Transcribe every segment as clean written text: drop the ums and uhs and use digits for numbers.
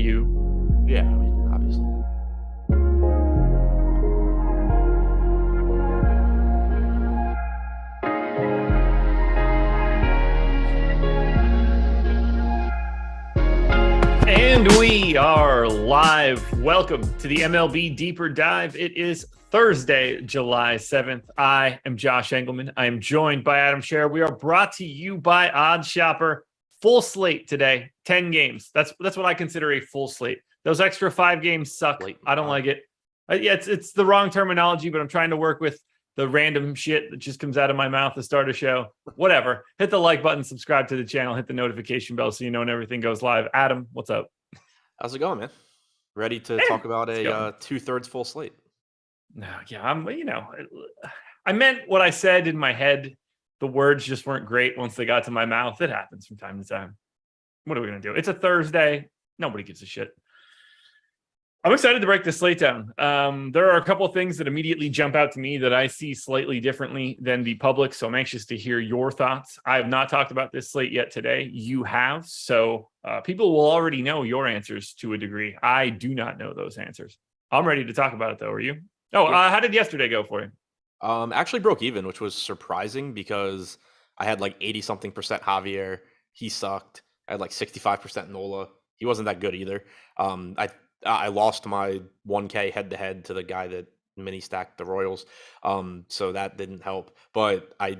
you. Yeah, I mean, obviously. And we are live. Welcome to the MLB Deeper Dive. It is Thursday, July 7th. I am Josh Engleman. I am joined by Adam Scherer. We are brought to you by Odd Shopper. Full slate today, 10 games. That's what I consider a full slate. Those extra 5 games suck. I don't like it. Yeah, it's the wrong terminology, but I'm trying to work with the random shit that just comes out of my mouth to start a show. Whatever. Hit the like button, subscribe to the channel, hit the notification bell so you know when everything goes live. Adam, what's up? How's it going, man? Ready to talk about a 2/3 full slate? No, yeah, I meant what I said in my head. The words just weren't great once they got to my mouth. It happens from time to time. What are we going to do? It's a Thursday. Nobody gives a shit. I'm excited to break this slate down. There are a couple of things that immediately jump out to me that I see slightly differently than the public, so I'm anxious to hear your thoughts. I have not talked about this slate yet today. You have, so people will already know your answers to a degree. I do not know those answers. I'm ready to talk about it, though. Are you? Oh, how did yesterday go for you? Actually broke even, which was surprising because I had like 80-something% Javier. He sucked. I had like 65% Nola. He wasn't that good either. I lost my 1K head-to-head to the guy that mini-stacked the Royals, so that didn't help. But I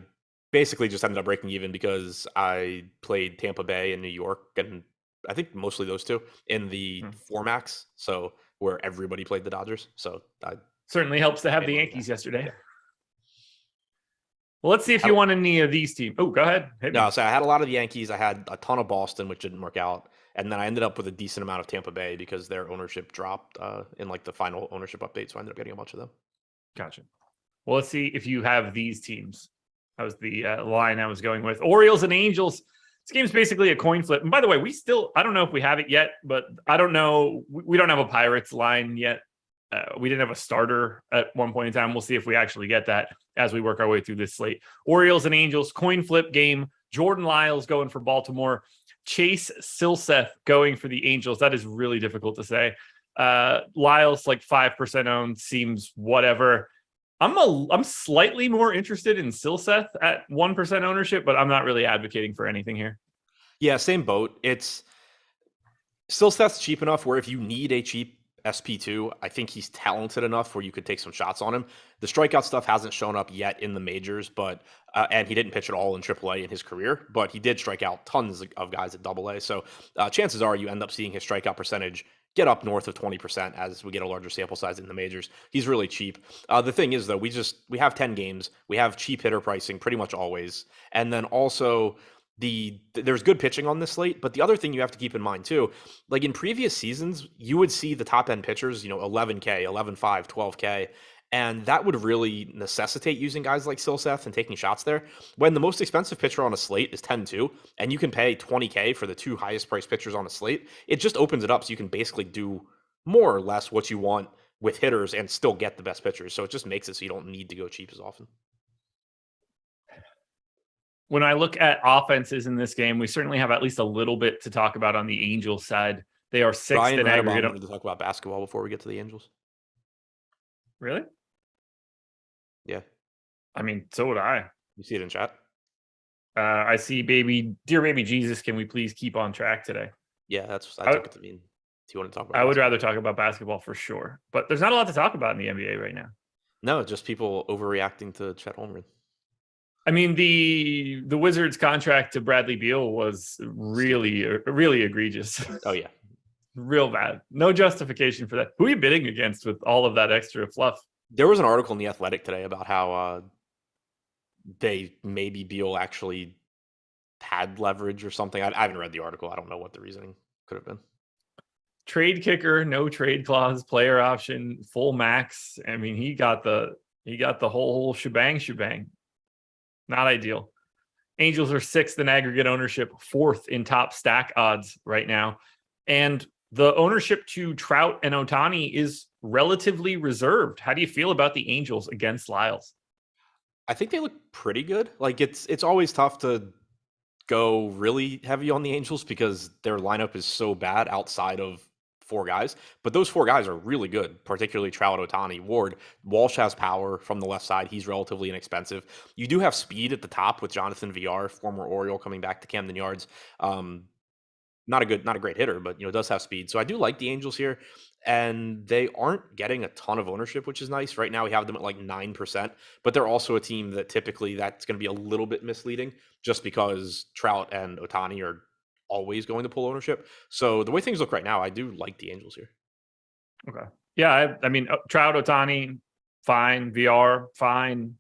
basically just ended up breaking even because I played Tampa Bay and New York, and I think mostly those two, in the 4-max, so where everybody played the Dodgers. So I certainly helps to have the Yankees yesterday. Yeah. Well, let's see if you won any of these teams. Oh, go ahead. No, so I had a lot of the Yankees. I had a ton of Boston, which didn't work out. And then I ended up with a decent amount of Tampa Bay because their ownership dropped in like the final ownership update. So I ended up getting a bunch of them. Gotcha. Well, let's see if you have these teams. That was the line I was going with. Orioles and Angels. This game's basically a coin flip. And by the way, I don't know if we have it yet, but I don't know. We don't have a Pirates line yet. We didn't have a starter at one point in time. We'll see if we actually get that as we work our way through this slate. Orioles and Angels, coin flip game. Jordan Lyles going for Baltimore. Chase Silseth going for the Angels. That is really difficult to say. Lyles, like 5% owned, seems whatever. I'm slightly more interested in Silseth at 1% ownership, but I'm not really advocating for anything here. Yeah, same boat. Silseth's cheap enough where if you need a cheap SP2, I think he's talented enough where you could take some shots on him. The strikeout stuff hasn't shown up yet in the majors, but and he didn't pitch at all in AAA in his career, but he did strike out tons of guys at AA. So chances are you end up seeing his strikeout percentage get up north of 20% as we get a larger sample size in the majors. He's really cheap. The thing is, though, we have 10 games. We have cheap hitter pricing pretty much always. And then also there's good pitching on this slate, but the other thing you have to keep in mind too, like in previous seasons, you would see the top end pitchers, 11K, 11.5, 12K, and that would really necessitate using guys like Silseth and taking shots there. When the most expensive pitcher on a slate is 10-2, and you can pay 20K for the 2 highest priced pitchers on a slate, it just opens it up so you can basically do more or less what you want with hitters and still get the best pitchers. So it just makes it so you don't need to go cheap as often. When I look at offenses in this game, we certainly have at least a little bit to talk about on the Angels side. They are 6th in aggregate. I wanted to talk about basketball before we get to the Angels. Really? Yeah. I mean, so would I. You see it in chat? I see dear baby Jesus, can we please keep on track today? Yeah, I took it to mean. Do you want to talk about I would rather talk about basketball for sure. But there's not a lot to talk about in the NBA right now. No, just people overreacting to Chet Holmgren. I mean, the Wizards' contract to Bradley Beal was really, really egregious. Oh, yeah. Real bad. No justification for that. Who are you bidding against with all of that extra fluff? There was an article in The Athletic today about how maybe Beal actually had leverage or something. I haven't read the article. I don't know what the reasoning could have been. Trade kicker, no trade clause, player option, full max. I mean, he got the whole shebang. Not ideal. Angels are 6th in aggregate ownership, 4th in top stack odds right now. And the ownership to Trout and Ohtani is relatively reserved. How do you feel about the Angels against Lyles? I think they look pretty good. Like it's always tough to go really heavy on the Angels because their lineup is so bad outside of four guys, but those four guys are really good, particularly Trout, Ohtani, Ward. Walsh has power from the left side. He's relatively inexpensive. You do have speed at the top with Jonathan VR, former Oriole, coming back to Camden Yards. Not a great hitter, but does have speed. So I do like the Angels here, and they aren't getting a ton of ownership, which is nice. Right now we have them at like 9%, but they're also a team that typically that's going to be a little bit misleading just because Trout and Ohtani are always going to pull ownership. So the way things look right now, I do like the Angels here. Okay. Yeah, I mean, Trout, Ohtani, fine. VR, fine.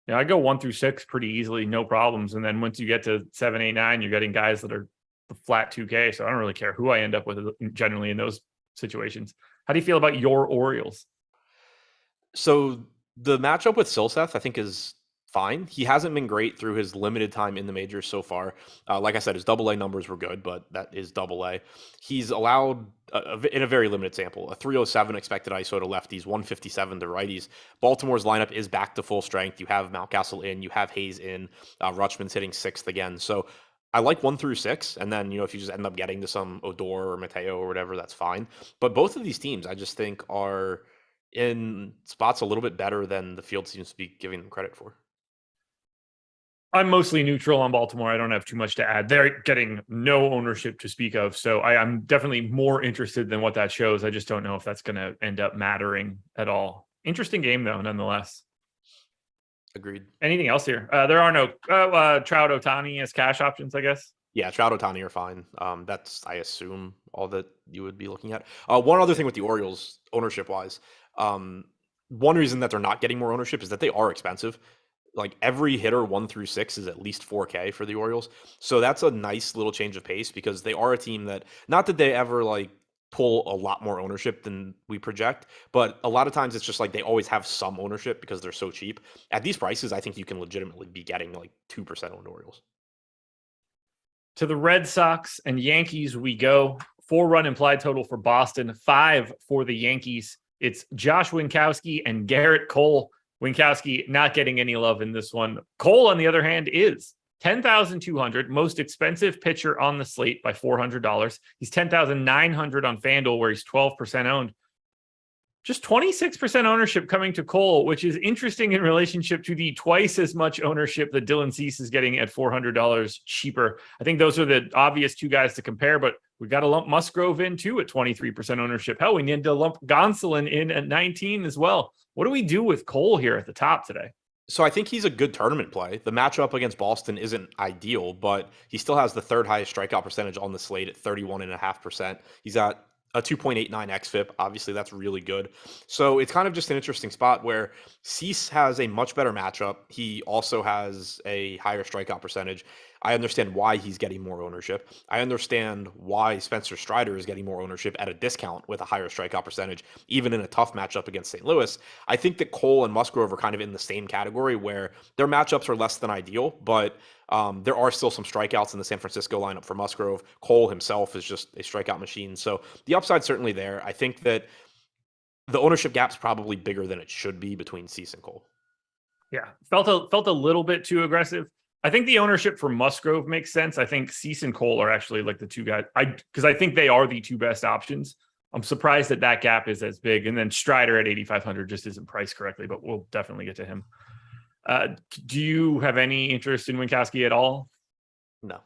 I go 1 through 6 pretty easily, no problems. And then once you get to 7, 8, 9, you're getting guys that are the flat 2K. So I don't really care who I end up with generally in those situations. How do you feel about your Orioles? So the matchup with Silseth, I think, is fine. He hasn't been great through his limited time in the majors so far. Like I said, his AA numbers were good, but that is AA. He's allowed, in a very limited sample, a 307 expected ISO to lefties, 157 to righties. Baltimore's lineup is back to full strength. You have Mountcastle in, you have Hayes in, Rutschman's hitting 6th again. So I like 1 through 6. And then, if you just end up getting to some Odor or Mateo or whatever, that's fine. But both of these teams, I just think, are in spots a little bit better than the field seems to be giving them credit for. I'm mostly neutral on Baltimore. I don't have too much to add. They're getting no ownership to speak of. So I'm definitely more interested than what that shows. I just don't know if that's going to end up mattering at all. Interesting game, though, nonetheless. Agreed. Anything else here? There are no Trout, Ohtani as cash options, I guess. Yeah, Trout, Ohtani are fine. That's, I assume, all that you would be looking at. One other thing with the Orioles, ownership-wise, one reason that they're not getting more ownership is that they are expensive. Like every hitter 1 through 6 is at least 4K for the Orioles. So that's a nice little change of pace because they are a team that, not that they ever like pull a lot more ownership than we project, but a lot of times it's just like they always have some ownership because they're so cheap. At these prices, I think you can legitimately be getting like 2% owned Orioles. To the Red Sox and Yankees we go. 4-run implied total for Boston, 5 for the Yankees. It's Josh Winkowski and Garrett Cole. Winkowski not getting any love in this one. Cole, on the other hand, is $10,200, most expensive pitcher on the slate by $400. He's $10,900 on FanDuel, where he's 12% owned. Just 26% ownership coming to Cole, which is interesting in relationship to the twice as much ownership that Dylan Cease is getting at $400 cheaper. I think those are the obvious two guys to compare, but we got to lump Musgrove in too at 23% ownership. Hell, we need to lump Gonsolin in at 19 as well. What do we do with Cole here at the top today? So I think he's a good tournament play. The matchup against Boston isn't ideal, but he still has the 3rd highest strikeout percentage on the slate at 31.5%. He's got a 2.89 xFIP. Obviously, that's really good. So it's kind of just an interesting spot where Cease has a much better matchup. He also has a higher strikeout percentage. I understand why he's getting more ownership. I understand why Spencer Strider is getting more ownership at a discount with a higher strikeout percentage, even in a tough matchup against St. Louis. I think that Cole and Musgrove are kind of in the same category where their matchups are less than ideal, but there are still some strikeouts in the San Francisco lineup for Musgrove. Cole himself is just a strikeout machine. So the upside's certainly there. I think that the ownership gap's probably bigger than it should be between Cease and Cole. Yeah, felt a little bit too aggressive. I think the ownership for Musgrove makes sense. I think Cease and Cole are actually like the two guys. Because I think they are the two best options. I'm surprised that gap is as big. And then Strider at 8,500 just isn't priced correctly, but we'll definitely get to him. Do you have any interest in Winkowski at all? No.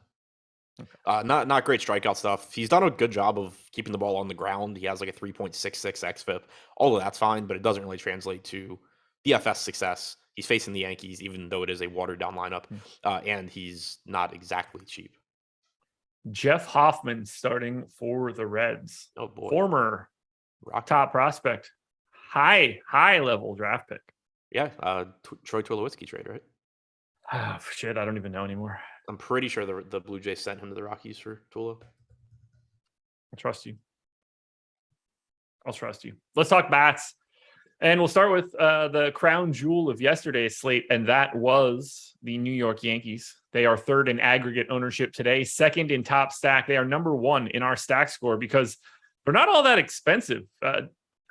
Okay. Not great strikeout stuff. He's done a good job of keeping the ball on the ground. He has like a 3.66 xFIP. All of that's fine, but it doesn't really translate to DFS success. He's facing the Yankees, even though it is a watered-down lineup, and he's not exactly cheap. Jeff Hoffman starting for the Reds. Oh, boy. Former top prospect. High-level draft pick. Yeah, Troy Tulowitzki trade, right? Oh, shit, I don't even know anymore. I'm pretty sure the Blue Jays sent him to the Rockies for Tulo. I trust you. I'll trust you. Let's talk bats. And we'll start with the crown jewel of yesterday's slate, and that was the New York Yankees. They are 3rd in aggregate ownership today, 2nd in top stack. They are number 1 in our stack score because they're not all that expensive.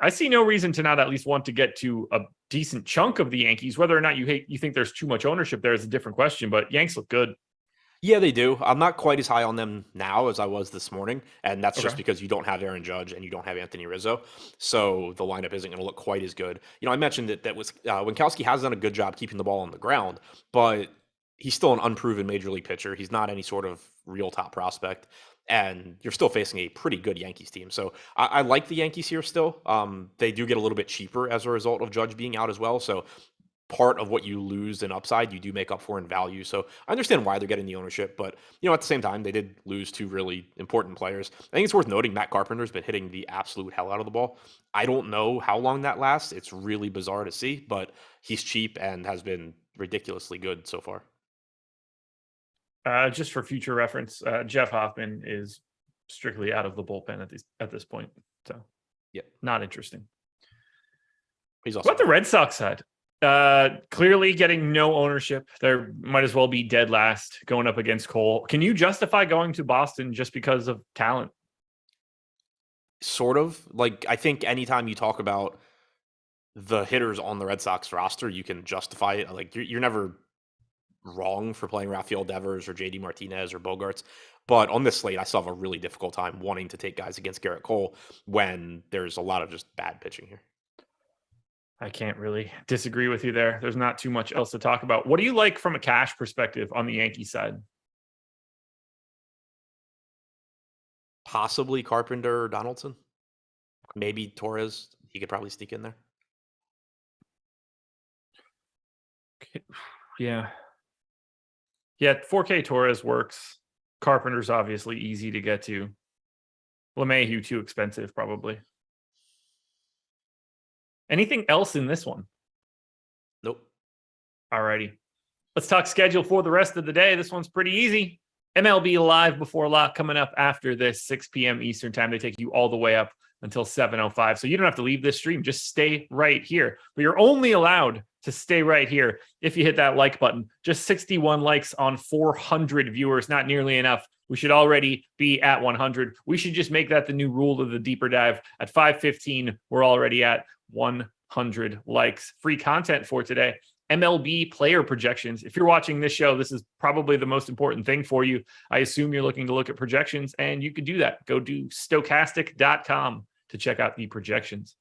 I see no reason to not at least want to get to a decent chunk of the Yankees. Whether or not you think there's too much ownership there is a different question, but Yanks look good. Yeah, they do. I'm not quite as high on them now as I was this morning, and that's just Okay. because you don't have Aaron Judge and you don't have Anthony Rizzo, so the lineup isn't going to look quite as good. I mentioned that was Winkowski has done a good job keeping the ball on the ground, but he's still an unproven major league pitcher. He's not any sort of real top prospect, and you're still facing a pretty good Yankees team. So I like the Yankees here still. They do get a little bit cheaper as a result of Judge being out as well, so part of what you lose in upside, you do make up for in value. So I understand why they're getting the ownership, but at the same time, they did lose two really important players. I think it's worth noting Matt Carpenter's been hitting the absolute hell out of the ball. I don't know how long that lasts. It's really bizarre to see, but he's cheap and has been ridiculously good so far. Just for future reference, Jeff Hoffman is strictly out of the bullpen at this point. So yeah, not interesting. He's also what about the Red Sox side? Clearly getting no ownership. They might as well be dead last going up against Cole. Can you justify going to Boston just because of talent? Sort of. Like, I think anytime you talk about the hitters on the Red Sox roster, you can justify it. Like, you're never wrong for playing Rafael Devers or JD Martinez or Bogarts. But on this slate, I still have a really difficult time wanting to take guys against Garrett Cole when there's a lot of just bad pitching here. I can't really disagree with you there. There's not too much else to talk about. What do you like from a cash perspective on the Yankee side? Possibly Carpenter or Donaldson. Maybe Torres. He could probably sneak in there. Yeah. Yeah, 4K Torres works. Carpenter's obviously easy to get to. LeMahieu too expensive, probably. Anything else in this one? Nope. Alrighty. Let's talk schedule for the rest of the day. This one's pretty easy. MLB Live Before Lock coming up after this, 6 p.m. Eastern time. They take you all the way up until 7:05. So you don't have to leave this stream. Just stay right here. But you're only allowed to stay right here if you hit that like button. Just 61 likes on 400 viewers. Not nearly enough. We should already be at 100. We should just make that the new rule of the deeper dive. At 5:15, we're already at 100 likes. Free content for today. MLB player projections. If you're watching this show, this is probably the most important thing for you. I assume you're looking to look at projections, and you can do that. Go to Stokastic.com to check out the projections.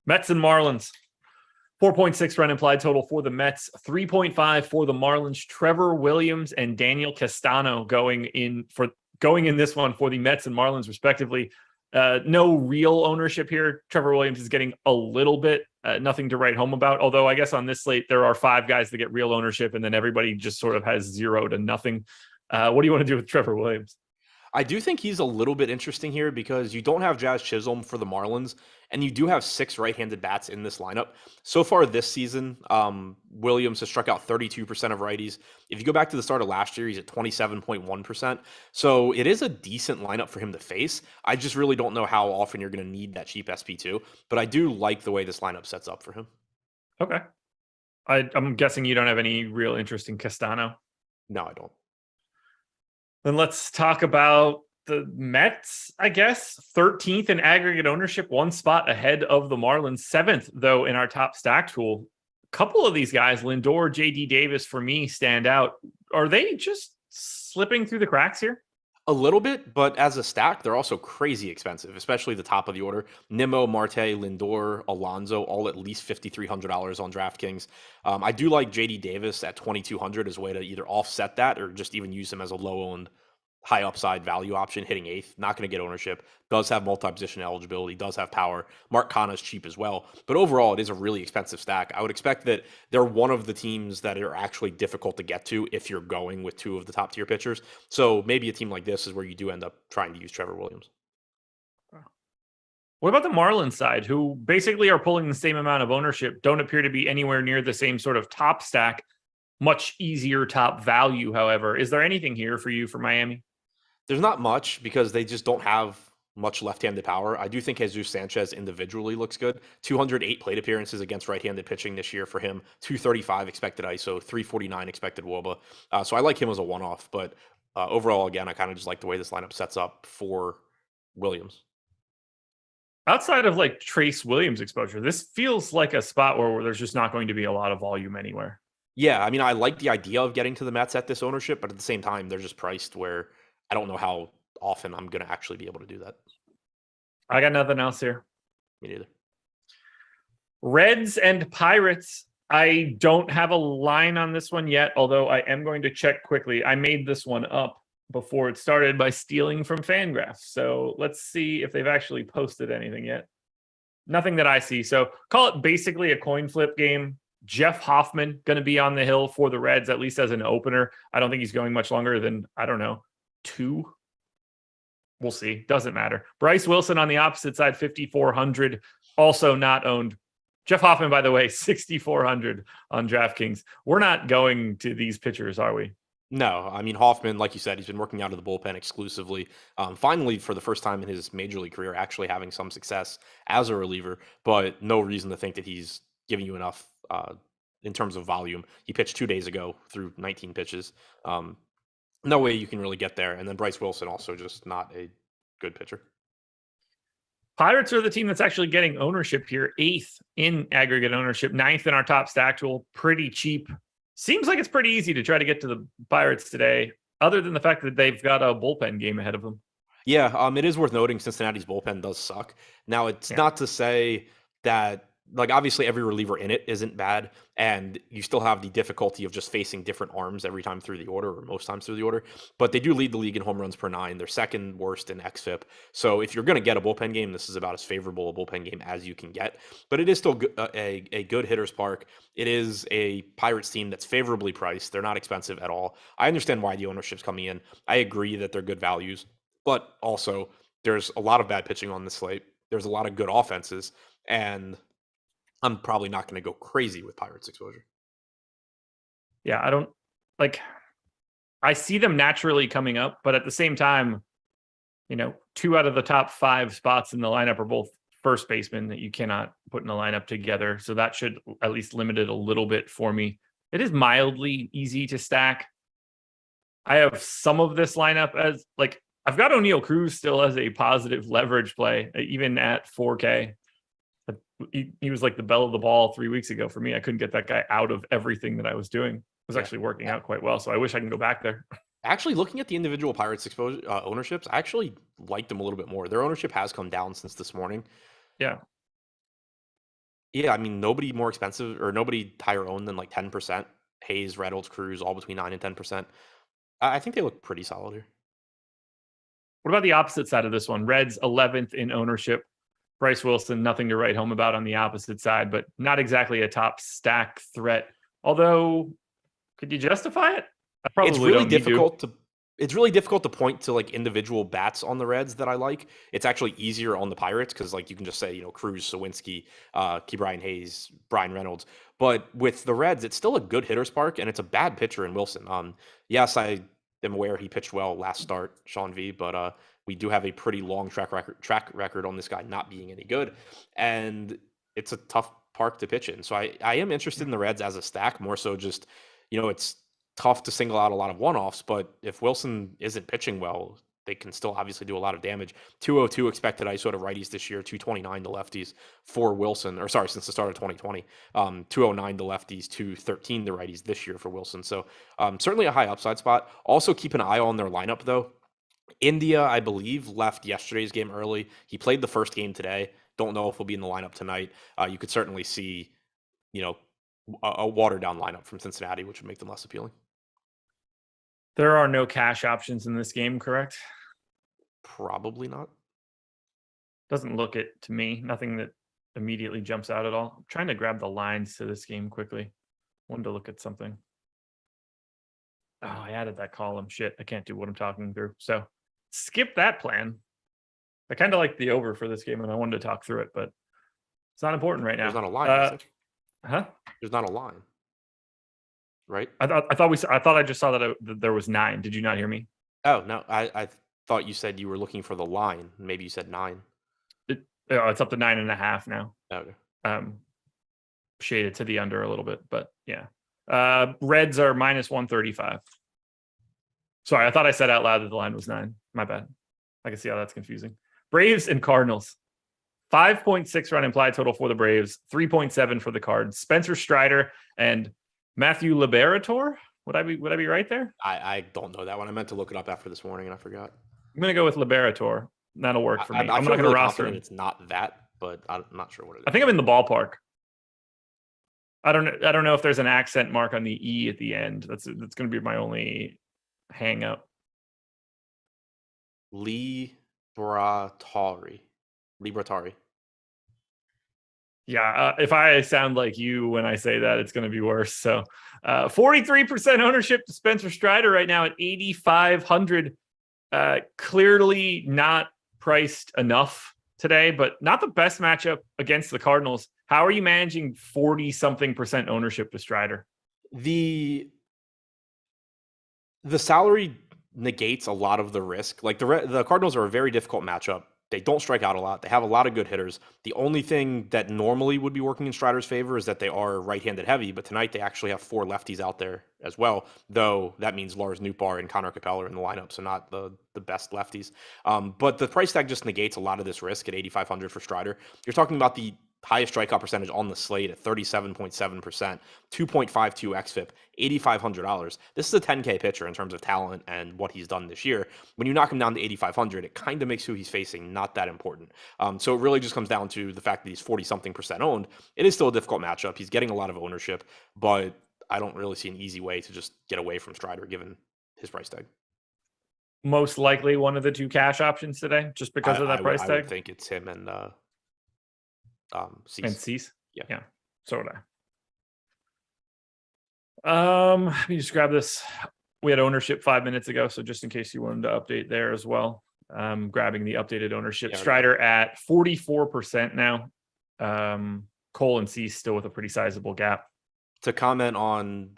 Mets and Marlins. 4.6 run implied total for the Mets, 3.5 for the Marlins. Trevor Williams and Daniel Castano going in this one for the Mets and Marlins, respectively. No real ownership here. Trevor Williams is getting a little bit, nothing to write home about. Although I guess on this slate, there are 5 guys that get real ownership, and then everybody just sort of has 0 to nothing. What do you want to do with Trevor Williams? I do think he's a little bit interesting here because you don't have Jazz Chisholm for the Marlins, and you do have 6 right-handed bats in this lineup. So far this season, Williams has struck out 32% of righties. If you go back to the start of last year, he's at 27.1%. So it is a decent lineup for him to face. I just really don't know how often you're going to need that cheap SP2, but I do like the way this lineup sets up for him. Okay. I'm guessing you don't have any real interest in Castano. No, I don't. Then let's talk about the Mets, I guess. 13th in aggregate ownership, 1 spot ahead of the Marlins. 7th, though, in our top stack tool. A couple of these guys, Lindor, JD Davis, for me, stand out. Are they just slipping through the cracks here? A little bit, but as a stack, they're also crazy expensive, especially the top of the order. Nimmo, Marte, Lindor, Alonso, all at least $5,300 on DraftKings. I do like JD Davis at $2,200 as a way to either offset that or just even use him as a low-owned, high upside value option, hitting 8th. Not going to get ownership. Does have multi-position eligibility, does have power. Mark Canha's cheap as well. But overall, it is a really expensive stack. I would expect that they're one of the teams that are actually difficult to get to if you're going with 2 of the top tier pitchers. So maybe a team like this is where you do end up trying to use Trevor Williams. What about the Marlins side, who basically are pulling the same amount of ownership, don't appear to be anywhere near the same sort of top stack, much easier top value, however? Is there anything here for you for Miami? There's not much because they just don't have much left-handed power. I do think Jesus Sanchez individually looks good. 208 plate appearances against right-handed pitching this year for him. 235 expected ISO, 349 expected WOBA. So I like him as a one-off, but overall, again, I kind of just like the way this lineup sets up for Williams. Outside of like Trace Williams exposure, this feels like a spot where there's just not going to be a lot of volume anywhere. Yeah, I mean, I like the idea of getting to the Mets at this ownership, but at the same time, they're just priced where I don't know how often I'm going to actually be able to do that. I got nothing else here. Me neither. Reds and Pirates. I don't have a line on this one yet, although I am going to check quickly. I made this one up before it started by stealing from Fangraphs. So let's see if they've actually posted anything yet. Nothing that I see. So call it basically a coin flip game. Jeff Hoffman going to be on the hill for the Reds, at least as an opener. I don't think he's going much longer than, I don't know, 2. We'll see. Doesn't matter. Bryce Wilson on the opposite side, 5,400, also not owned. Jeff Hoffman, by the way, 6,400 on DraftKings. We're not going to these pitchers, are we? No, I mean, Hoffman, like you said, he's been working out of the bullpen exclusively. Finally, for the first time in his major league career, actually having some success as a reliever, but no reason to think that he's giving you enough in terms of volume. He pitched 2 days ago through 19 pitches. No way you can really get there. And then Bryce Wilson also just not a good pitcher. Pirates are the team that's actually getting ownership here. 8th in aggregate ownership, 9th in our top stack tool. Pretty cheap. Seems like it's pretty easy to try to get to the Pirates today, other than the fact that they've got a bullpen game ahead of them. Yeah, it is worth noting Cincinnati's bullpen does suck. Now, it's not to say that, like, obviously every reliever in it isn't bad, and you still have the difficulty of just facing different arms every time through the order, or most times through the order, but they do lead the league in home runs per 9. They're second worst in xFIP. So if you're going to get a bullpen game, this is about as favorable a bullpen game as you can get, but it is still a good hitter's park. It is a Pirates team that's favorably priced. They're not expensive at all. I understand why the ownership's coming in. I agree that they're good values, but also there's a lot of bad pitching on the slate. There's a lot of good offenses, and I'm probably not going to go crazy with Pirates exposure. Yeah, I don't like. I see them naturally coming up, but at the same time, 2 out of the top 5 spots in the lineup are both first basemen that you cannot put in the lineup together. So that should at least limit it a little bit for me. It is mildly easy to stack. I have some of this lineup as I've got O'Neal Cruz still as a positive leverage play, even at 4K. He was like the bell of the ball 3 weeks ago for me. I couldn't get that guy out of everything that I was doing. It was actually working out quite well. So I wish I can go back there. Actually, looking at the individual Pirates exposure ownerships, I actually liked them a little bit more. Their ownership has come down since this morning. Yeah. Yeah, I mean, nobody more expensive or nobody higher owned than like 10%. Hayes, Reynolds, Cruz, all between 9 and 10%. I think they look pretty solid here. What about the opposite side of this one? Reds 11th in ownership. Bryce Wilson, nothing to write home about on the opposite side, but not exactly a top stack threat. Although, could you justify it? It's really difficult to point to like individual bats on the Reds that I like. It's actually easier on the Pirates because like you can just say, Cruz, Sawinski, Ke'Bryan Hayes, Brian Reynolds. But with the Reds, it's still a good hitter's park and it's a bad pitcher in Wilson. Yes, I am aware he pitched well last start, Sean V, but we do have a pretty long track record on this guy not being any good. And it's a tough park to pitch in. So I am interested in the Reds as a stack, more so just, it's tough to single out a lot of one-offs, but if Wilson isn't pitching well, they can still obviously do a lot of damage. 202 expected ISO to righties this year, 229 to lefties for Wilson, or sorry, since the start of 2020, 209 to lefties, 213 to righties this year for Wilson. So certainly a high upside spot. Also keep an eye on their lineup though. India, I believe, left yesterday's game early. He played the first game today. Don't know if he'll be in the lineup tonight. You could certainly see, a watered down lineup from Cincinnati, which would make them less appealing. There are no cash options in this game, correct? Probably not. Doesn't look it to me. Nothing that immediately jumps out at all. I'm trying to grab the lines to this game quickly. Wanted to look at something. Oh, I added that column. Shit, I can't do what I'm talking through. So skip that plan. I kind of like the over for this game, and I wanted to talk through it, but it's not important right now. There's not a line. Huh? There's not a line. Right? I thought I just saw that there was 9. Did you not hear me? Oh no, I thought you said you were looking for the line. Maybe you said 9. It's up to 9.5 now. Okay. Shaded to the under a little bit, but yeah. Reds are minus 135. Sorry, I thought I said out loud that the line was 9. My bad. I can see how that's confusing. Braves and Cardinals. 5.6 run implied total for the Braves, 3.7 for the Cards. Spencer Strider and Matthew Liberator. Would I be right there? I don't know that one. I meant to look it up after this morning and I forgot. I'm gonna go with Liberator. That'll work for me. I I'm feel not gonna really roster confident him. it's not that, but I'm not sure what it is. I think I'm in the ballpark. I don't know if there's an accent mark on the E at the end. That's gonna be my only hang up. Libratari. Yeah, if I sound like you when I say that, it's going to be worse. So 43% ownership to Spencer Strider right now at 8,500. Clearly not priced enough today, but not the best matchup against the Cardinals. How are you managing 40-something% ownership to Strider? The salary negates a lot of the risk. Like the Cardinals are a very difficult matchup. They don't strike out a lot. They have a lot of good hitters. The only thing that normally would be working in Strider's favor is that they are right-handed heavy, but tonight they actually have 4 lefties out there as well, though that means Lars Nootbaar and Connor Capel are in the lineup, so not the best lefties. But the price tag just negates a lot of this risk at 8,500 for Strider. You're talking about the highest strikeout percentage on the slate at 37.7%, 2.52 xFIP, $8,500. This is a 10K pitcher in terms of talent and what he's done this year. When you knock him down to 8,500, it kind of makes who he's facing not that important. So it really just comes down to the fact that he's 40-something% owned. It is still a difficult matchup. He's getting a lot of ownership, but I don't really see an easy way to just get away from Strider given his price tag. Most likely one of the 2 cash options today, just because of that price tag. I would think it's him and Cease. And Cease? Yeah. So would I. Let me just grab this. We had ownership 5 minutes ago, so just in case you wanted to update there as well. Grabbing the updated ownership. Yeah, Strider at 44% now. Cole and Cease still with a pretty sizable gap. To comment on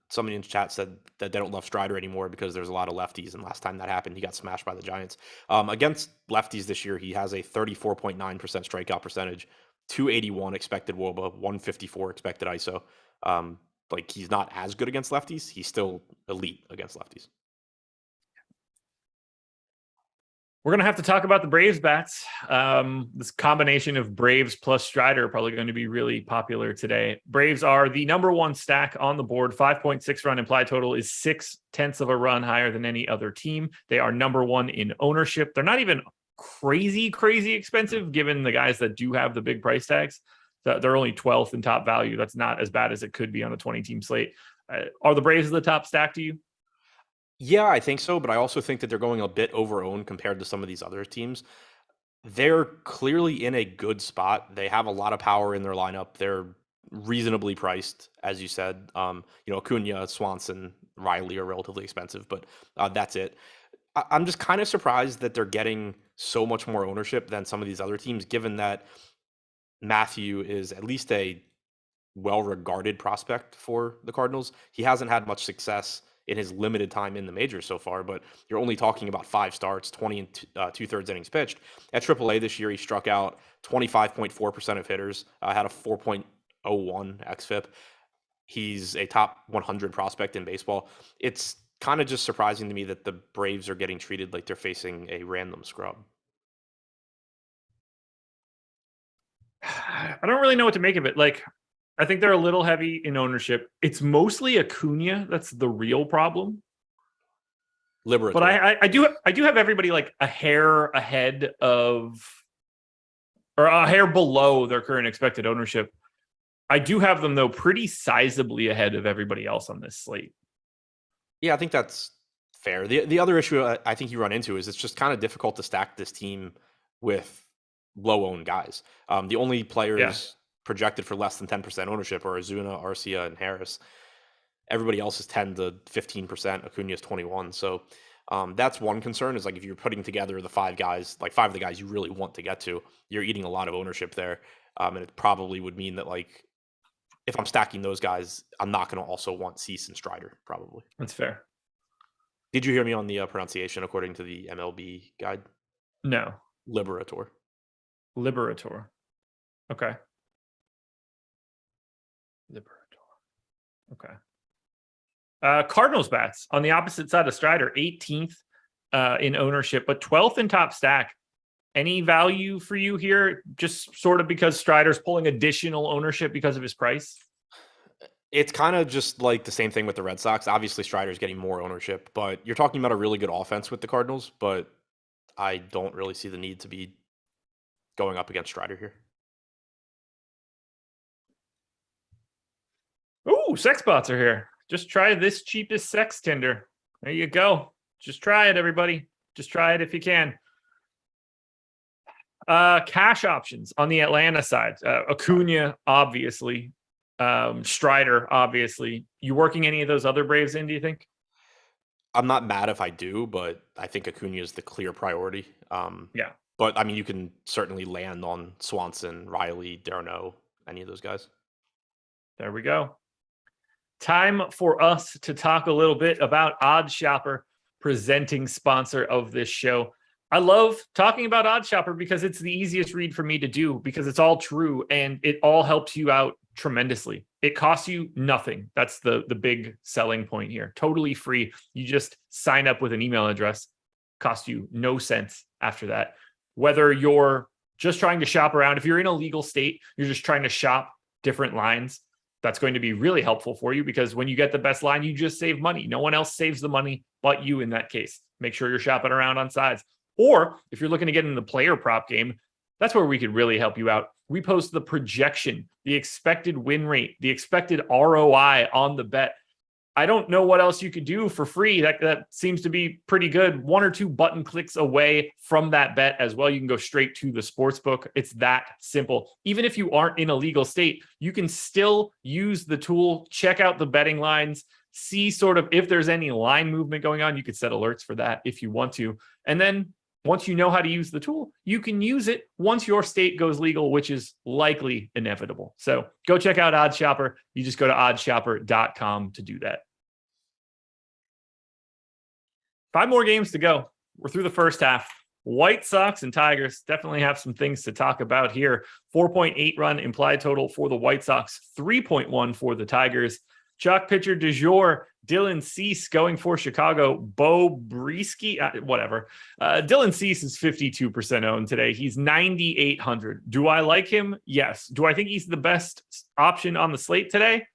somebody in chat said that they don't love Strider anymore because there's a lot of lefties, and last time that happened, he got smashed by the Giants. Against lefties this year, he has a 34.9% strikeout percentage, 281 expected WOBA, 154 expected ISO. Like, he's not as good against lefties. He's still elite against lefties. We're going to have to talk about the Braves bats. This combination of Braves plus Strider probably going to be really popular today. Braves are the #1 stack on the board. 5.6 run implied total is 0.6 of a run higher than any other team. They are #1 in ownership. They're not even crazy expensive given the guys that do have the big price tags. They're only 12th in top value. That's not as bad as it could be on a 20-team slate. Are the Braves the top stack to you? Yeah, I think so, but I also think that they're going a bit over-owned compared to some of these other teams. They're clearly in a good spot. They have a lot of power in their lineup. They're reasonably priced, as you said. Acuna, Swanson, Riley are relatively expensive, but that's it. I'm just kind of surprised that they're getting so much more ownership than some of these other teams, given that Matthew is at least a well-regarded prospect for the Cardinals. He hasn't had much success in his limited time in the majors so far, but you're only talking about 5 starts, 20 and 2/3 innings pitched. At AAA this year, he struck out 25.4% of hitters, had a 4.01 xFIP. He's a top 100 prospect in baseball. It's kind of just surprising to me that the Braves are getting treated like they're facing a random scrub. I don't really know what to make of it. Like, I think they're a little heavy in ownership. It's mostly Acuna that's the real problem. Liberator. But I do have everybody like a hair ahead of, or a hair below their current expected ownership. I do have them though pretty sizably ahead of everybody else on this slate. Yeah, I think that's fair. The other issue I think you run into is it's just kind of difficult to stack this team with low-owned guys. The only players projected for less than 10% ownership are Ozuna, Arcia, and Harris. Everybody else is 10 to 15%. Acuna is 21. So that's one concern, is like if you're putting together the 5 guys, like 5 of the guys you really want to get to, you're eating a lot of ownership there. And it probably would mean that, like, if I'm stacking those guys, I'm not going to also want Cease and Strider, probably. That's fair. Did you hear me on the pronunciation according to the MLB guide? No. Liberator. Okay. Okay. Cardinals bats on the opposite side of Strider, 18th in ownership, but 12th in top stack. Any value for you here? Just sort of because Strider's pulling additional ownership because of his price? It's kind of just like the same thing with the Red Sox. Obviously, Strider's getting more ownership, but you're talking about a really good offense with the Cardinals, but I don't really see the need to be going up against Strider here. Ooh, sex bots are here. Just try this cheapest sex Tinder. There you go. Just try it, everybody. Just try it if you can. Cash options on the Atlanta side. Acuna, obviously. Strider, obviously. You working any of those other Braves in, do you think? I'm not mad if I do, but I think Acuna is the clear priority. Yeah. But I mean, you can certainly land on Swanson, Riley, Darno, any of those guys. There we go. Time for us to talk a little bit about Odd Shopper, presenting sponsor of this show. I love talking about Odd Shopper because it's the easiest read for me to do because it's all true and it all helps you out tremendously. It costs you nothing. That's the big selling point here. Totally free. You just sign up with an email address. Cost you no cents after that. Whether you're just trying to shop around, if you're in a legal state, you're just trying to shop different lines, that's going to be really helpful for you because when you get the best line, you just save money. No one else saves the money but you in that case. Make sure you're shopping around on sides. Or if you're looking to get in the player prop game, that's where we could really help you out. We post the projection, the expected win rate, the expected ROI on the bet. I don't know what else you could do for free. That seems to be pretty good. 1 or 2 button clicks away from that bet as well. You can go straight to the sports book. It's that simple. Even if you aren't in a legal state, you can still use the tool, check out the betting lines, see sort of if there's any line movement going on. You could set alerts for that if you want to. And then once you know how to use the tool, you can use it once your state goes legal, which is likely inevitable. So go check out Odd Shopper. You just go to oddshopper.com to do that. 5 more games to go. We're through the first half. White Sox and Tigers definitely have some things to talk about here. 4.8 run implied total for the White Sox, 3.1 for the Tigers. Chalk pitcher du jour, Dylan Cease going for Chicago. Bo Brisky, whatever. Dylan Cease is 52% owned today. He's 9,800. Do I like him? Yes. Do I think he's the best option on the slate today?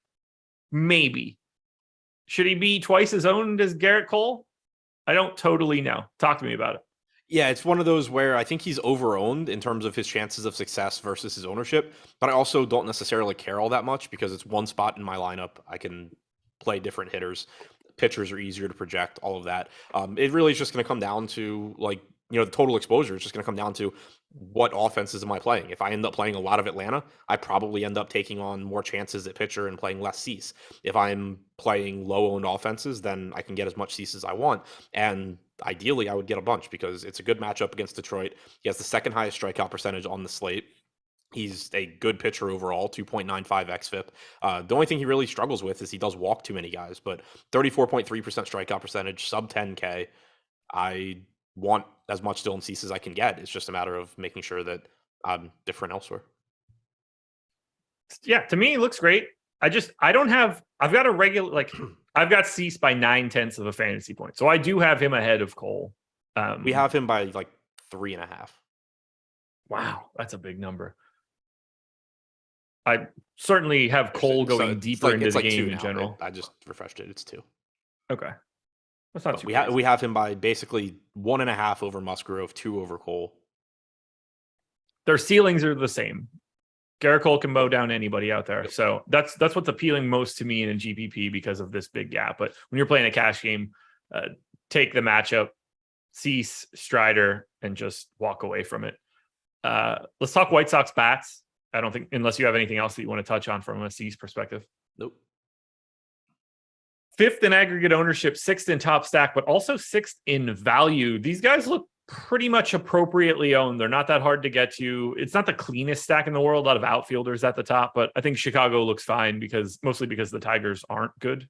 Maybe. Should he be twice as owned as Garrett Cole? I don't totally know. Talk to me about it. Yeah, it's one of those where I think he's over-owned in terms of his chances of success versus his ownership, but I also don't necessarily care all that much because it's one spot in my lineup. I can play different hitters. Pitchers are easier to project, all of that. It really is just going to come down to, like, the total exposure is just going to come down to what offenses am I playing. If I end up playing a lot of Atlanta, I probably end up taking on more chances at pitcher and playing less Cease. If I'm playing low-owned offenses, then I can get as much Cease as I want. And ideally, I would get a bunch because it's a good matchup against Detroit. He has the second highest strikeout percentage on the slate. He's a good pitcher overall, 2.95 xFIP. The only thing he really struggles with is he does walk too many guys, but 34.3% strikeout percentage, sub 10K. I want as much Dylan Cease as I can get. It's just a matter of making sure that I'm different elsewhere. Yeah, to me, it looks great. I've got a regular, I've got Cease by 9/10 of a fantasy point. So I do have him ahead of Cole. We have him by 3.5. Wow, that's a big number. I certainly have Cole going deeper into the game in general. I just refreshed it. It's 2. Okay. That's not too we have him by basically 1.5 over Musgrove, 2 over Cole. Their ceilings are the same. Garrett Cole can mow down anybody out there. So that's what's appealing most to me in a GPP because of this big gap. But when you're playing a cash game, take the matchup, Cease, Strider, and just walk away from it. Let's talk White Sox bats. I don't think, unless you have anything else that you want to touch on from a Cease perspective. Nope. 5th in aggregate ownership, 6th in top stack, but also 6th in value. These guys look pretty much appropriately owned. They're not that hard to get to. It's not the cleanest stack in the world. A lot of outfielders at the top, but I think Chicago looks fine mostly because the Tigers aren't good.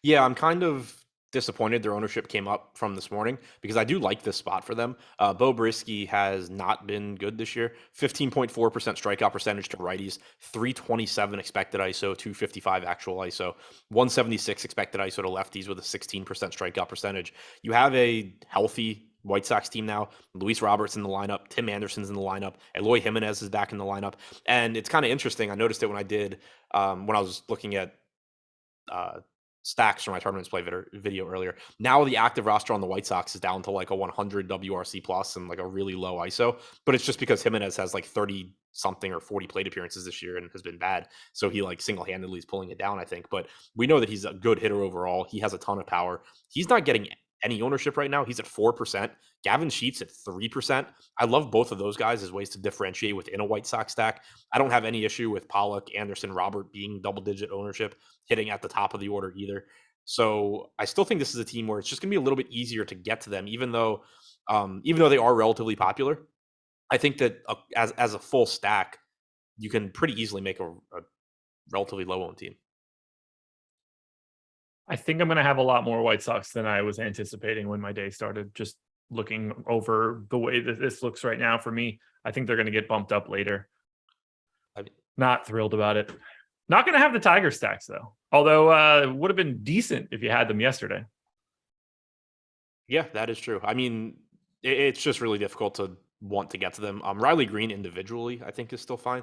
Yeah, I'm kind of disappointed their ownership came up from this morning because I do like this spot for them. Bo Brisky has not been good this year. 15.4% strikeout percentage to righties, 327 expected ISO, 255 actual ISO, 176 expected ISO to lefties with a 16% strikeout percentage. You have a healthy White Sox team now. Luis Roberts in the lineup, Tim Anderson's in the lineup, Eloy Jimenez is back in the lineup. And it's kind of interesting. I noticed it when I was looking at stacks from my tournaments play video earlier. Now the active roster on the White Sox is down to like a 100 WRC plus and like a really low ISO, but it's just because Jimenez has like 30 something or 40 plate appearances this year and has been bad. So he like single-handedly is pulling it down, I think. But we know that he's a good hitter overall. He has a ton of power. He's not getting any ownership right now. He's at 4%. Gavin Sheets at 3%. I love both of those guys as ways to differentiate within a White Sox stack. I don't have any issue with Pollock, Anderson, Robert being double-digit ownership, hitting at the top of the order either. So I still think this is a team where it's just going to be a little bit easier to get to them, even though they are relatively popular. I think that as a full stack, you can pretty easily make a relatively low-owned team. I think I'm going to have a lot more White Sox than I was anticipating when my day started. Just looking over the way that this looks right now for me, I think they're going to get bumped up later. Not thrilled about it. Not going to have the Tiger stacks, though. Although it would have been decent if you had them yesterday. Yeah, that is true. I mean, it's just really difficult to want to get to them. Riley Green individually, I think, is still fine.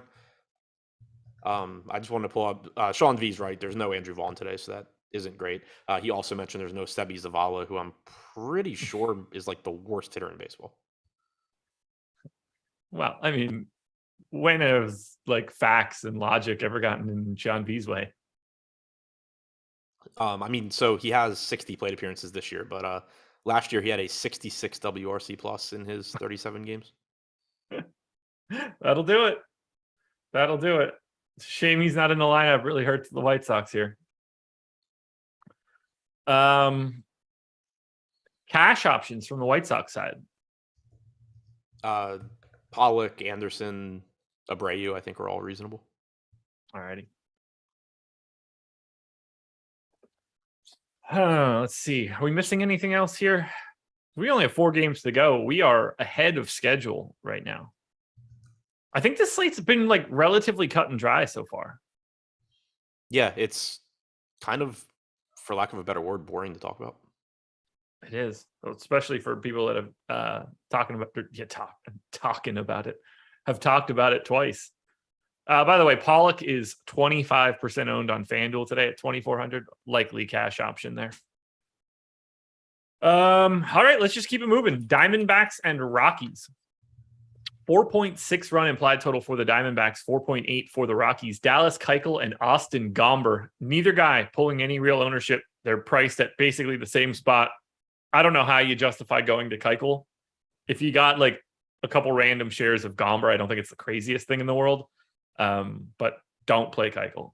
I just wanted to pull up Sean V's right. There's no Andrew Vaughn today, so that isn't great. He also mentioned there's no Sebi Zavala, who I'm pretty sure is like the worst hitter in baseball. Well, I mean, when has like facts and logic ever gotten in Sean V's way? I mean, so he has 60 plate appearances this year, but last year he had a 66 WRC plus in his 37 games. That'll do it. That'll do it. It's a shame he's not in the lineup. Really hurts the White Sox here. Cash options from the White Sox side. Pollock, Anderson, Abreu, I think are all reasonable. All righty. Let's see. Are we missing anything else here? We only have 4 games to go. We are ahead of schedule right now. I think this slate's been like relatively cut and dry so far. Yeah, it's kind of, for lack of a better word, boring to talk about. It is, especially for people that have talking about it, have talked about it twice. By the way, Pollock is 25% owned on FanDuel today at 2,400. Likely cash option there. All right, let's just keep it moving. Diamondbacks and Rockies. 4.6 run implied total for the Diamondbacks, 4.8 for the Rockies. Dallas Keuchel and Austin Gomber. Neither guy pulling any real ownership. They're priced at basically the same spot. I don't know how you justify going to Kykel. If you got like a couple random shares of Gomber, I don't think it's the craziest thing in the world. But don't play Kykel.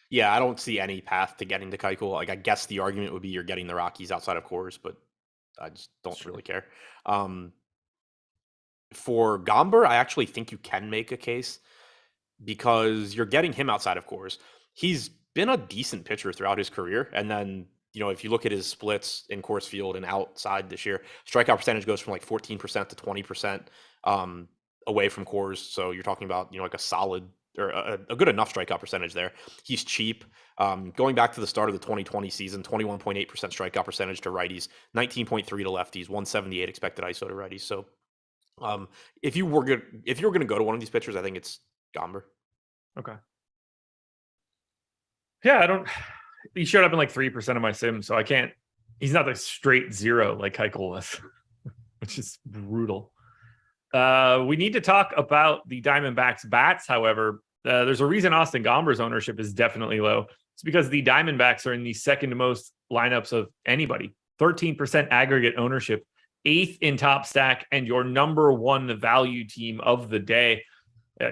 Yeah, I don't see any path to getting to Kykel. Like, I guess the argument would be you're getting the Rockies outside of Coors, but I just don't really care. For Gomber, I actually think you can make a case because you're getting him outside of Coors. He's been a decent pitcher throughout his career. And then, if you look at his splits in Coors Field and outside this year, strikeout percentage goes from like 14% to 20% away from Coors. So you're talking about, like a solid or a good enough strikeout percentage there. He's cheap. Going back to the start of the 2020 season, 21.8% strikeout percentage to righties, 19.3 to lefties, 178 expected ISO to righties. So if you were going to go to one of these pitchers, I think it's Gomber. Okay. Yeah, he showed up in like 3% of my sims, so I can't. He's not the straight zero like Kykel was, which is brutal. We need to talk about the Diamondbacks bats. However, there's a reason Austin Gomber's ownership is definitely low. It's because the Diamondbacks are in the second most lineups of anybody. 13% aggregate ownership, 8th in top stack, and your number one value team of the day.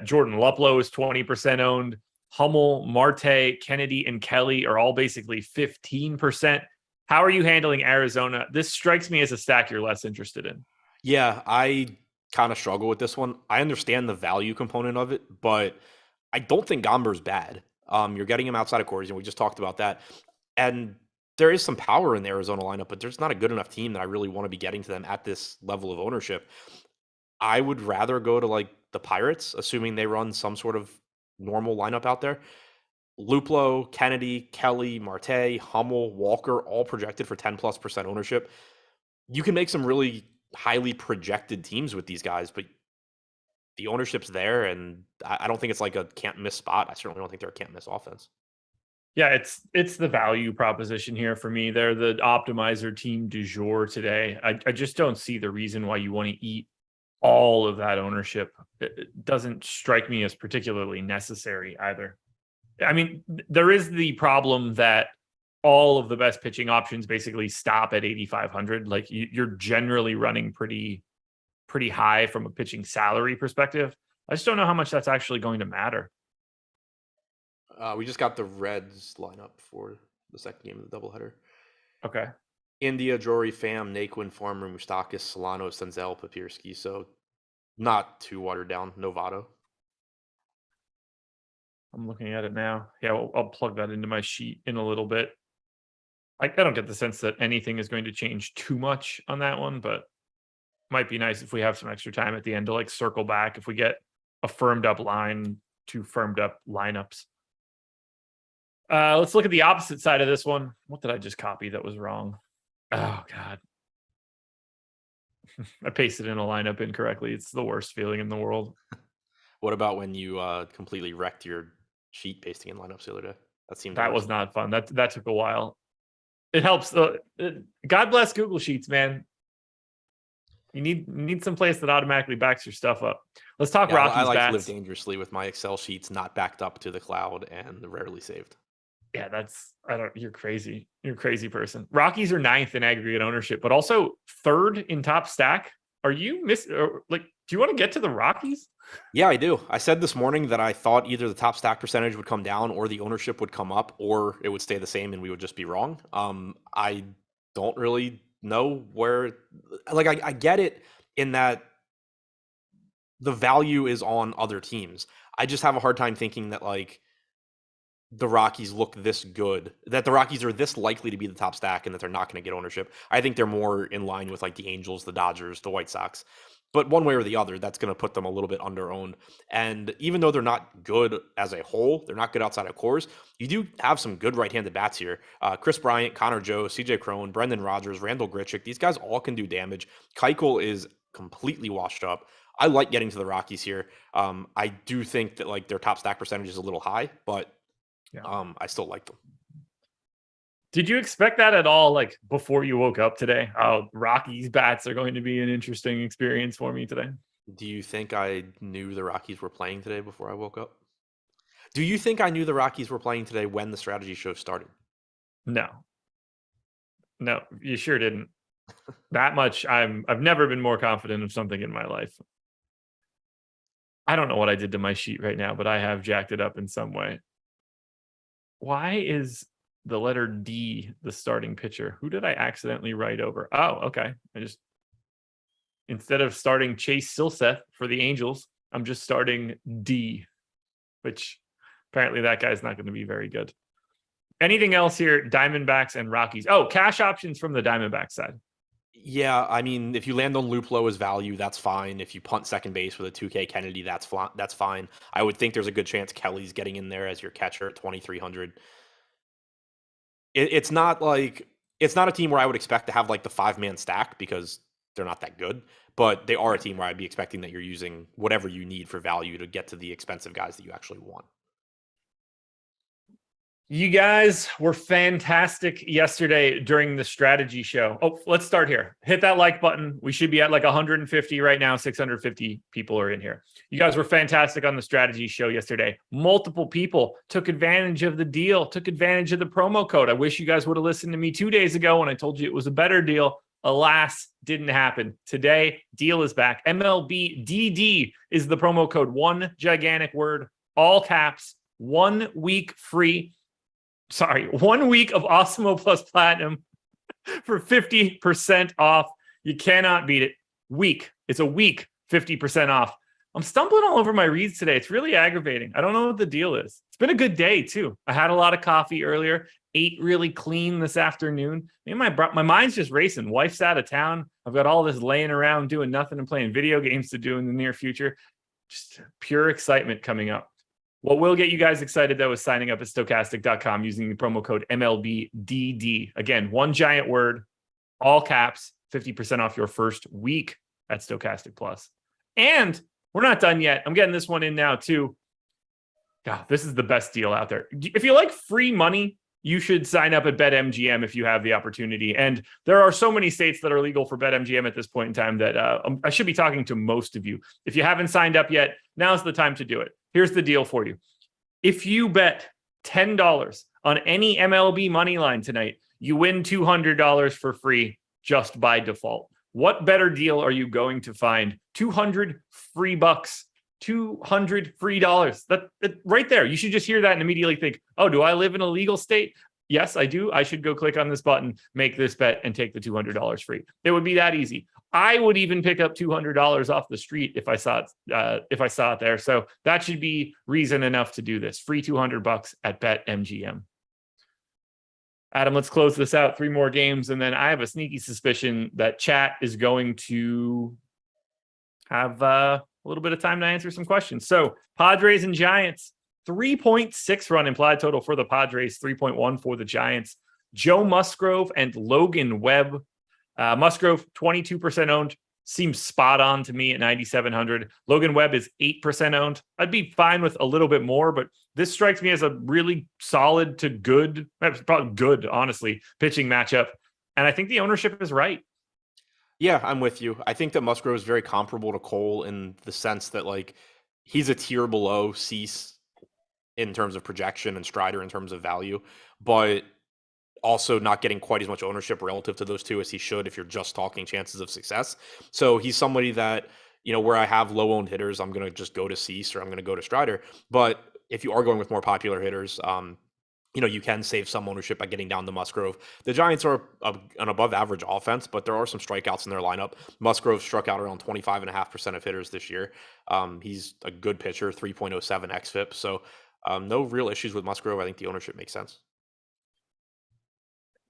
Jordan Luplow is 20% owned. Hummel, Marte, Kennedy, and Kelly are all basically 15%. How are you handling Arizona? This strikes me as a stack you're less interested in. Yeah, I kind of struggle with this one. I understand the value component of it, but I don't think Gomber's bad. You're getting him outside of Coors, and we just talked about that. And there is some power in the Arizona lineup, but there's not a good enough team that I really want to be getting to them at this level of ownership. I would rather go to like the Pirates, assuming they run some sort of normal lineup out there. Luplow, Kennedy, Kelly, Marte, Hummel, Walker, all projected for 10+% ownership. You can make some really highly projected teams with these guys, but the ownership's there, and I don't think it's like a can't miss spot. I certainly don't think they're a can't miss offense. Yeah, it's the value proposition here for me. They're the optimizer team du jour today. I just don't see the reason why you want to eat all of that ownership. It doesn't strike me as particularly necessary either. I mean, there is the problem that all of the best pitching options basically stop at 8,500. Like you're generally running pretty high from a pitching salary perspective. I just don't know how much that's actually going to matter. We just got the Reds lineup for the second game of the doubleheader. Okay. India, Jory, Pham, Naquin, Farmer, Moustakis, Solano, Senzel, Papirski. So not too watered down. Novato. I'm looking at it now. Yeah, I'll plug that into my sheet in a little bit. I don't get the sense that anything is going to change too much on that one, but might be nice if we have some extra time at the end to like circle back if we get a firmed up line, 2 firmed up lineups. Let's look at the opposite side of this one. What did I just copy that was wrong? Oh, God. I pasted in a lineup incorrectly. It's the worst feeling in the world. What about when you completely wrecked your sheet pasting in lineups the other day? That was not fun. That took a while. It helps. God bless Google Sheets, man. You need some place that automatically backs your stuff up. Let's talk Rockies I like bats. to live dangerously with my Excel sheets not backed up to the cloud and rarely saved. Yeah, you're crazy. You're a crazy person. Rockies are 9th in aggregate ownership, but also 3rd in top stack. Are you do you want to get to the Rockies? Yeah, I do. I said this morning that I thought either the top stack percentage would come down or the ownership would come up or it would stay the same and we would just be wrong. I don't really know where, I get it in that the value is on other teams. I just have a hard time thinking that the Rockies look this good, that the Rockies are this likely to be the top stack and that they're not going to get ownership. I think they're more in line with the Angels, the Dodgers, the White Sox. But one way or the other, that's going to put them a little bit under owned. And even though they're not good as a whole, they're not good outside of cores, you do have some good right-handed bats here. Chris Bryant, Connor Joe, CJ Cron, Brendan Rodgers, Randall Grichuk. These guys all can do damage. Kykel is completely washed up. I like getting to the Rockies here. I do think that their top stack percentage is a little high, but I still like them. Did you expect that at all, before you woke up today? Oh, Rockies bats are going to be an interesting experience for me today. Do you think I knew the Rockies were playing today before I woke up? Do you think I knew the Rockies were playing today when the strategy show started? No, you sure didn't. That much, I've never been more confident of something in my life. I don't know what I did to my sheet right now, but I have jacked it up in some way. Why is the letter D the starting pitcher? Who did I accidentally write over? Oh, okay. Instead of starting Chase Silseth for the Angels, I'm just starting D, which apparently that guy's not going to be very good. Anything else here? Diamondbacks and Rockies. Oh, cash options from the Diamondback side. Yeah, I mean, if you land on Luplow as value, that's fine. If you punt second base with a 2K Kennedy, that's fine. I would think there's a good chance Kelly's getting in there as your catcher at 2,300. It's not a team where I would expect to have the 5-man stack because they're not that good, but they are a team where I'd be expecting that you're using whatever you need for value to get to the expensive guys that you actually want. You guys were fantastic yesterday during the strategy show. Oh, let's start here. Hit that like button. We should be at 150 right now. 650 people are in here. You guys were fantastic on the strategy show yesterday. Multiple people took advantage of the deal, took advantage of the promo code. I wish you guys would have listened to me 2 days ago when I told you it was a better deal. Alas, didn't happen. Today, deal is back. MLB DD is the promo code. One gigantic word, all caps, 1 week free. 1 week of Osmo Plus Platinum for 50% off. You cannot beat it. It's a week, 50% off. I'm stumbling all over my reads today. It's really aggravating. I don't know what the deal is. It's been a good day, too. I had a lot of coffee earlier, ate really clean this afternoon. My mind's just racing. Wife's out of town. I've got all this laying around doing nothing and playing video games to do in the near future. Just pure excitement coming up. What will get you guys excited, though, is signing up at Stokastic.com using the promo code MLBDD. Again, one giant word, all caps, 50% off your first week at Stokastic Plus. And we're not done yet. I'm getting this one in now, too. God, this is the best deal out there. If you like free money, you should sign up at BetMGM if you have the opportunity. And there are so many states that are legal for BetMGM at this point in time that I should be talking to most of you. If you haven't signed up yet, now's the time to do it. Here's the deal for you. If you bet $10 on any MLB money line tonight, you win $200 for free just by default. What better deal are you going to find? 200 free bucks. 200 free dollars. That right there. You should just hear that and immediately think, oh, do I live in a legal state? Yes, I do. I should go click on this button, make this bet, and take the $200 free. It would be that easy. I would even pick up $200 off the street if I saw it there. So that should be reason enough to do this. Free $200 at BetMGM. Adam, let's close this out. 3 more games, and then I have a sneaky suspicion that chat is going to have a little bit of time to answer some questions. So Padres and Giants, 3.6 run implied total for the Padres, 3.1 for the Giants. Joe Musgrove and Logan Webb. Musgrove, 22% owned. Seems spot on to me at 9,700. Logan Webb is 8% owned. I'd be fine with a little bit more, but this strikes me as a really solid to good, probably good, honestly, pitching matchup. And I think the ownership is right. Yeah, I'm with you. I think that Musgrove is very comparable to Cole in the sense that like he's a tier below Cease in terms of projection and Strider in terms of value, but also not getting quite as much ownership relative to those two as he should if you're just talking chances of success. So he's somebody that, you know, where I have low owned hitters, I'm going to just go to Cease or I'm going to go to Strider. But if you are going with more popular hitters, you know, you can save some ownership by getting down to Musgrove. The Giants are an above average offense, but there are some strikeouts in their lineup. Musgrove struck out around 25.5% of hitters this year. He's a good pitcher, 3.07 xFIP. So no real issues with Musgrove. I think the ownership makes sense.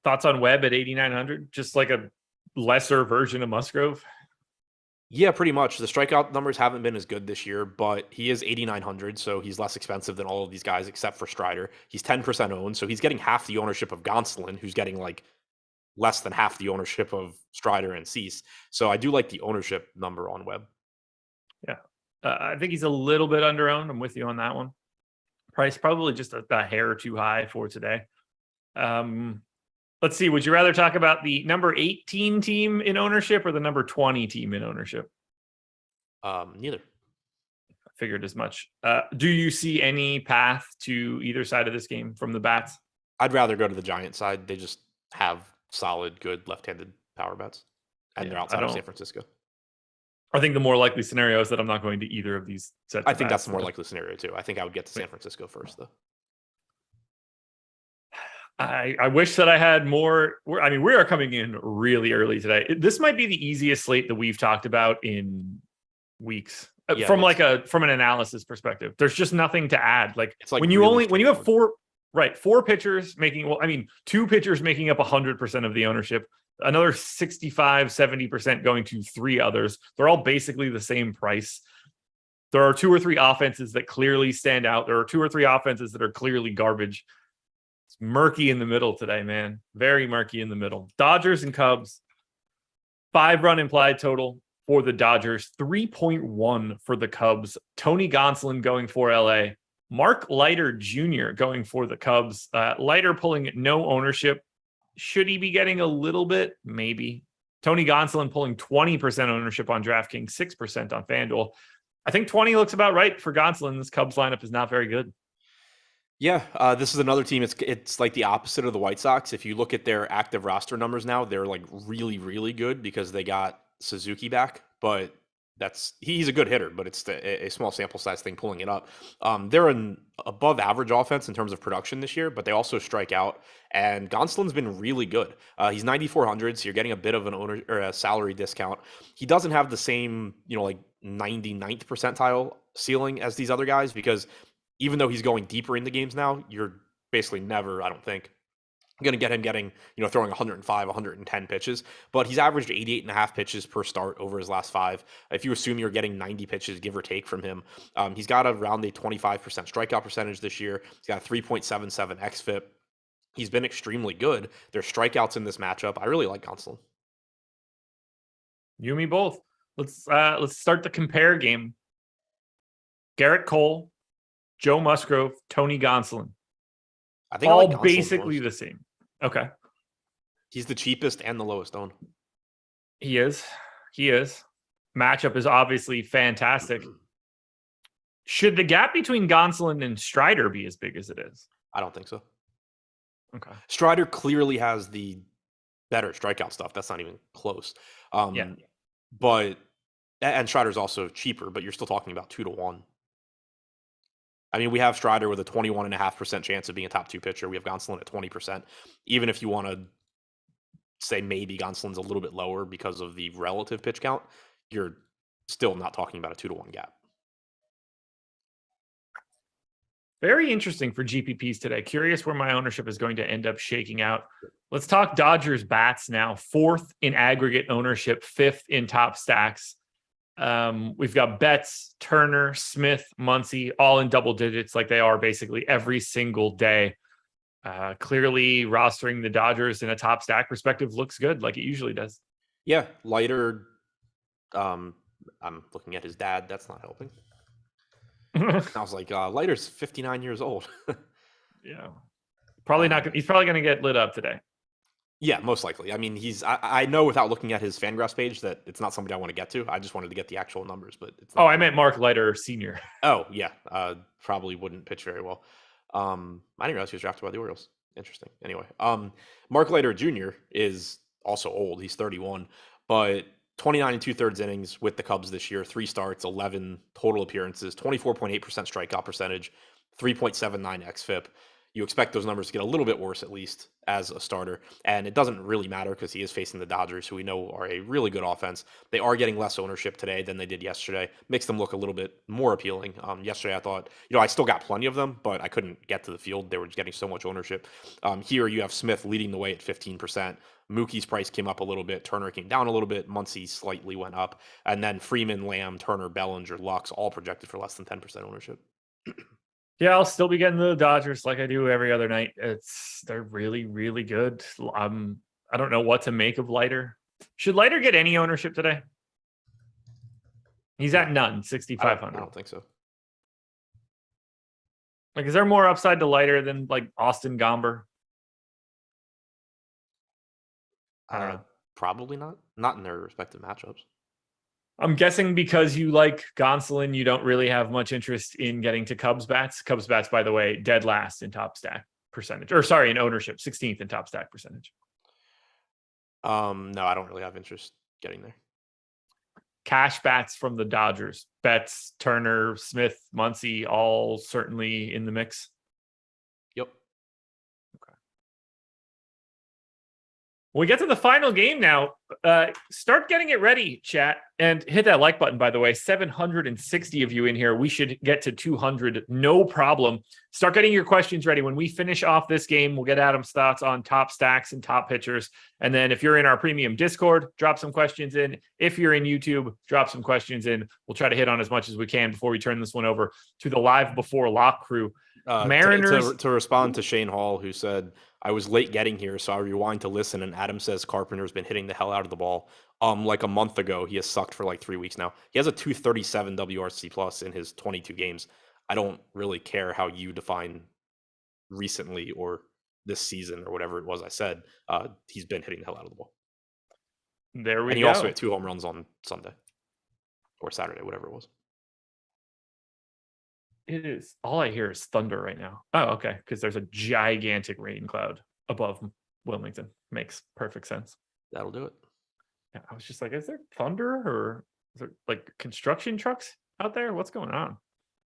Thoughts on Webb at 8,900? Just like a lesser version of Musgrove? Yeah, pretty much. The strikeout numbers haven't been as good this year, but he is 8,900, so he's less expensive than all of these guys except for Strider. He's 10% owned, so he's getting half the ownership of Gonsolin, who's getting like less than half the ownership of Strider and Cease. So I do like the ownership number on Webb. Yeah, I think he's a little bit under-owned. I'm with you on that one. Price probably just a hair too high for today. Let's see. Would you rather talk about the number 18 team in ownership or the number 20 team in ownership? Neither. I figured as much. Do you see any path to either side of this game from the bats? I'd rather go to the Giant side. They just have solid, good left-handed power bats, and they're outside of San Francisco. I think the more likely scenario is that I'm not going to either of these sets. I think that's the more likely scenario too. I think I would get to San Francisco first, though. I wish that I had more. I mean, we are coming in really early today. This might be the easiest slate that we've talked about in weeks from an analysis perspective. There's just nothing to add. Like, it's like when you have four pitchers making, 2 pitchers making up 100% of the ownership, another 65, 70% going to 3 others. They're all basically the same price. There are 2 or 3 offenses that clearly stand out. There are 2 or 3 offenses that are clearly garbage. Murky in the middle today, man. Very murky in the middle. Dodgers and Cubs. 5 run implied total for the Dodgers. 3.1 for the Cubs. Tony Gonsolin going for LA. Mark Leiter Jr. going for the Cubs. Leiter pulling no ownership. Should he be getting a little bit? Maybe. Tony Gonsolin pulling 20% ownership on DraftKings, 6% on FanDuel. I think 20 looks about right for Gonsolin. This Cubs lineup is not very good. Yeah, this is another team. It's like the opposite of the White Sox. If you look at their active roster numbers now, they're like really, really good because they got Suzuki back. But he's a good hitter, but it's a small sample size thing pulling it up. They're an above average offense in terms of production this year, but they also strike out. And Gonsolin's been really good. He's 9,400, so you're getting a bit of an owner or a salary discount. He doesn't have the same, like 99th percentile ceiling as these other guys because even though he's going deeper into games now, you're basically never, I don't think, going to get him getting, throwing 105, 110 pitches. But he's averaged 88.5 pitches per start over his last 5. If you assume you're getting 90 pitches, give or take from him, he's got around a 25% strikeout percentage this year. He's got a 3.77 xFIP. He's been extremely good. There's strikeouts in this matchup. I really like Gonsolin. You and me both. Let's start the compare game. Garrett Cole, Joe Musgrove, Tony Gonsolin. I think all I like Gonsolin basically most. the same. Okay. He's the cheapest and the lowest owned. He is. Matchup is obviously fantastic. Should the gap between Gonsolin and Strider be as big as it is? I don't think so. Okay. Strider clearly has the better strikeout stuff. That's not even close. Yeah. But and Strider's also cheaper, but you're still talking about 2-1. I mean, we have Strider with a 21.5% chance of being a top 2 pitcher. We have Gonsolin at 20%. Even if you want to say maybe Gonsolin's a little bit lower because of the relative pitch count, you're still not talking about a 2-1 gap. Very interesting for GPPs today. Curious where my ownership is going to end up shaking out. Let's talk Dodgers bats now. 4th in aggregate ownership, 5th in top stacks. We've got Betts, Turner, Smith, Muncy, all in double digits like they are basically every single day. Clearly rostering the Dodgers in a top stack perspective looks good like it usually does. Yeah, Leiter. I'm looking at his dad. That's not helping. I was like, Leiter's 59 years old. Yeah. Probably not. He's probably going to get lit up today. Yeah, most likely. I mean, I know without looking at his FanGraphs page that it's not somebody I want to get to. I just wanted to get the actual numbers, but it's not. I meant Mark Leiter Sr. Oh, yeah. Probably wouldn't pitch very well. I didn't realize he was drafted by the Orioles. Interesting. Anyway, Mark Leiter Jr. is also old. He's 31, but 29 and 2/3 innings with the Cubs this year, 3 starts, 11 total appearances, 24.8% strikeout percentage, 3.79 xFIP. You expect those numbers to get a little bit worse, at least as a starter. And it doesn't really matter because he is facing the Dodgers, who we know are a really good offense. They are getting less ownership today than they did yesterday. Makes them look a little bit more appealing. Yesterday, I thought, I still got plenty of them, but I couldn't get to the field. They were just getting so much ownership. Here, you have Smith leading the way at 15%. Mookie's price came up a little bit. Turner came down a little bit. Muncy slightly went up. And then Freeman, Lamb, Turner, Bellinger, Lux, all projected for less than 10% ownership. Yeah, I'll still be getting the Dodgers like I do every other night. They're really, really good. I don't know what to make of Leiter. Should Leiter get any ownership today? He's at none, 6,500. I don't think so. Like, is there more upside to Leiter than like Austin Gomber? I don't know. Probably not. Not in their respective matchups. I'm guessing because you like Gonsolin, you don't really have much interest in getting to Cubs bats. Cubs bats, by the way, dead last in top stack percentage. Or sorry, in ownership, 16th in top stack percentage. No, I don't really have interest getting there. Cash bats from the Dodgers. Betts, Turner, Smith, Muncy, all certainly in the mix. Yep. Okay. We get to the final game now. Start getting it ready, chat, and hit that like button, by the way. 760 of you in here. We should get to 200. No problem. Start getting your questions ready. When we finish off this game, we'll get Adam's thoughts on top stacks and top pitchers. And then if you're in our premium Discord, drop some questions in. If you're in YouTube, drop some questions in. We'll try to hit on as much as we can before we turn this one over to the live before lock crew. Mariners. To respond to Shane Hall, who said, I was late getting here, so I rewind to listen, and Adam says Carpenter's been hitting the hell out of the ball. Like a month ago, he has sucked for like 3 weeks now. He has a 237 WRC plus in his 22 games. I don't really care how you define recently or this season or whatever it was I said. He's been hitting the hell out of the ball. There we go. And he also hit 2 home runs on Sunday or Saturday, whatever it was. It is. All I hear is thunder right now. Oh, okay. Because there's a gigantic rain cloud above Wilmington. Makes perfect sense. That'll do it. Yeah, I was just like, is there thunder or is there like construction trucks out there? What's going on? All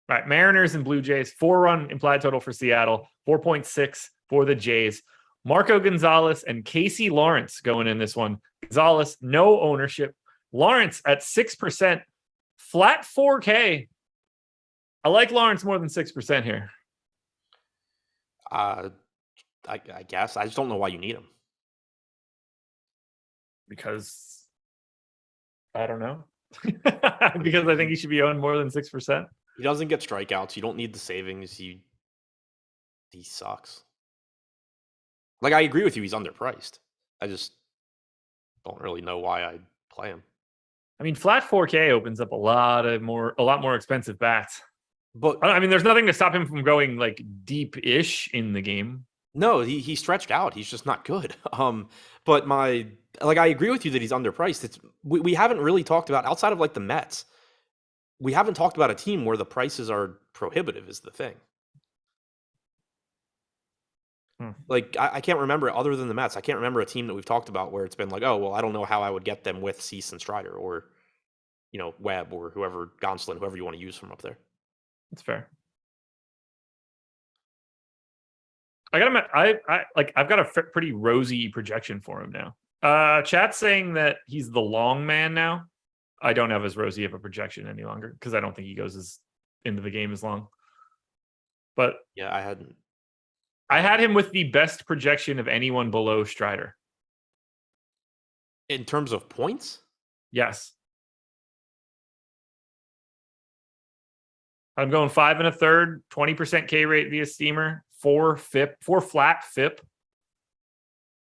right. Mariners and Blue Jays. 4-run implied total for Seattle. 4.6 for the Jays. Marco Gonzalez and Casey Lawrence going in this one. Gonzalez, no ownership. Lawrence at 6%. Flat 4K. I like Lawrence more than 6% here. I guess. I just don't know why you need him. Because I don't know. Because I think he should be owned more than 6%. He doesn't get strikeouts. You don't need the savings. He sucks. Like, I agree with you. He's underpriced. I just don't really know why I'd play him. I mean, flat 4K opens up a lot more expensive bats. But I mean, there's nothing to stop him from going like deep-ish in the game. no, he stretched out. He's just not good. But I agree with you that he's underpriced. We haven't really talked about, outside of like the Mets, we haven't talked about a team where the prices are prohibitive is the thing. Like I can't remember, other than the Mets, I can't remember a team that we've talked about where it's been like, oh well, I don't know how I would get them with Cease and Strider, or Webb, or whoever, Gonsolin, whoever you want to use from up there. That's fair. I got him. I've got a pretty rosy projection for him now. Chat's saying that he's the long man now. I don't have as rosy of a projection any longer because I don't think he goes as into the game as long. But yeah, I had him with the best projection of anyone below Strider. In terms of points? Yes. I'm going 5 1/3, 20% K rate via steamer, 4 flat FIP.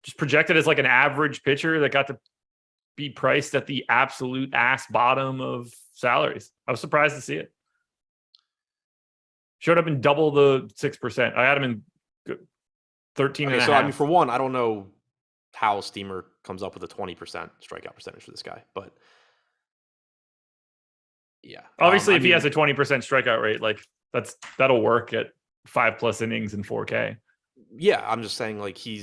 Just projected as like an average pitcher that got to be priced at the absolute ass bottom of salaries. I was surprised to see it. Showed up in double the 6%. I had him in 13 and a so half. I mean, for one, I don't know how Steamer comes up with a 20% strikeout percentage for this guy, but yeah. Obviously, if he has a 20% strikeout rate, like that'll work at 5+ innings and 4K. Yeah, I'm just saying, like, he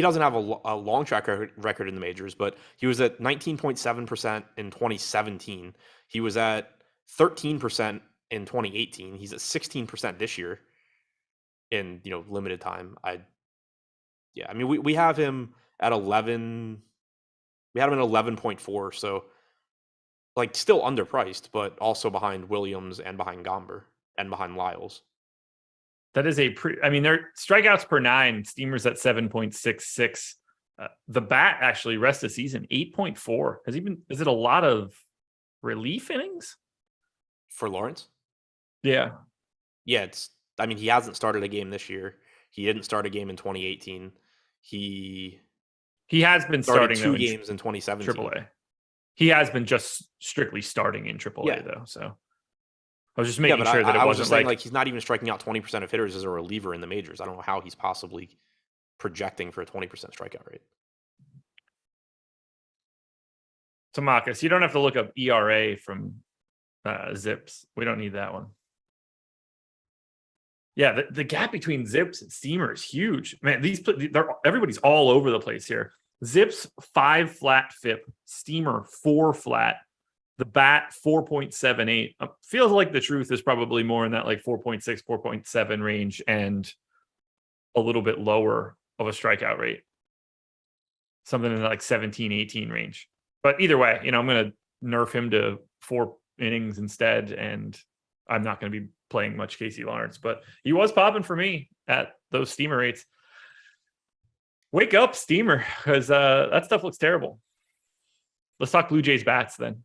doesn't have a long track record in the majors, but he was at 19.7% in 2017. He was at 13% in 2018. He's at 16% this year in limited time. I mean, we have him at 11. We had him at 11.4, so like still underpriced, but also behind Williams and behind Gomber and behind Lyles. That is I mean, their strikeouts per 9, Steamer's at 7.66. The bat actually rest of season 8.4. Is it a lot of relief innings for Lawrence? Yeah. Yeah, I mean, he hasn't started a game this year. He didn't start a game in 2018. He has been starting 2 games in 2017. AAA. He has been just strictly starting in AAA though. So I was just making sure that it wasn't like he's not even striking out 20% of hitters as a reliever in the majors. I don't know how he's possibly projecting for a 20% strikeout rate. So Marcus, you don't have to look up ERA from Zips. We don't need that one. Yeah, the gap between Zips and Steamer is huge. Man, everybody's all over the place here. Zips 5 flat FIP, Steamer 4 flat, the bat 4.78. Feels like the truth is probably more in that like 4.6, 4.7 range and a little bit lower of a strikeout rate. Something in the like 17, 18 range. But either way, I'm going to nerf him to 4 innings instead, and I'm not going to be playing much Casey Lawrence, but he was popping for me at those Steamer rates. Wake up, Steamer, because that stuff looks terrible. Let's talk Blue Jays bats then.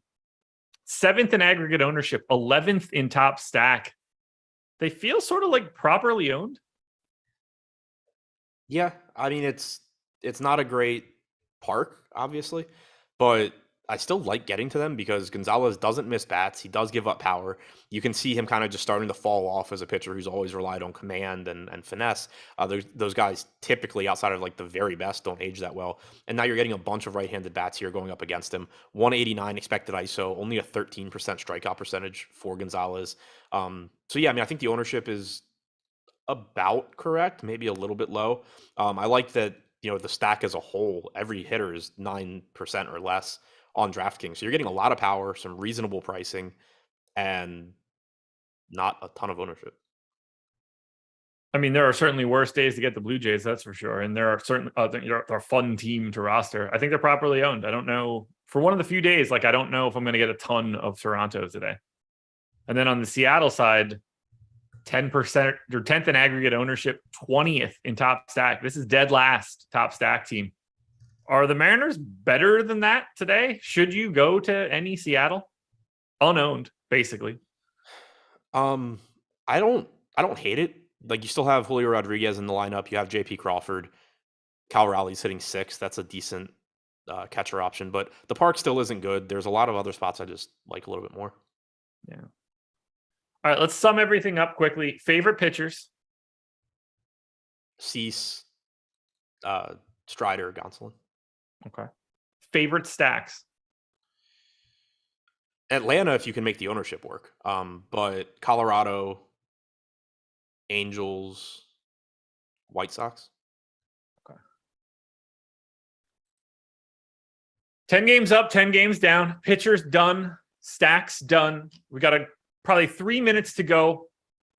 7th in aggregate ownership, 11th in top stack. They feel sort of like properly owned. Yeah, I mean, it's not a great park, obviously, but I still like getting to them because Gonzalez doesn't miss bats. He does give up power. You can see him kind of just starting to fall off as a pitcher who's always relied on command and finesse. Those guys typically, outside of like the very best, don't age that well. And now you're getting a bunch of right-handed bats here going up against him. 189 expected ISO, only a 13% strikeout percentage for Gonzalez. So yeah, I mean, I think the ownership is about correct, maybe a little bit low. I like that, the stack as a whole, every hitter is 9% or less on DraftKings. So you're getting a lot of power, some reasonable pricing, and not a ton of ownership. I mean, there are certainly worse days to get the Blue Jays, that's for sure. And there are certainly they're a fun team to roster. I think they're properly owned. I don't know. For one of the few days, like I don't know if I'm going to get a ton of Toronto today. And then on the Seattle side, 10% or 10th in aggregate ownership, 20th in top stack. This is dead last top stack team. Are the Mariners better than that today? Should you go to any Seattle? Unowned, basically. I don't hate it. Like, you still have Julio Rodriguez in the lineup. You have JP Crawford. Cal Raleigh's hitting 6. That's a decent catcher option, but the park still isn't good. There's a lot of other spots I just like a little bit more. Yeah. All right, let's sum everything up quickly. Favorite pitchers? Cease, Strider, Gonsolin. Okay. Favorite stacks? Atlanta, if you can make the ownership work. But Colorado, Angels, White Sox. Okay. 10 games up, 10 games down. Pitchers done. Stacks done. We got probably 3 minutes to go.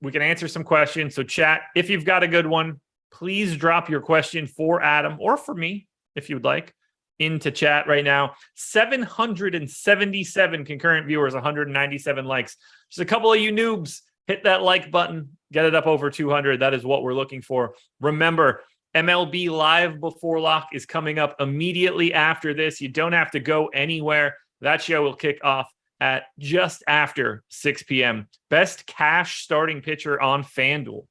We can answer some questions. So chat, if you've got a good one, please drop your question for Adam or for me, if you would like, into chat right now. 777 concurrent viewers, 197 likes. Just a couple of you noobs, hit that like button, get it up over 200. That is what we're looking for. Remember, MLB Live Before Lock is coming up immediately after this. You don't have to go anywhere. That show will kick off at just after 6 p.m. Best cash starting pitcher on FanDuel.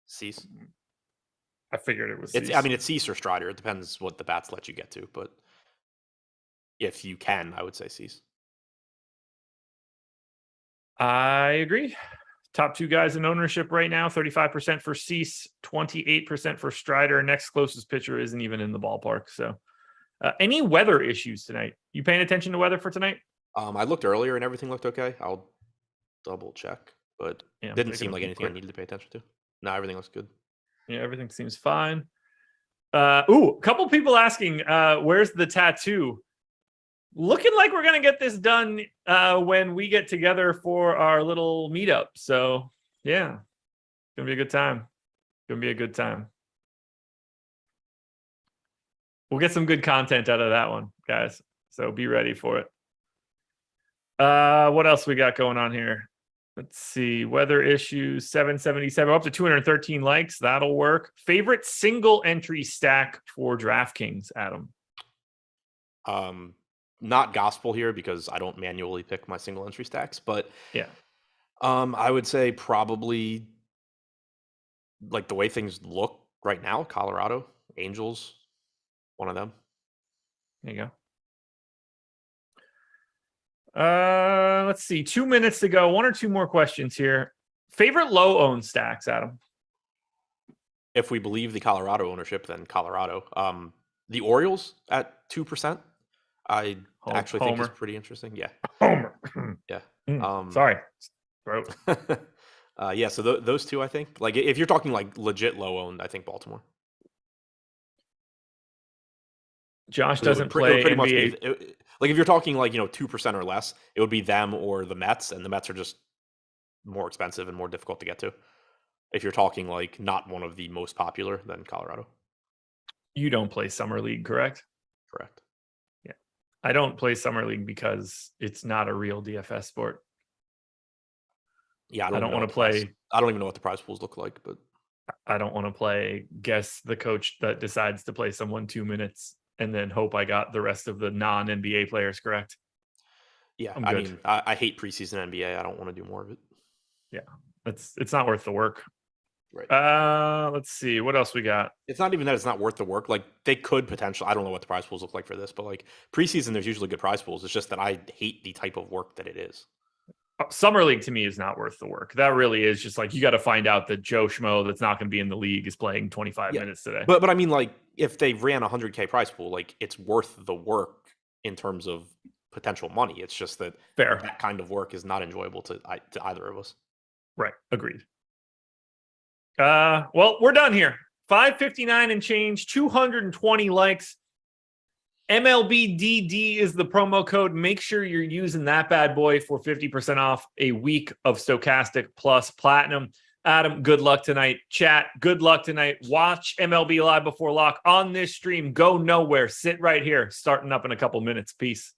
Cease. I figured it was. It's Cease or Strider. It depends what the bats let you get to, but if you can, I would say Cease. I agree. Top two guys in ownership right now, 35% for Cease, 28% for Strider. Next closest pitcher isn't even in the ballpark. So any weather issues tonight? You paying attention to weather for tonight? I looked earlier and everything looked okay. I'll double check, but Yeah, didn't seem like anything I needed to pay attention to. No, everything looks good. Yeah, everything seems fine. A couple people asking, where's the tattoo? Looking like we're going to get this done when we get together for our little meetup. So, yeah, it's going to be a good time. Going to be a good time. We'll get some good content out of that one, guys. So be ready for it. What else we got going on here? Let's see. Weather issues, 777, up to 213 likes. That'll work. Favorite single entry stack for DraftKings, Adam? Not gospel here because I don't manually pick my single entry stacks, but yeah, I would say probably like the way things look right now, Colorado, Angels, one of them. There you go. Let's see. 2 minutes to go. One or two more questions here. Favorite low owned stacks, Adam? If we believe the Colorado ownership, then Colorado. The Orioles at 2%. I actually think is pretty interesting. Yeah. Homer. Yeah. Sorry. Throat. Yeah. So those two, I think. Like, if you're talking like legit low owned, I think Baltimore. Josh doesn't play pretty NBA. Much like if you're talking like 2% or less, it would be them or the Mets, and the Mets are just more expensive and more difficult to get to. If you're talking like not one of the most popular, then Colorado. You don't play Summer League, correct? Correct. I don't play Summer League because it's not a real DFS sport. Yeah, I don't want to play. I don't even know what the prize pools look like, but I don't want to play guess the coach that decides to play someone 2 minutes and then hope I got the rest of the non-NBA players correct. Yeah, I mean, I hate preseason NBA. I don't want to do more of it. Yeah, it's not worth the work. Right. Let's see what else we got. It's not even that it's not worth the work. Like they could potentially. I don't know what the prize pools look like for this, but like preseason, there's usually good prize pools. It's just that I hate the type of work that it is. Summer League to me is not worth the work. That really is just like you got to find out that Joe Schmo that's not going to be in the league is playing 25 minutes today. But I mean, like if they ran a 100K prize pool, like it's worth the work in terms of potential money. It's just that that kind of work is not enjoyable to either of us. Right. Agreed. Well, we're done here. 559 and change, 220 likes. MLB DD is the promo code. Make sure you're using that bad boy for 50% off a week of Stokastic plus Platinum. Adam, good luck tonight. Chat, good luck tonight. Watch MLB Live Before Lock on this stream. Go nowhere. Sit right here. Starting up in a couple minutes. Peace.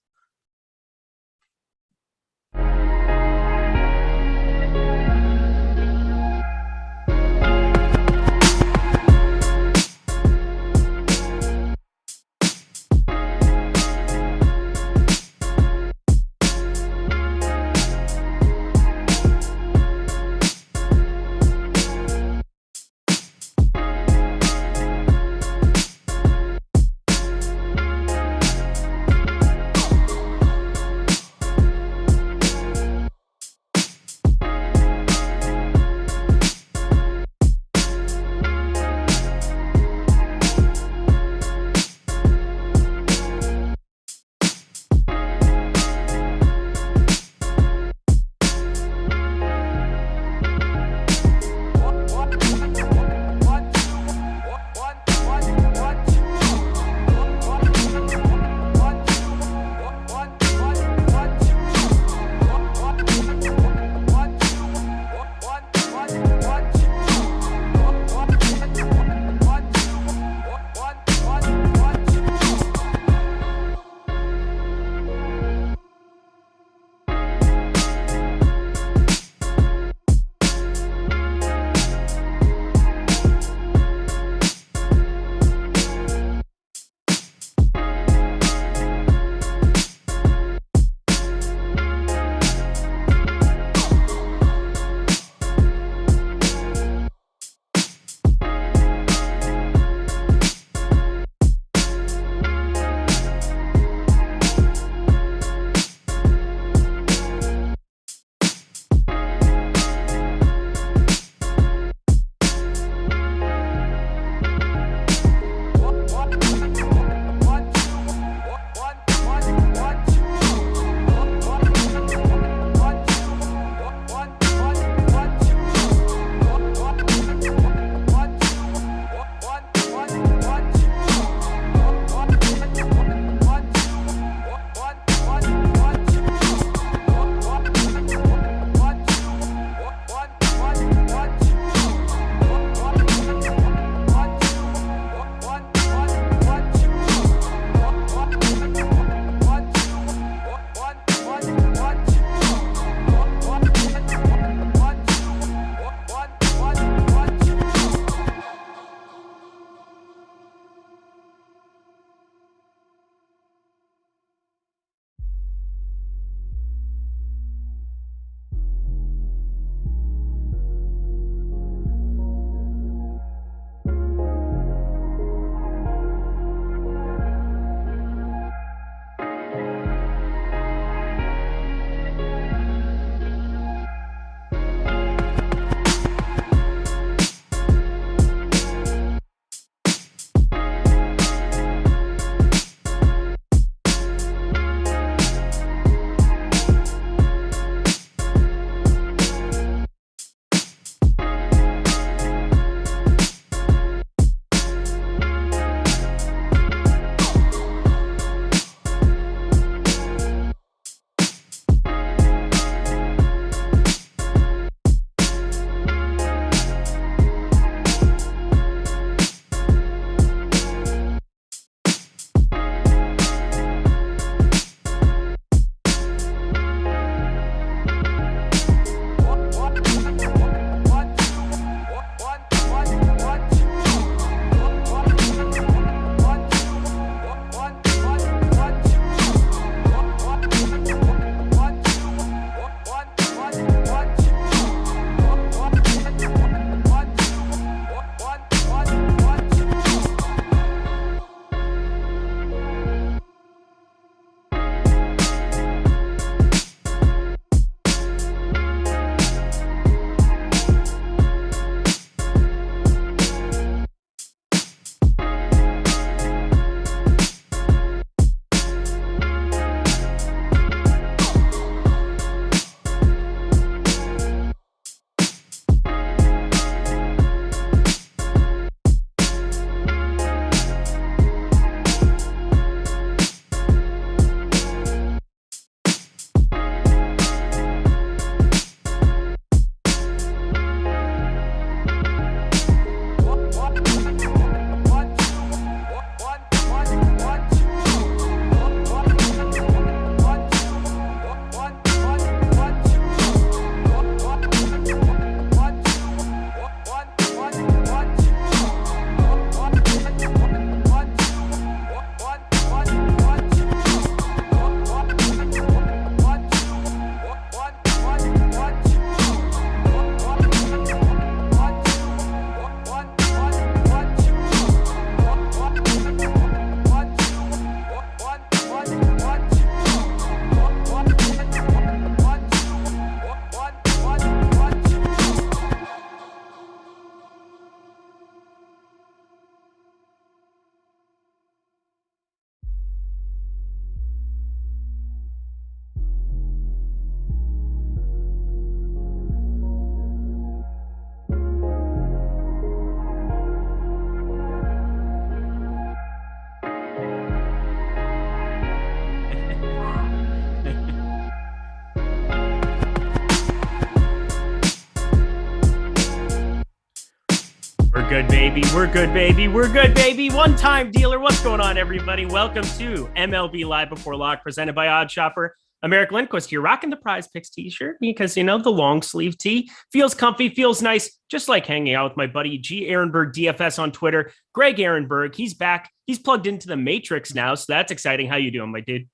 We're good, baby. We're good, baby. We're good, baby. One-time dealer. What's going on, everybody? Welcome to MLB Live Before Lock, presented by Odd Shopper. I'm Eric Lindquist here, rocking the Prize Picks t-shirt because, the long sleeve tee feels comfy, feels nice, just like hanging out with my buddy G. Ehrenberg DFS on Twitter. Greg Ehrenberg, he's back. He's plugged into the Matrix now, so that's exciting. How you doing, my dude?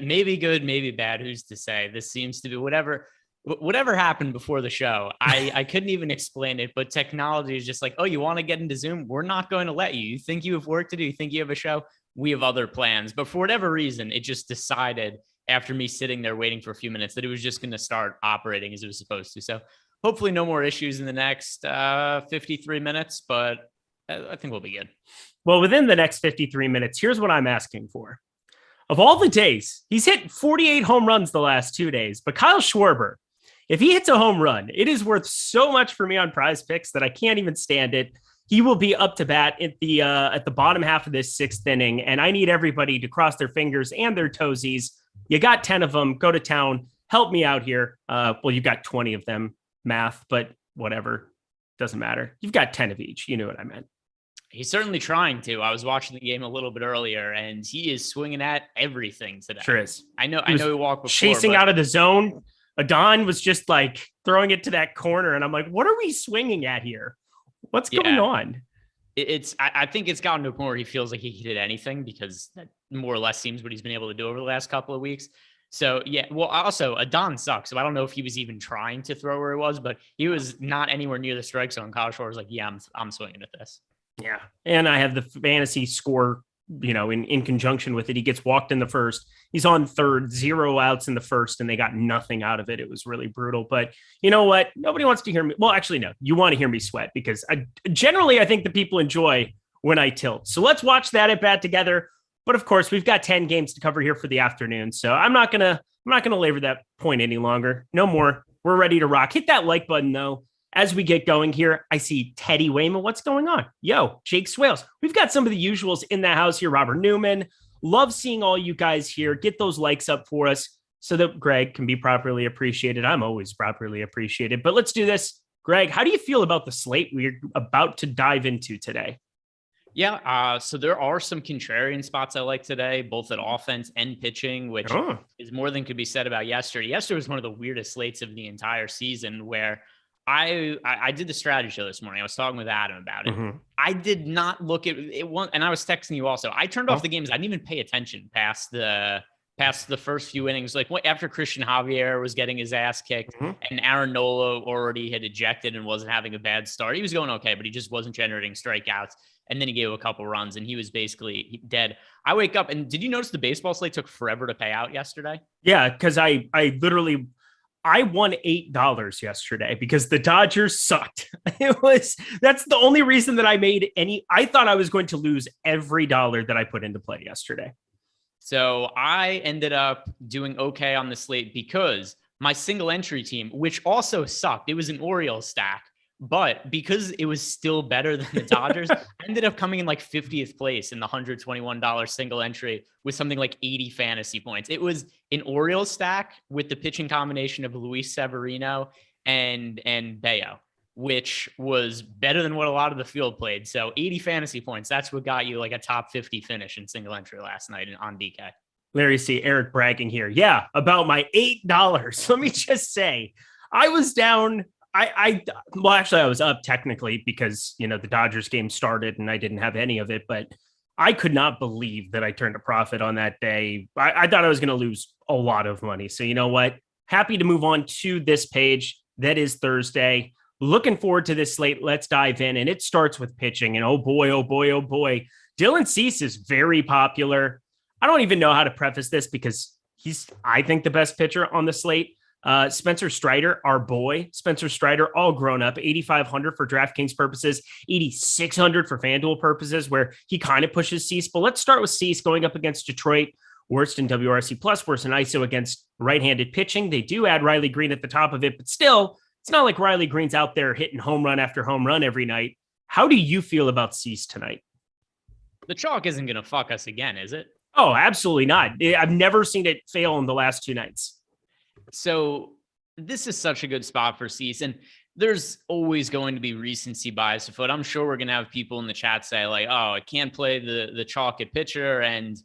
Maybe good, maybe bad. Who's to say? This seems to be whatever happened before the show. I couldn't even explain it, but technology is just like, oh, you want to get into Zoom? We're not going to let you. You think you have work to do? You think you have a show? We have other plans. But for whatever reason, it just decided after me sitting there waiting for a few minutes that it was just going to start operating as it was supposed to. So hopefully no more issues in the next 53 minutes, but I think we'll be good. Well, within the next 53 minutes, here's what I'm asking for. Of all the days, he's hit 48 home runs the last 2 days, but Kyle Schwarber, if he hits a home run, it is worth so much for me on Prize Picks that I can't even stand it. He will be up to bat at the bottom half of this sixth inning, and I need everybody to cross their fingers and their toesies. You got 10 of them. Go to town. Help me out here. Well, you've got 20 of them, math, but whatever. Doesn't matter. You've got 10 of each. You knew what I meant. He's certainly trying to. I was watching the game a little bit earlier, and he is swinging at everything today. Sure is. I know he walked before. Chasing out of the zone. Adon was just like throwing it to that corner, and I'm like, what are we swinging at here? What's going on? I think it's gotten to a point where he feels like he can hit anything because that more or less seems what he's been able to do over the last couple of weeks. So, yeah, well, also, Adon sucks. So I don't know if he was even trying to throw where he was, but he was not anywhere near the strike zone. Kyle Schwarber was like, yeah, I'm swinging at this. Yeah. And I have the fantasy score, in conjunction with it. He gets walked in the first. He's on third, 0 outs in the first, and they got nothing out of it. It was really brutal. But you know what? Nobody wants to hear me. Well, actually, no. You want to hear me sweat because I think the people enjoy when I tilt. So let's watch that at bat together. But of course, we've got 10 games to cover here for the afternoon. So I'm not gonna labor that point any longer. No more. We're ready to rock. Hit that like button though. As we get going here, I see Teddy Wayman. What's going on? Yo, Jake Swales. We've got some of the usuals in the house here. Robert Newman. Love seeing all you guys here. Get those likes up for us so that Greg can be properly appreciated. I'm always properly appreciated. But let's do this. Greg, how do you feel about the slate we're about to dive into today? Yeah, so there are some contrarian spots I like today, both at offense and pitching, which is more than could be said about yesterday. Yesterday was one of the weirdest slates of the entire season where I did the strategy show this morning. I was talking with Adam about it. Mm-hmm. I did not look at it one, and I was texting you also. I turned off the games. I didn't even pay attention past the first few innings. Like after Christian Javier was getting his ass kicked and Aaron Nola already had ejected and wasn't having a bad start. He was going okay, but he just wasn't generating strikeouts. And then he gave a couple runs and he was basically dead. I wake up and did you notice the baseball slate took forever to pay out yesterday? Yeah, because I won $8 yesterday because the Dodgers sucked. That's the only reason that I made I thought I was going to lose every dollar that I put into play yesterday. So I ended up doing okay on the slate because my single entry team, which also sucked, it was an Orioles stack, but because it was still better than the Dodgers, I ended up coming in like 50th place in the $121 single entry with something like 80 fantasy points. It was an Orioles stack with the pitching combination of Luis Severino and Bayo, which was better than what a lot of the field played. So 80 fantasy points, that's what got you like a top 50 finish in single entry last night on DK. Larry C. Eric bragging here. Yeah, about my $8. Let me just say, I was down. Well, actually, I was up technically because, the Dodgers game started and I didn't have any of it, but I could not believe that I turned a profit on that day. I thought I was going to lose a lot of money. So you know what? Happy to move on to this page. That is Thursday. Looking forward to this slate. Let's dive in. And it starts with pitching. And oh boy. Dylan Cease is very popular. I don't even know how to preface this because he's, I think, the best pitcher on the slate. Spencer Strider, our boy, Spencer Strider, all grown up, 8,500 for DraftKings purposes, 8,600 for FanDuel purposes, where he kind of pushes Cease. But let's start with Cease going up against Detroit, worst in WRC plus, worst in ISO against right-handed pitching. They do add Riley Green at the top of it, but still, it's not like Riley Green's out there hitting home run after home run every night. How do you feel about Cease tonight? The chalk isn't going to fuck us again, is it? Oh, absolutely not. I've never seen it fail in the last two nights. So this is such a good spot for Cease. And there's always going to be recency bias afoot. I'm sure we're going to have people in the chat say like, oh, I can't play the chalk at pitcher. And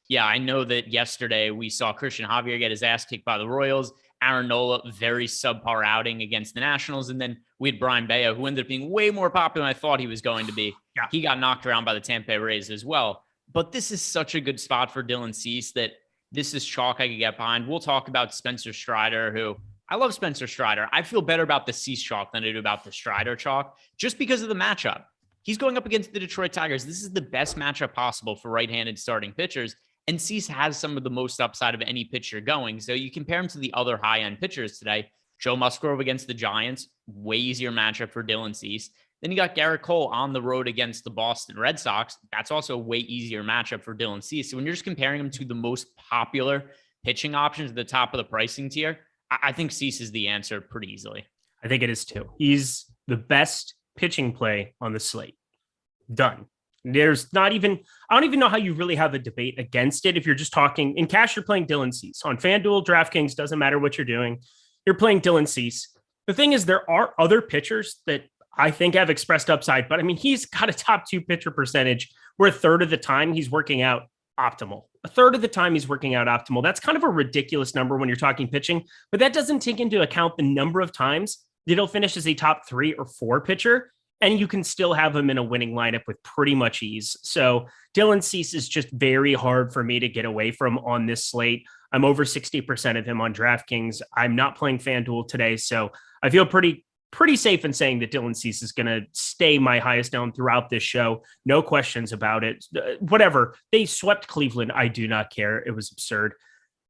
yeah, I know that yesterday we saw Christian Javier get his ass kicked by the Royals. Aaron Nola, very subpar outing against the Nationals. And then we had Brian Bayo, who ended up being way more popular than I thought he was going to be. Yeah. He got knocked around by the Tampa Bay Rays as well. But this is such a good spot for Dylan Cease that this is chalk I could get behind. We'll talk about Spencer Strider, who I love Spencer Strider. I feel better about the Cease chalk than I do about the Strider chalk just because of the matchup. He's going up against the Detroit Tigers. This is the best matchup possible for right-handed starting pitchers. And Cease has some of the most upside of any pitcher going. So you compare him to the other high-end pitchers today. Joe Musgrove against the Giants, way easier matchup for Dylan Cease. Then you got Garrett Cole on the road against the Boston Red Sox. That's also a way easier matchup for Dylan Cease. So when you're just comparing him to the most popular pitching options at the top of the pricing tier, I think Cease is the answer pretty easily. I think it is too. He's the best pitching play on the slate. Done. There's not even, I don't even know how you really have a debate against it. If you're just talking in cash, you're playing Dylan Cease. On FanDuel, DraftKings, doesn't matter what you're doing. You're playing Dylan Cease. The thing is, there are other pitchers that I think have expressed upside, but I mean, he's got a top 2 pitcher percentage where a third of the time he's working out optimal. A third of the time he's working out optimal. That's kind of a ridiculous number when you're talking pitching, but that doesn't take into account the number of times that he'll finish as a top 3 or 4 pitcher, and you can still have him in a winning lineup with pretty much ease. So Dylan Cease is just very hard for me to get away from on this slate. I'm over 60% of him on DraftKings. I'm not playing FanDuel today, so I feel pretty safe in saying that Dylan Cease is going to stay my highest owned throughout this show. No questions about it. Whatever. They swept Cleveland. I do not care. It was absurd.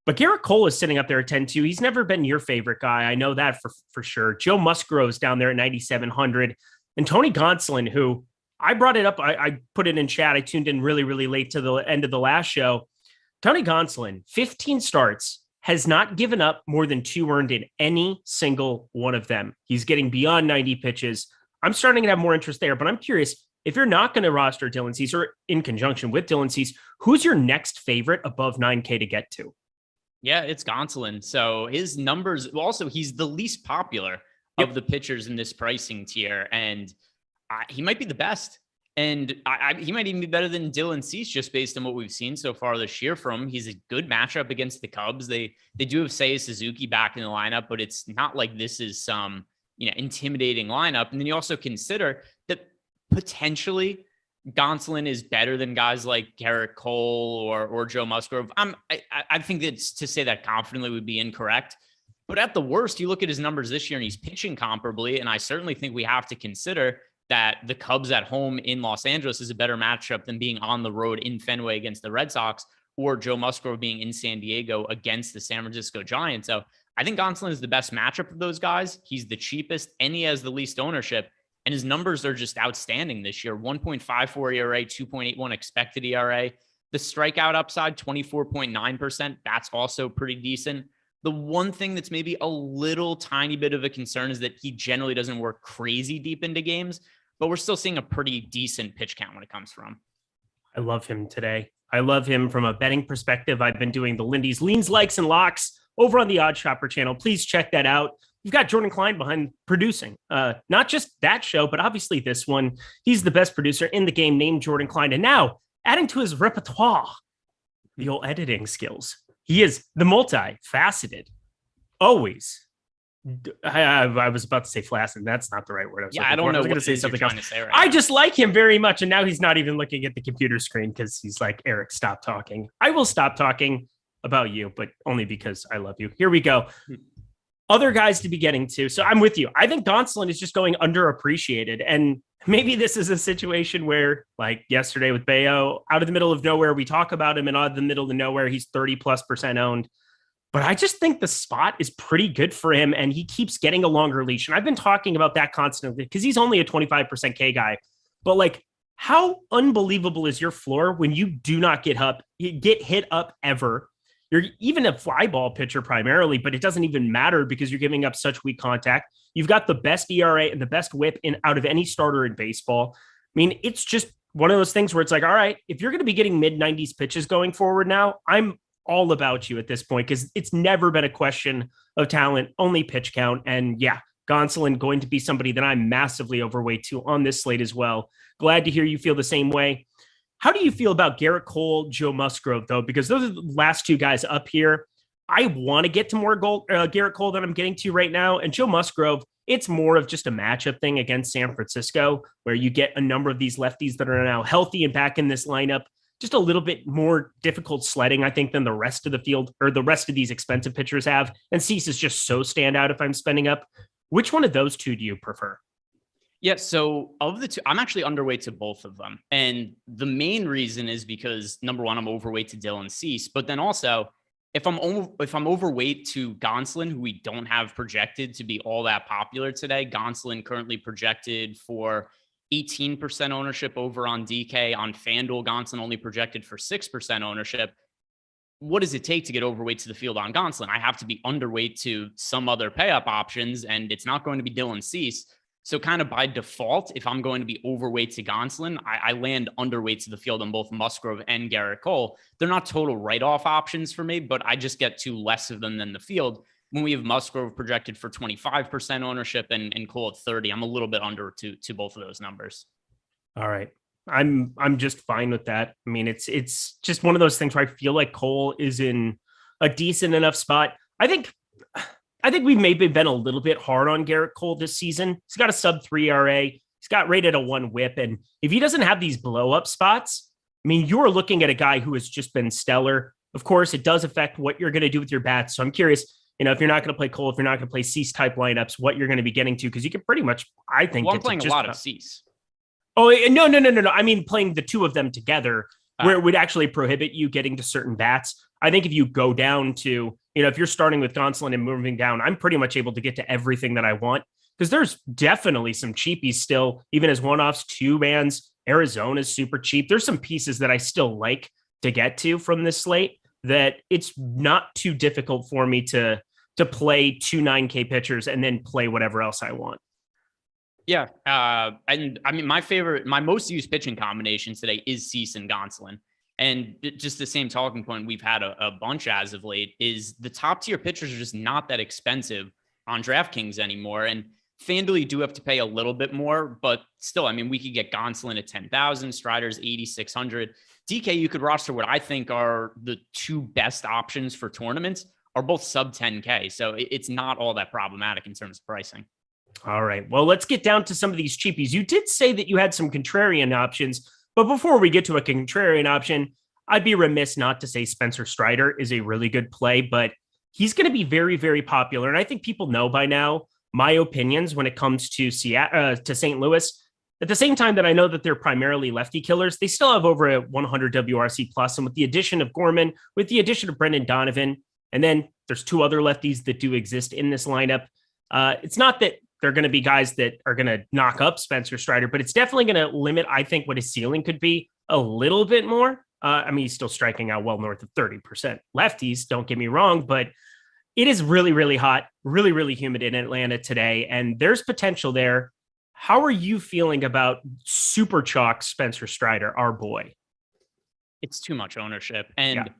But Garrett Cole is sitting up there at 10-2. He's never been your favorite guy. I know that for sure. Joe Musgrove's down there at 9,700. And Tony Gonsolin, who I brought it up. I put it in chat. I tuned in really, really late to the end of the last show. Tony Gonsolin, 15 starts, has not given up more than 2 earned in any single one of them. He's getting beyond 90 pitches. I'm starting to have more interest there, but I'm curious, if you're not going to roster Dylan Cease or in conjunction with Dylan Cease, who's your next favorite above 9K to get to? Yeah, it's Gonsolin. So his numbers, also, he's the least popular of the pitchers in this pricing tier, and he might be the best. And he might even be better than Dylan Cease just based on what we've seen so far this year from him. He's a good matchup against the Cubs. They do have Seiya Suzuki back in the lineup, but it's not like this is some intimidating lineup. And then you also consider that potentially Gonsolin is better than guys like Garrett Cole or Joe Musgrove. I think that to say that confidently would be incorrect. But at the worst, you look at his numbers this year and he's pitching comparably. And I certainly think we have to consider that the Cubs at home in Los Angeles is a better matchup than being on the road in Fenway against the Red Sox or Joe Musgrove being in San Diego against the San Francisco Giants. So I think Gonsolin is the best matchup of those guys. He's the cheapest and he has the least ownership. And his numbers are just outstanding this year. 1.54 ERA, 2.81 expected ERA. The strikeout upside, 24.9%. That's also pretty decent. The one thing that's maybe a little tiny bit of a concern is that he generally doesn't work crazy deep into games, but we're still seeing a pretty decent pitch count when it comes from. I love him today. I love him from a betting perspective. I've been doing the Lindy's leans, likes, and locks over on the Odd Shopper channel. Please check that out. We've got Jordan Klein behind producing, not just that show, but obviously this one. He's the best producer in the game, named Jordan Klein. And now adding to his repertoire, the old editing skills. He is the multi-faceted, always. I was about to say flaccid. That's not the right word. I don't know. I was going to say something else. Right I just like him very much. And now he's not even looking at the computer screen because he's like, Eric, stop talking. I will stop talking about you, but only because I love you. Here we go. Other guys to be getting to. So I'm with you. I think Gonsolin is just going underappreciated. And maybe this is a situation where, like yesterday with Bayo, out of the middle of nowhere, we talk about him, and out of the middle of nowhere, he's 30+% owned. But I just think the spot is pretty good for him, and he keeps getting a longer leash. And I've been talking about that constantly because he's only a 25% K guy. But like, how unbelievable is your floor when you do not get hit up ever? You're even a fly ball pitcher primarily, but it doesn't even matter because you're giving up such weak contact. You've got the best ERA and the best whip out of any starter in baseball. I mean, it's just one of those things where it's like, all right, if you're going to be getting mid-90s pitches going forward now, I'm all about you at this point because it's never been a question of talent, only pitch count. And yeah, Gonsolin going to be somebody that I'm massively overweight to on this slate as well. Glad to hear you feel the same way. How do you feel about Garrett Cole, Joe Musgrove, though? Because those are the last two guys up here. I want to get to more Garrett Cole than I'm getting to right now. And Joe Musgrove, it's more of just a matchup thing against San Francisco, where you get a number of these lefties that are now healthy and back in this lineup. Just a little bit more difficult sledding, I think, than the rest of the field or the rest of these expensive pitchers have. And Cease is just so standout if I'm spending up. Which one of those two do you prefer? Yeah, so of the two, I'm actually underweight to both of them. And the main reason is because, number one, I'm overweight to Dylan Cease, but then also if I'm overweight to Gonsolin, who we don't have projected to be all that popular today, Gonsolin currently projected for 18% ownership over on DK. On FanDuel, Gonsolin only projected for 6% ownership. What does it take to get overweight to the field on Gonsolin? I have to be underweight to some other pay-up options, and it's not going to be Dylan Cease. So kind of by default, if I'm going to be overweight to Gonsolin, I land underweight to the field on both Musgrove and Garrett Cole. They're not total write-off options for me, but I just get to less of them than the field. When we have Musgrove projected for 25% ownership and Cole at 30, I'm a little bit under to both of those numbers. All right. I'm just fine with that. I mean, it's just one of those things where I feel like Cole is in a decent enough spot. I think we've maybe been a little bit hard on Garrett Cole this season. He's got a sub-3 ERA. He's got rated a 1 whip. And if he doesn't have these blow-up spots, I mean, you're looking at a guy who has just been stellar. Of course, it does affect what you're going to do with your bats. So I'm curious, if you're not going to play Cole, if you're not going to play Cease type lineups, what you're going to be getting to, because you can pretty much, I think. Well, I'm playing a lot of Cease. Oh, no. I mean, playing the two of them together, where it would actually prohibit you getting to certain bats. I think if you go down to, if you're starting with Gonsolin and moving down, I'm pretty much able to get to everything that I want, because there's definitely some cheapies still, even as one-offs, two mans. Arizona's super cheap. There's some pieces that I still like to get to from this slate that it's not too difficult for me to play 2 9K pitchers and then play whatever else I want. Yeah. And I mean, my most used pitching combination today is Cease and Gonsolin. And just the same talking point we've had a bunch as of late is the top tier pitchers are just not that expensive on DraftKings anymore. And FanDuel, you do have to pay a little bit more, but still, I mean, we could get Gonsolin at 10,000, Strider's 8,600. DK, you could roster what I think are the two best options for tournaments are both sub 10K. So it's not all that problematic in terms of pricing. All right. Well, let's get down to some of these cheapies. You did say that you had some contrarian options, but before we get to a contrarian option, I'd be remiss not to say Spencer Strider is a really good play, but he's going to be very, very popular. And I think people know by now my opinions when it comes to St. Louis. At the same time that I know that they're primarily lefty killers, they still have over a 100 WRC plus. And with the addition of Gorman, with the addition of Brendan Donovan, and then there's two other lefties that do exist in this lineup. It's not that they're going to be guys that are going to knock up Spencer Strider, but it's definitely going to limit, I think, what his ceiling could be a little bit more. I mean, he's still striking out well north of 30% lefties, don't get me wrong, but it is really, really hot, really, really humid in Atlanta today, and there's potential there. How are you feeling about super chalk Spencer Strider, our boy? It's too much ownership, and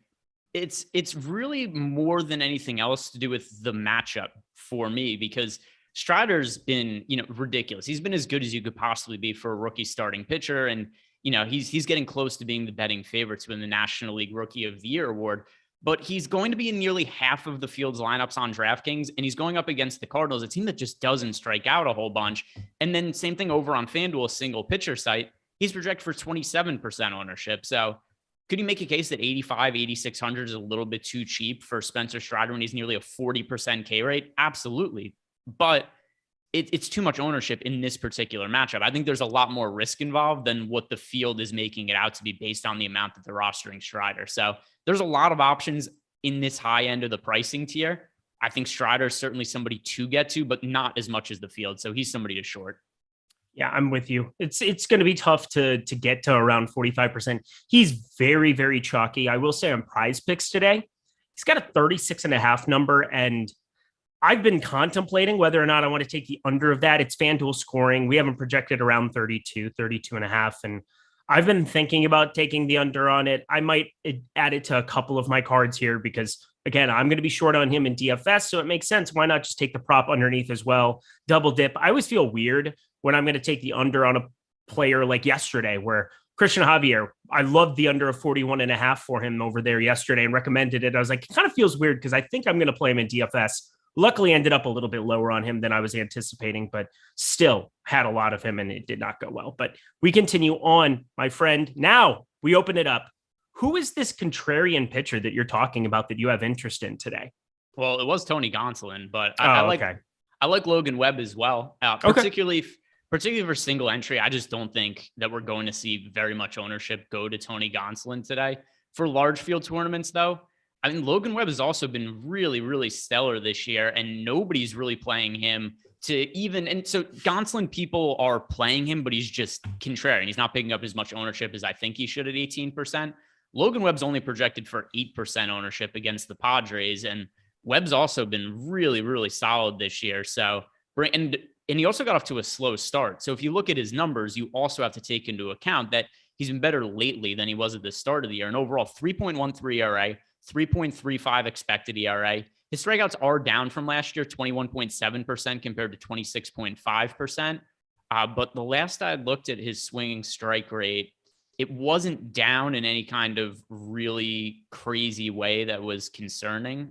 it's really more than anything else to do with the matchup for me, because Strider's been, ridiculous. He's been as good as you could possibly be for a rookie starting pitcher. And, he's getting close to being the betting favorite to win the National League Rookie of the Year award, but he's going to be in nearly half of the field's lineups on DraftKings. And he's going up against the Cardinals, a team that just doesn't strike out a whole bunch. And then same thing over on FanDuel, a single pitcher site. He's projected for 27% ownership. So could you make a case that 8,600 is a little bit too cheap for Spencer Strider when he's nearly a 40% K rate? Absolutely. But it's too much ownership in this particular matchup. I think there's a lot more risk involved than what the field is making it out to be based on the amount that they're rostering Strider. So there's a lot of options in this high end of the pricing tier. I think Strider is certainly somebody to get to, but not as much as the field. So he's somebody to short. Yeah, I'm with you. It's going to be tough to get to around 45%. He's very, very chalky. I will say on Prize Picks today, he's got a 36.5 number, and I've been contemplating whether or not I want to take the under of that. It's FanDuel scoring. We haven't projected around 32.5. And I've been thinking about taking the under on it. I might add it to a couple of my cards here because Again, I'm going to be short on him in DFS, so it makes sense. Why not just take the prop underneath as well? Double dip. I always feel weird when I'm going to take the under on a player like yesterday, where Christian Javier, I loved the under of 41.5 for him over there yesterday and recommended it. I was like, it kind of feels weird because I think I'm going to play him in DFS. Luckily, ended up a little bit lower on him than I was anticipating, but still had a lot of him and it did not go well. But we continue on, my friend. Now we open it up. Who is this contrarian pitcher that you're talking about that you have interest in today? Well, it was Tony Gonsolin, but I like Logan Webb as well, particularly for single entry. I just don't think that we're going to see very much ownership go to Tony Gonsolin today. For large field tournaments, though, I mean, Logan Webb has also been really, really stellar this year, and nobody's really playing him and so Gonsolin, people are playing him, but he's just contrarian. He's not picking up as much ownership as I think he should at 18%. Logan Webb's only projected for 8% ownership against the Padres, and Webb's also been really, really solid this year. So, and he also got off to a slow start. So if you look at his numbers, you also have to take into account that he's been better lately than he was at the start of the year. And overall, 3.13 ERA, 3.35 expected ERA. His strikeouts are down from last year, 21.7% compared to 26.5%. But the last I looked at his swinging strike rate, it wasn't down in any kind of really crazy way that was concerning.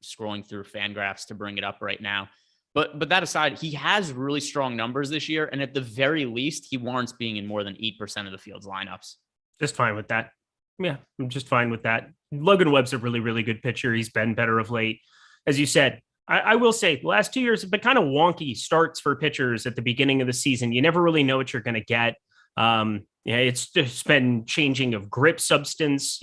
Scrolling through Fangraphs to bring it up right now. But that aside, he has really strong numbers this year. And at the very least, he warrants being in more than 8% of the field's lineups. Just fine with that. Yeah, I'm just fine with that. Logan Webb's a really, really good pitcher. He's been better of late. As you said, I will say the last 2 years have been kind of wonky starts for pitchers at the beginning of the season. You never really know what you're going to get. It's just been changing of grip substance,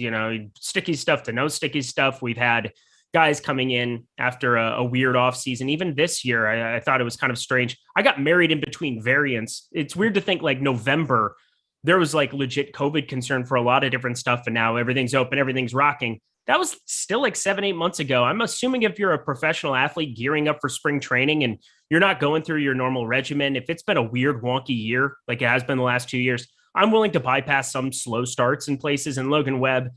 sticky stuff to no sticky stuff. We've had guys coming in after a weird off season. Even this year, I thought it was kind of strange. I got married in between variants. It's weird to think like November, there was like legit COVID concern for a lot of different stuff. And now everything's open, everything's rocking. That was still like 7-8 months ago. I'm assuming if you're a professional athlete gearing up for spring training and you're not going through your normal regimen, if it's been a weird, wonky year, like it has been the last 2 years, I'm willing to bypass some slow starts in places. And Logan Webb,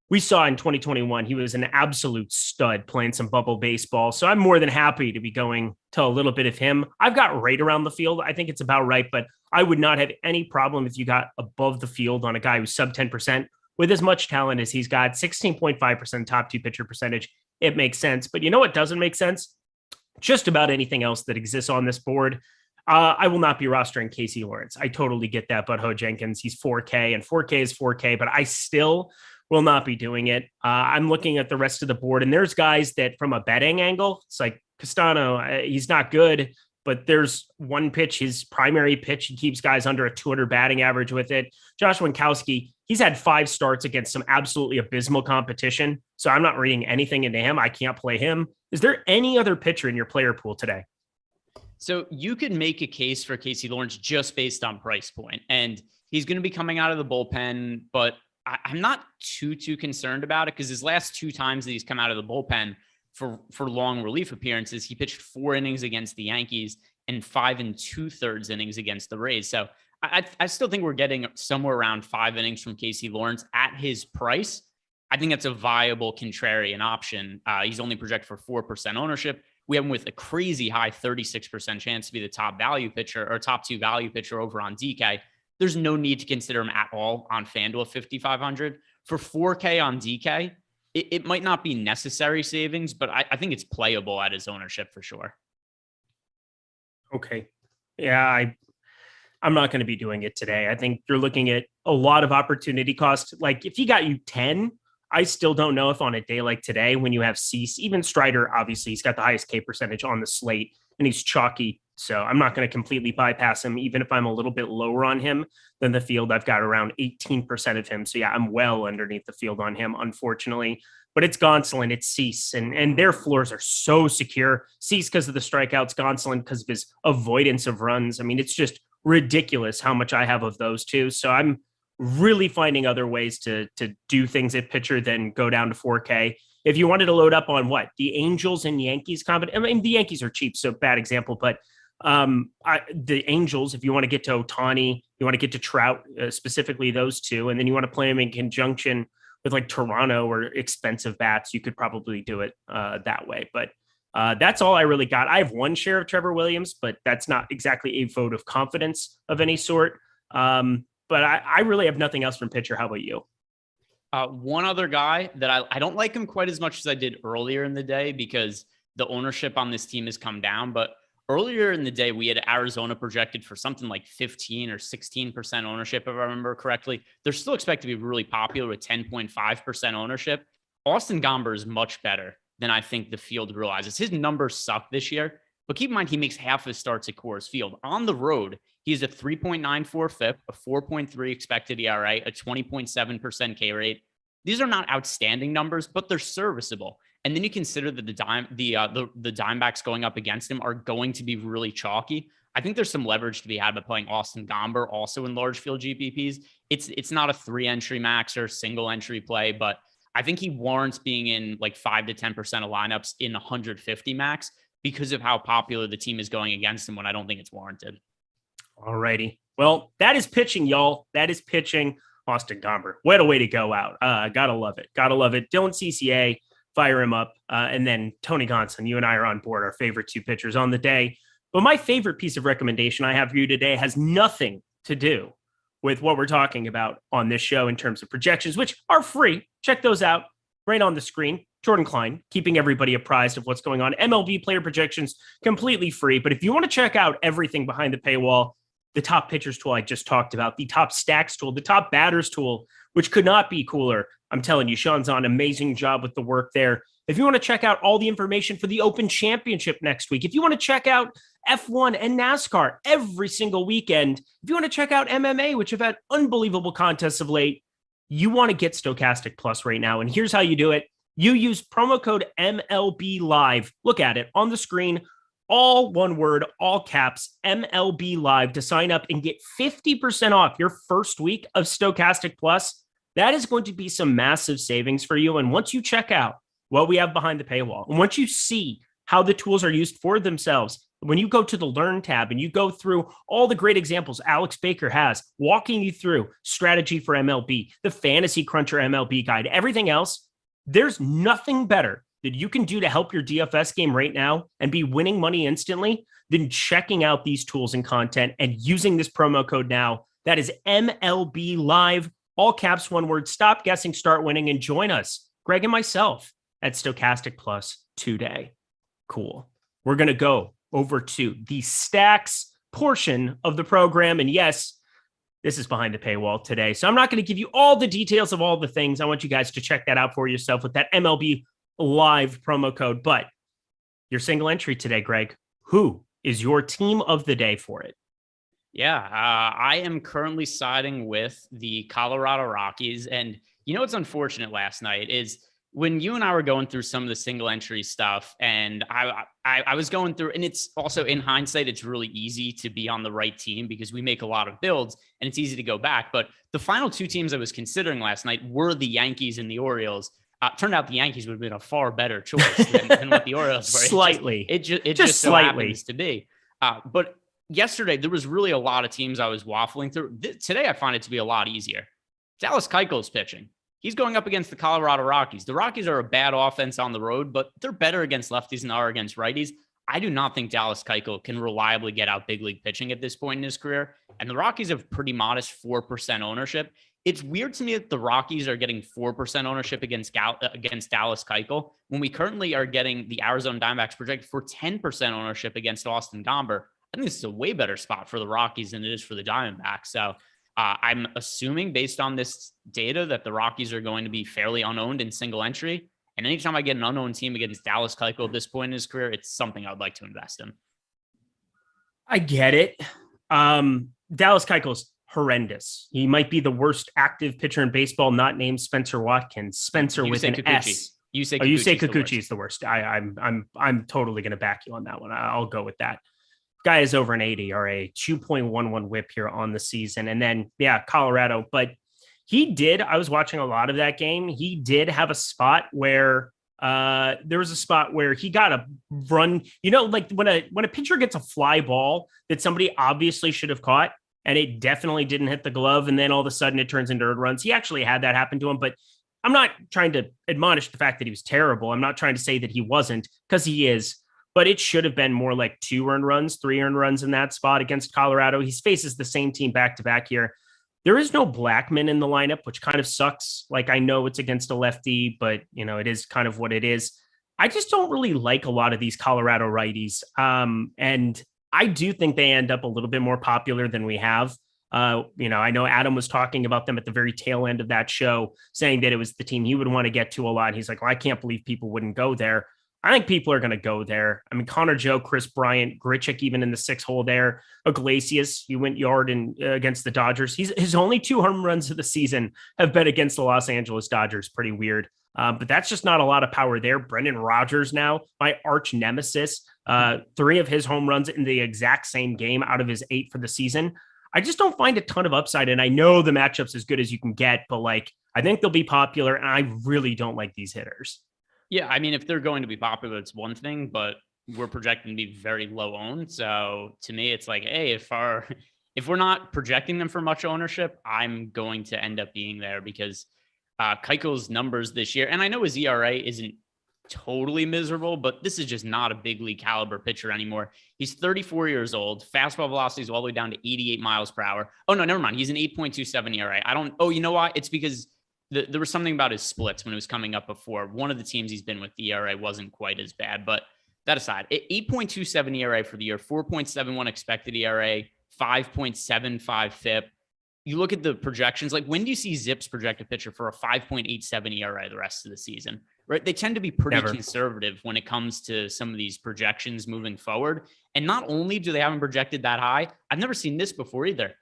we saw in 2021, he was an absolute stud playing some bubble baseball. So I'm more than happy to be going to a little bit of him. I've got right around the field. I think it's about right, but I would not have any problem if you got above the field on a guy who's sub 10% with as much talent as he's got. 16.5% top 2 pitcher percentage. It makes sense. But you know what doesn't make sense? Just about anything else that exists on this board. I will not be rostering Casey Lawrence. I totally get that, but Ho Jenkins, he's 4K and 4K is 4K, but I still will not be doing it. I'm looking at the rest of the board, and there's guys that from a betting angle, it's like Castano, he's not good, but there's one pitch, his primary pitch, he keeps guys under a 200 batting average with it. Josh Winkowski, he's had 5 starts against some absolutely abysmal competition, so I'm not reading anything into him. I can't play him. Is there any other pitcher in your player pool today? So you could make a case for Casey Lawrence just based on price point, and he's going to be coming out of the bullpen, but I'm not too concerned about it because his last 2 times that he's come out of the bullpen for long relief appearances, he pitched 4 innings against the Yankees and 5 2/3 innings against the Rays. So I still think we're getting somewhere around 5 innings from Casey Lawrence at his price. I think that's a viable contrarian option. He's only projected for 4% ownership. We have him with a crazy high 36% chance to be the top value pitcher or top 2 value pitcher over on DK. There's no need to consider him at all on FanDuel 5,500. For 4K on DK, it might not be necessary savings, but I think it's playable at his ownership for sure. Okay. Yeah, I'm not going to be doing it today. I think you're looking at a lot of opportunity cost. Like if he got you 10, I still don't know if on a day like today, when you have Cease, even Strider, obviously he's got the highest K percentage on the slate and he's chalky. So I'm not going to completely bypass him, even if I'm a little bit lower on him than the field. I've got around 18% of him. So yeah, I'm well underneath the field on him, unfortunately. But it's Gonsolin, it's Cease, and their floors are so secure. Cease because of the strikeouts, Gonsolin because of his avoidance of runs. I mean, it's just ridiculous how much I have of those two. So I'm really finding other ways to do things at pitcher than go down to 4K. If you wanted to load up on what? The Angels and Yankees I mean, the Yankees are cheap, so bad example, but the Angels, if you want to get to Ohtani, you want to get to Trout, specifically those two, and then you want to play them in conjunction with like Toronto or expensive bats, you could probably do it that way. But that's all I really got. I have one share of Trevor Williams, but that's not exactly a vote of confidence of any sort. But I really have nothing else from pitcher. How about you? One other guy that I don't like him quite as much as I did earlier in the day because the ownership on this team has come down. But earlier in the day, we had Arizona projected for something like 15 or 16% ownership, if I remember correctly. They're still expected to be really popular with 10.5% ownership. Austin Gomber is much better than I think the field realizes. His numbers suck this year, but keep in mind, he makes half his starts at Coors Field. On the road, he's a 3.94 FIP, a 4.3 expected ERA, a 20.7% K rate. These are not outstanding numbers, but they're serviceable. And then you consider that the Diamondbacks going up against him are going to be really chalky. I think there's some leverage to be had by playing Austin Gomber also in large field GPPs. It's not a 3-entry max or single entry play, but I think he warrants being in like 5 to 10% of lineups in 150 max because of how popular the team is going against him when I don't think it's warranted. All righty. Well, that is pitching, y'all. That is pitching. Austin Gomber. What a way to go out. Gotta love it. Gotta love it. Dylan CCA, fire him up. And then Tony Gonson, you and I are on board, our favorite two pitchers on the day. But my favorite piece of recommendation I have for you today has nothing to do with what we're talking about on this show in terms of projections, which are free. Check those out right on the screen. Jordan Klein, keeping everybody apprised of what's going on. MLB Player Projections, completely free. But if you want to check out everything behind the paywall, the top pitchers tool I just talked about, the top stacks tool, the top batters tool, which could not be cooler. I'm telling you, Sean's on an amazing job with the work there. If you want to check out all the information for the Open Championship next week, if you want to check out F1 and NASCAR every single weekend, if you want to check out MMA, which have had unbelievable contests of late, you want to get Stokastic Plus right now. And here's how you do it. You use promo code MLB Live. Look at it on the screen. All one word, all caps, MLB Live to sign up and get 50% off your first week of Stokastic Plus. That is going to be some massive savings for you. And once you check out what we have behind the paywall, and once you see how the tools are used for themselves, when you go to the Learn tab and you go through all the great examples Alex Baker has, walking you through strategy for MLB, the Fantasy Cruncher MLB guide, everything else, there's nothing better that you can do to help your DFS game right now and be winning money instantly than checking out these tools and content and using this promo code now. That is MLB Live, all caps, one word. Stop guessing, start winning, and join us, Greg and myself, at Stokastic Plus today. Cool. We're going to go over to the stacks portion of the program. And yes, this is behind the paywall today. So I'm not going to give you all the details of all the things. I want you guys to check that out for yourself with that MLB Live promo code. But your single entry today, Greg, who is your team of the day for it? Yeah, I am currently siding with the Colorado Rockies. And you know what's unfortunate last night is when you and I were going through some of the single entry stuff, and I was going through, and it's also in hindsight, it's really easy to be on the right team because we make a lot of builds and it's easy to go back. But the final two teams I was considering last night were the Yankees and the Orioles. Turned out the Yankees would have been a far better choice than what the Orioles were. Slightly. It just so happens to be. But yesterday, there was really a lot of teams I was waffling through. Today, I find it to be a lot easier. Dallas Keuchel is pitching. He's going up against the Colorado Rockies. The Rockies are a bad offense on the road, but they're better against lefties than are against righties. I do not think Dallas Keuchel can reliably get out big league pitching at this point in his career. And the Rockies have pretty modest 4% ownership. It's weird to me that the Rockies are getting 4% ownership against Dallas Keuchel when we currently are getting the Arizona Diamondbacks projected for 10% ownership against Austin Gomber. I think this is a way better spot for the Rockies than it is for the Diamondbacks. So I'm assuming based on this data that the Rockies are going to be fairly unowned in single entry. And anytime I get an unknown team against Dallas Keuchel at this point in his career, it's something I'd like to invest in. I get it. Dallas Keuchel's horrendous. He might be the worst active pitcher in baseball, not named Spencer Watkins. Spencer with an Kikuchi. S. You say Kikuchi is the worst. I'm totally going to back you on that one. I'll go with that. Guy is over an 80 or a 2.11 whip here on the season. And then, Colorado. But I was watching a lot of that game. He did have a spot where there was a spot where he got a run, like when a pitcher gets a fly ball that somebody obviously should have caught, and it definitely didn't hit the glove. And then all of a sudden it turns into earned runs. He actually had that happen to him, but I'm not trying to admonish the fact that he was terrible. I'm not trying to say that he wasn't, because he is, but it should have been more like 2 earned runs, 3 earned runs in that spot against Colorado. He faces the same team back to back here. There is no Blackman in the lineup, which kind of sucks. Like, I know it's against a lefty, but it is kind of what it is. I just don't really like a lot of these Colorado righties. And I do think they end up a little bit more popular than we have. I know Adam was talking about them at the very tail end of that show, saying that it was the team he would want to get to a lot. He's like, well, I can't believe people wouldn't go there. I think people are going to go there. I mean, Connor Joe, Chris Bryant, Grichuk, even in the 6 hole there. Iglesias, he went yard against the Dodgers. His only 2 home runs of the season have been against the Los Angeles Dodgers. Pretty weird. But that's just not a lot of power there. Brendan Rodgers now, my arch nemesis, 3 of his home runs in the exact same game out of his 8 for the season. I just don't find a ton of upside. And I know the matchup's as good as you can get, but I think they'll be popular. And I really don't like these hitters. Yeah, I mean, if they're going to be popular, it's one thing, but we're projecting to be very low owned. So to me, it's like, hey, if we're not projecting them for much ownership, I'm going to end up being there because Kykel's numbers this year, and I know his ERA isn't totally miserable, but this is just not a big league caliber pitcher anymore. He's 34 years old. Fastball velocity is all the way down to 88 miles per hour. Oh, no, never mind. He's an 8.27 ERA. You know why? It's because there was something about his splits when it was coming up before. One of the teams he's been with, the ERA wasn't quite as bad, but that aside, 8.27 ERA for the year, 4.71 expected ERA, 5.75 FIP. You look at the projections, like when do you see Zips project a pitcher for a 5.87 ERA the rest of the season, right? They tend to be pretty conservative when it comes to some of these projections moving forward. And not only do they haven't projected that high, I've never seen this before either.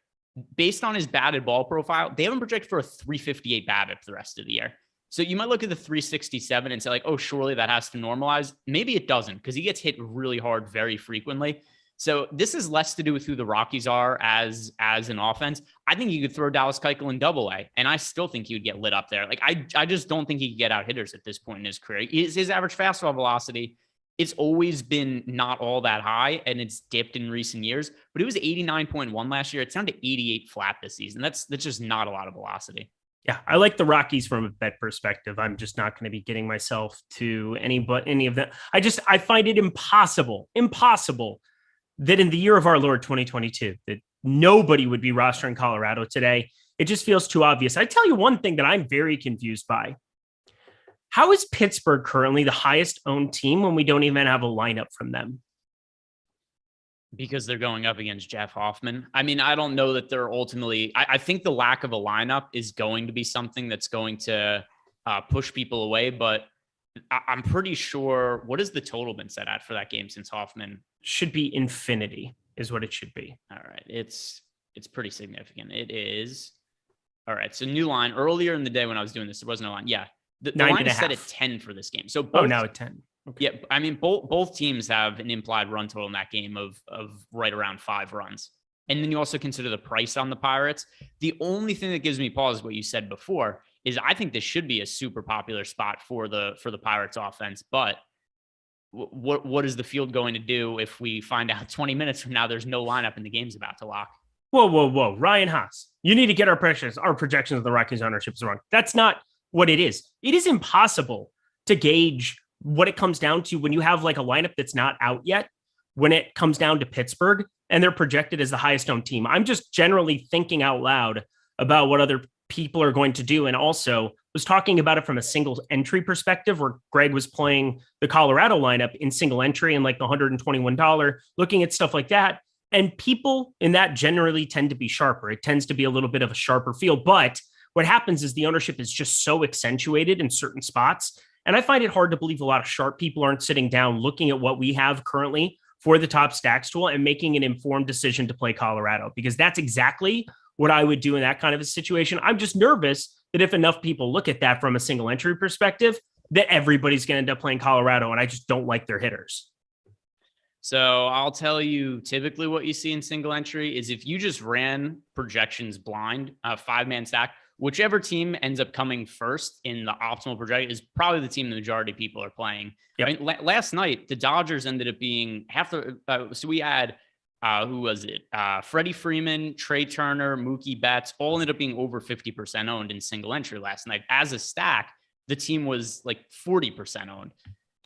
Based on his batted ball profile, they haven't projected for a 358 BABIP the rest of the year. So you might look at the 367 and say like, oh, surely that has to normalize. Maybe it doesn't, because he gets hit really hard very frequently. So this is less to do with who the Rockies are as an offense. I think you could throw Dallas Keuchel in Double-A, and I still think he would get lit up there. Like I just don't think he could get out hitters at this point in his career. His average fastball velocity, it's always been not all that high, and it's dipped in recent years. But it was 89.1 last year. It's down to 88 flat this season. That's just not a lot of velocity. Yeah, I like the Rockies from a bet perspective. I'm just not going to be getting myself to any of them. I find it impossible that in the year of our Lord 2022, that nobody would be rostering Colorado today. It just feels too obvious. I tell you one thing that I'm very confused by. How is Pittsburgh currently the highest owned team when we don't even have a lineup from them? Because they're going up against Jeff Hoffman. I mean, I don't know that they're ultimately, I think the lack of a lineup is going to be something that's going to push people away, but I'm pretty sure, what has the total been set at for that game since Hoffman? Should be infinity is what it should be. All right. It's pretty significant. It is. All right. So new line earlier in the day when I was doing this, there was no line. Yeah. The line is set at 10 for this game. So now at 10. Okay. Yeah. I mean, both teams have an implied run total in that game of right around 5 runs. And then you also consider the price on the Pirates. The only thing that gives me pause is what you said before is I think this should be a super popular spot for the Pirates offense, but what is the field going to do if we find out 20 minutes from now there's no lineup and the game's about to lock? Whoa. Ryan Haas, you need to get our projections of the Rockies ownership is wrong. That's not what it is. It is impossible to gauge what it comes down to when you have like a lineup that's not out yet, when it comes down to Pittsburgh and they're projected as the highest owned team. I'm just generally thinking out loud about what other people are going to do. And also was talking about it from a single entry perspective where Greg was playing the Colorado lineup in single entry and like the $121, looking at stuff like that. And people in that generally tend to be sharper. It tends to be a little bit of a sharper field. But what happens is the ownership is just so accentuated in certain spots. And I find it hard to believe a lot of sharp people aren't sitting down looking at what we have currently for the top stacks tool and making an informed decision to play Colorado, because that's exactly what I would do in that kind of a situation. I'm just nervous that if enough people look at that from a single entry perspective, that everybody's going to end up playing Colorado. And I just don't like their hitters. So I'll tell you, typically what you see in single entry is if you just ran projections blind, 5-man stack, whichever team ends up coming first in the optimal projection is probably the team the majority of people are playing. Yep. I mean, last night, the Dodgers ended up being half the, so we had who was it? Freddie Freeman, Trey Turner, Mookie Betts, all ended up being over 50% owned in single entry last night. As a stack, the team was like 40% owned.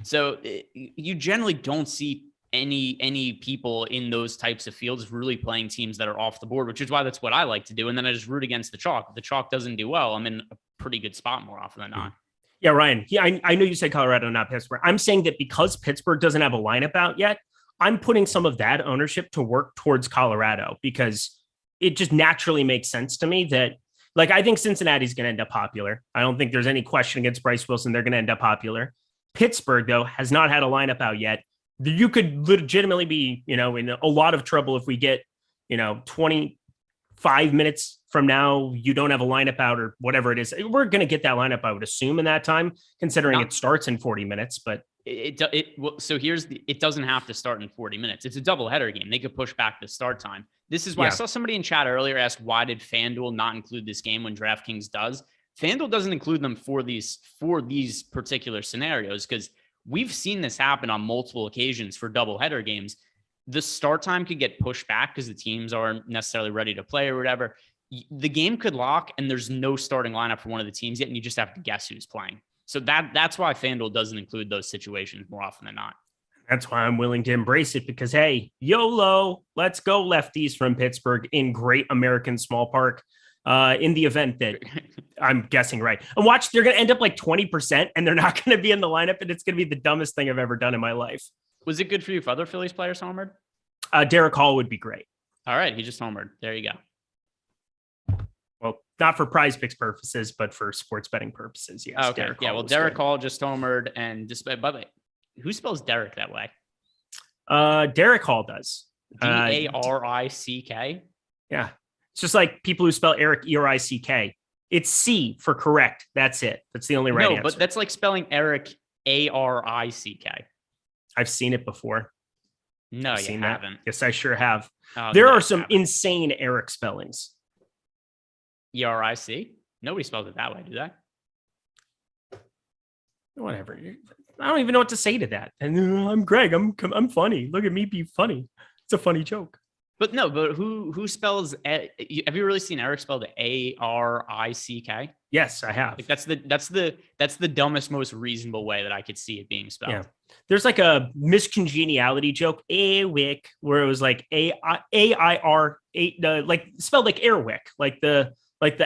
So you generally don't see any people in those types of fields really playing teams that are off the board, which is why that's what I like to do. And then I just root against the chalk. If the chalk doesn't do well, I'm in a pretty good spot more often than not. Yeah, Ryan. Yeah, I know you said Colorado, not Pittsburgh. I'm saying that because Pittsburgh doesn't have a lineup out yet, I'm putting some of that ownership to work towards Colorado because it just naturally makes sense to me that, like, I think Cincinnati's going to end up popular. I don't think there's any question against Bryce Wilson. They're going to end up popular. Pittsburgh, though, has not had a lineup out yet. You could legitimately be, in a lot of trouble if we get, 25 minutes from now, you don't have a lineup out or whatever it is. We're going to get that lineup, I would assume, in that time, considering it starts in 40 minutes. But it doesn't have to start in 40 minutes. It's a doubleheader game. They could push back the start time. This is why I saw somebody in chat earlier ask, why did FanDuel not include this game when DraftKings does? FanDuel doesn't include them for these particular scenarios because we've seen this happen on multiple occasions for doubleheader games. The start time could get pushed back because the teams aren't necessarily ready to play or whatever. The game could lock and there's no starting lineup for one of the teams yet, and you just have to guess who's playing. So that's why FanDuel doesn't include those situations more often than not. That's why I'm willing to embrace it because, hey, YOLO, let's go lefties from Pittsburgh in Great American Small Park in the event that I'm guessing right. And watch, they're going to end up like 20% and they're not going to be in the lineup, and it's going to be the dumbest thing I've ever done in my life. Was it good for you if other Phillies players homered? Garrett Cole would be great. All right, he just homered. There you go. Well, not for prize picks purposes, but for sports betting purposes. Yes. Okay. Well, Derek Cole just homered, and just by the way, who spells Derek that way? Derek Hall does. Darick. Yeah. It's just like people who spell Eric Erick. It's C for correct. That's it. That's the only right answer. No, but that's like spelling Eric Arick. I've seen it before. No, you haven't. Yes, I sure have. There are some insane Eric spellings. Eric? Nobody spells it that way, do they? Whatever. I don't even know what to say to that. And I'm Greg. I'm funny. Look at me be funny. It's a funny joke. But who spells? Have you really seen Eric spelled Arick? Yes, I have. Like that's the dumbest, most reasonable way that I could see it being spelled. Yeah. There's like a miscongeniality joke, Awick, where it was like AIR, like spelled like Airwick, like the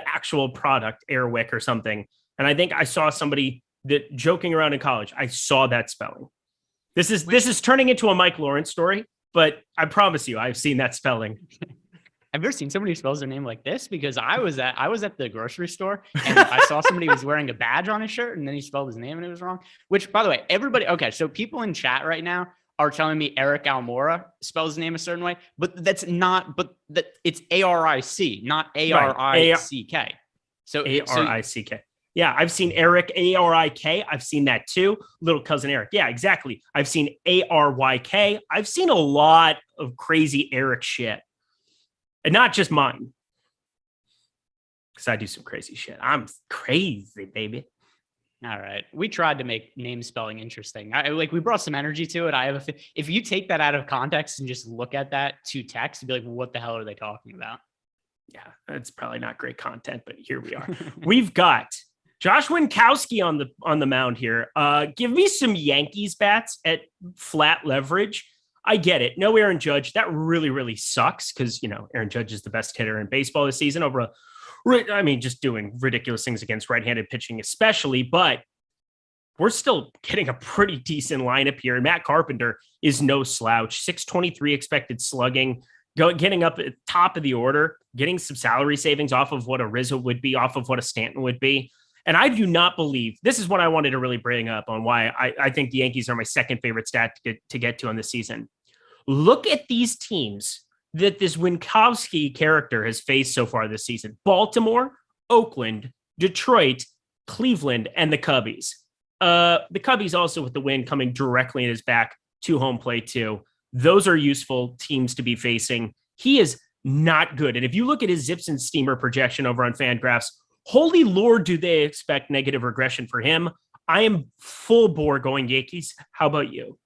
actual product Airwick or something. And I think I saw somebody that joking around in college. I saw that spelling. This is turning into a Mike Lawrence story, but I promise you, I've seen that spelling. I've never seen somebody who spells their name like this because I was at the grocery store and I saw somebody was wearing a badge on his shirt and then he spelled his name and it was wrong. Which, by the way, so people in chat right now are telling me Eric Almora spells his name a certain way, but it's ARIC, not ARICK. So ARICK. Yeah, I've seen Eric ARIK. I've seen that too. Little cousin Eric. Yeah, exactly. I've seen ARYK. I've seen a lot of crazy Eric shit. And not just mine. Because I do some crazy shit. I'm crazy, baby. All right. We tried to make name spelling interesting. We brought some energy to it. If you take that out of context and just look at that to text, you'd be like, what the hell are they talking about? Yeah, it's probably not great content, but here we are. We've got Josh Winkowski on the mound here. Give me some Yankees bats at flat leverage. I get it. No Aaron Judge. That really, really sucks because, Aaron Judge is the best hitter in baseball this season just doing ridiculous things against right-handed pitching especially, but we're still getting a pretty decent lineup here. And Matt Carpenter is no slouch. 623 expected slugging, getting up at top of the order, getting some salary savings off of what a Rizzo would be, off of what a Stanton would be. And I do not believe, this is what I wanted to really bring up on why I think the Yankees are my second favorite stat to get to on this season. Look at these teams that this Winkowski character has faced so far this season. Baltimore, Oakland, Detroit, Cleveland, and the Cubbies. The Cubbies also with the win coming directly in his back to home plate too. Those are useful teams to be facing. He is not good. And if you look at his Zips and Steamer projection over on FanGraphs, holy Lord, do they expect negative regression for him? I am full bore going Yankees. How about you?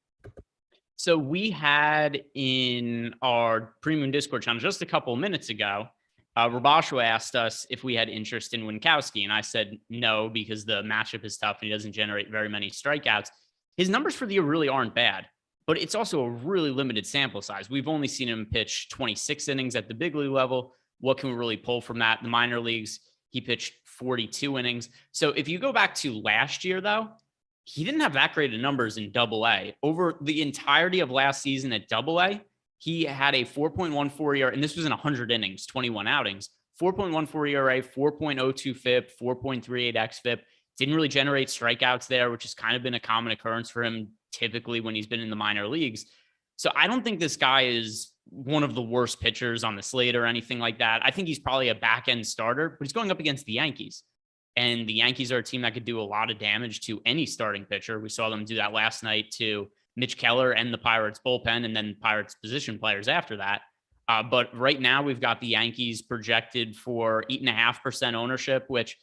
So we had in our premium Discord channel just a couple of minutes ago, Rabashua asked us if we had interest in Winkowski, and I said no because the matchup is tough and he doesn't generate very many strikeouts. His numbers for the year really aren't bad, but it's also a really limited sample size. We've only seen him pitch 26 innings at the big league level. What can we really pull from that? The minor leagues, he pitched 42 innings. So if you go back to last year, though, he didn't have that great of numbers in Double-A. Over the entirety of last season at Double-A, he had a 4.14 ERA, and this was in 100 innings, 21 outings, 4.14 ERA, 4.02 FIP, 4.38 xFIP. Didn't really generate strikeouts there, which has kind of been a common occurrence for him typically when he's been in the minor leagues. So I don't think this guy is one of the worst pitchers on the slate or anything like that. I think he's probably a back-end starter, but he's going up against the Yankees. And the Yankees are a team that could do a lot of damage to any starting pitcher. We saw them do that last night to Mitch Keller and the Pirates bullpen, and then Pirates position players after that. But right now we've got the Yankees projected for 8.5% ownership, which,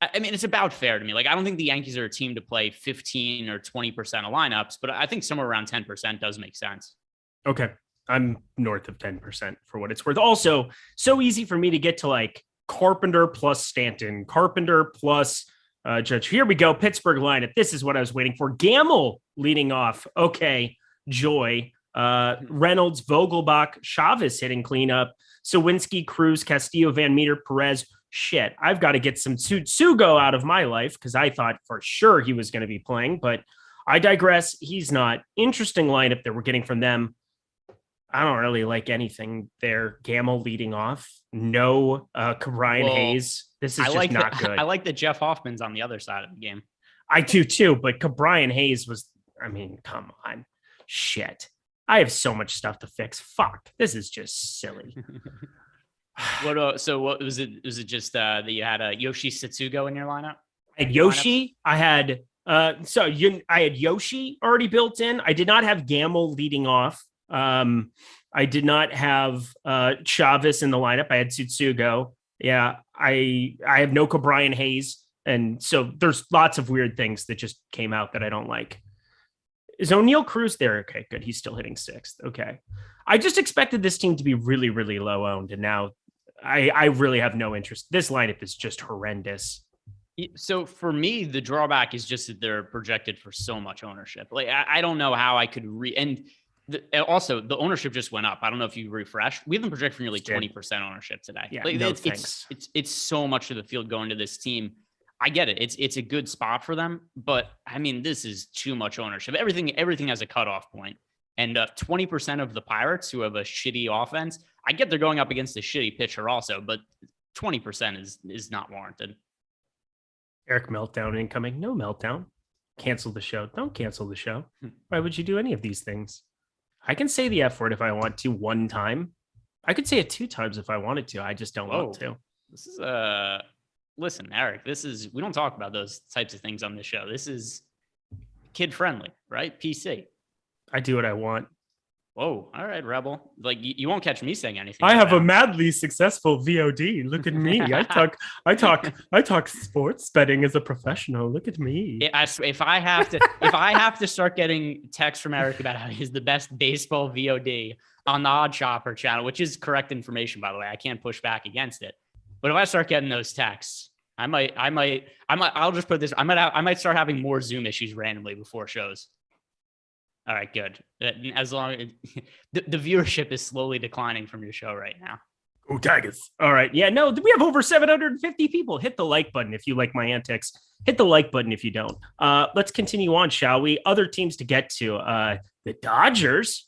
I mean, it's about fair to me. Like, I don't think the Yankees are a team to play 15 or 20% of lineups, but I think somewhere around 10% does make sense. Okay. I'm north of 10% for what it's worth. Also, so easy for me to get to like Carpenter plus Stanton, Carpenter plus Judge. Here we go. Pittsburgh lineup. This is what I was waiting for. Gamble leading off. Okay. Joy. Reynolds, Vogelbach, Chavez hitting cleanup. Sawinski, Cruz, Castillo, Van Meter, Perez. Shit. I've got to get some Tsutsugo out of my life because I thought for sure he was going to be playing, but I digress. He's not. Interesting lineup that we're getting from them. I don't really like anything there. Gamble leading off. No Brian Hayes. This is just not good. I like that Jeff Hoffman's on the other side of the game. I do too, but Brian Hayes was, I mean, come on. Shit. I have so much stuff to fix. Fuck. This is just silly. So what was it? Was it just that you had Yoshi Satsugo in your lineup? I had Yoshi. I had I had Yoshi already built in. I did not have Gamble leading off. I did not have Chavez in the lineup. I had Tsutsugo. Yeah, I have no Brian Hayes. And so there's lots of weird things that just came out that I don't like. Is O'Neill Cruz there? Okay, good. He's still hitting sixth. Okay. I just expected this team to be really, really low owned. And now I really have no interest. This lineup is just horrendous. So for me, the drawback is just that they're projected for so much ownership. Like, I don't know how I could also, the ownership just went up. I don't know if you refreshed. We have them projected for nearly 20% ownership today. Yeah, like, no it's so much of the field going to this team. I get it. It's a good spot for them, but I mean, this is too much ownership. Everything has a cutoff point. And 20% of the Pirates who have a shitty offense, I get they're going up against a shitty pitcher also, but 20% is not warranted. Eric Meltdown incoming. No meltdown. Cancel the show. Don't cancel the show. Why would you do any of these things? I can say the F word if I want to one time. I could say it 2 times if I wanted to. I just don't want to. This is listen, Eric, we don't talk about those types of things on this show. This is kid friendly, right? PC. I do what I want. Whoa. All right, Rebel. Like, you won't catch me saying anything. I have a madly successful VOD. Look at me. I talk sports betting as a professional. Look at me. If I have to start getting texts from Eric about how he's the best baseball VOD on the Odd Chopper channel, which is correct information, by the way, I can't push back against it. But if I start getting those texts, I'll just put this. I might start having more Zoom issues randomly before shows. All right, good. As long as the viewership is slowly declining from your show right now. Oh, Tigers. All right. Yeah, no, we have over 750 people. Hit the like button if you like my antics. Hit the like button if you don't. Let's continue on, shall we? Other teams to get to. The Dodgers.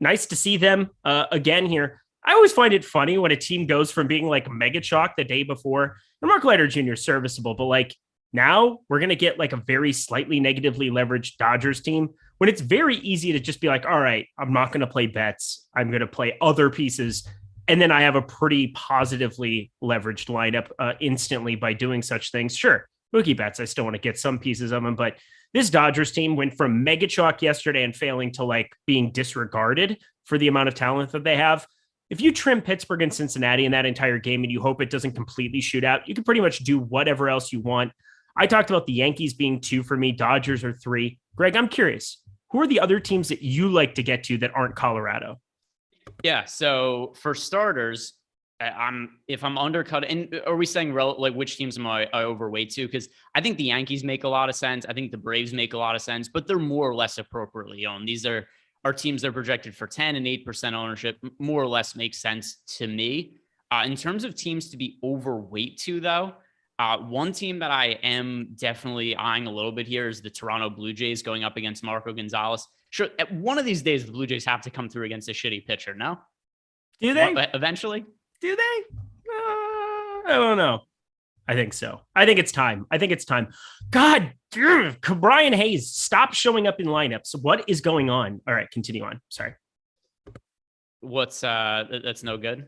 Nice to see them again here. I always find it funny when a team goes from being like mega chalk the day before. And Mark Leiter Jr. is serviceable, but like now we're going to get like a very slightly negatively leveraged Dodgers team when it's very easy to just be like, all right, I'm not going to play bets. I'm going to play other pieces. And then I have a pretty positively leveraged lineup instantly by doing such things. Sure, Mookie Betts, I still want to get some pieces of them, but this Dodgers team went from mega chalk yesterday and failing to like being disregarded for the amount of talent that they have. If you trim Pittsburgh and Cincinnati in that entire game and you hope it doesn't completely shoot out, you can pretty much do whatever else you want. I talked about the Yankees being 2 for me. Dodgers are 3. Greg, I'm curious. who are the other teams that you like to get to that aren't Colorado? Yeah. So for starters, if I'm undercut, and are we saying like which teams am I overweight to? Because I think the Yankees make a lot of sense. I think the Braves make a lot of sense, but they're more or less appropriately owned. These are teams that are projected for 10 and 8% ownership. More or less makes sense to me. In terms of teams to be overweight to, though, one team that I am definitely eyeing a little bit here is the Toronto Blue Jays going up against Marco Gonzalez. Sure, at one of these days, the Blue Jays have to come through against a shitty pitcher, no? Do they? Eventually? Do they? I don't know. I think so. I think it's time. God, Brian Hayes, stop showing up in lineups. What is going on? All right, continue on. Sorry. What's that's no good?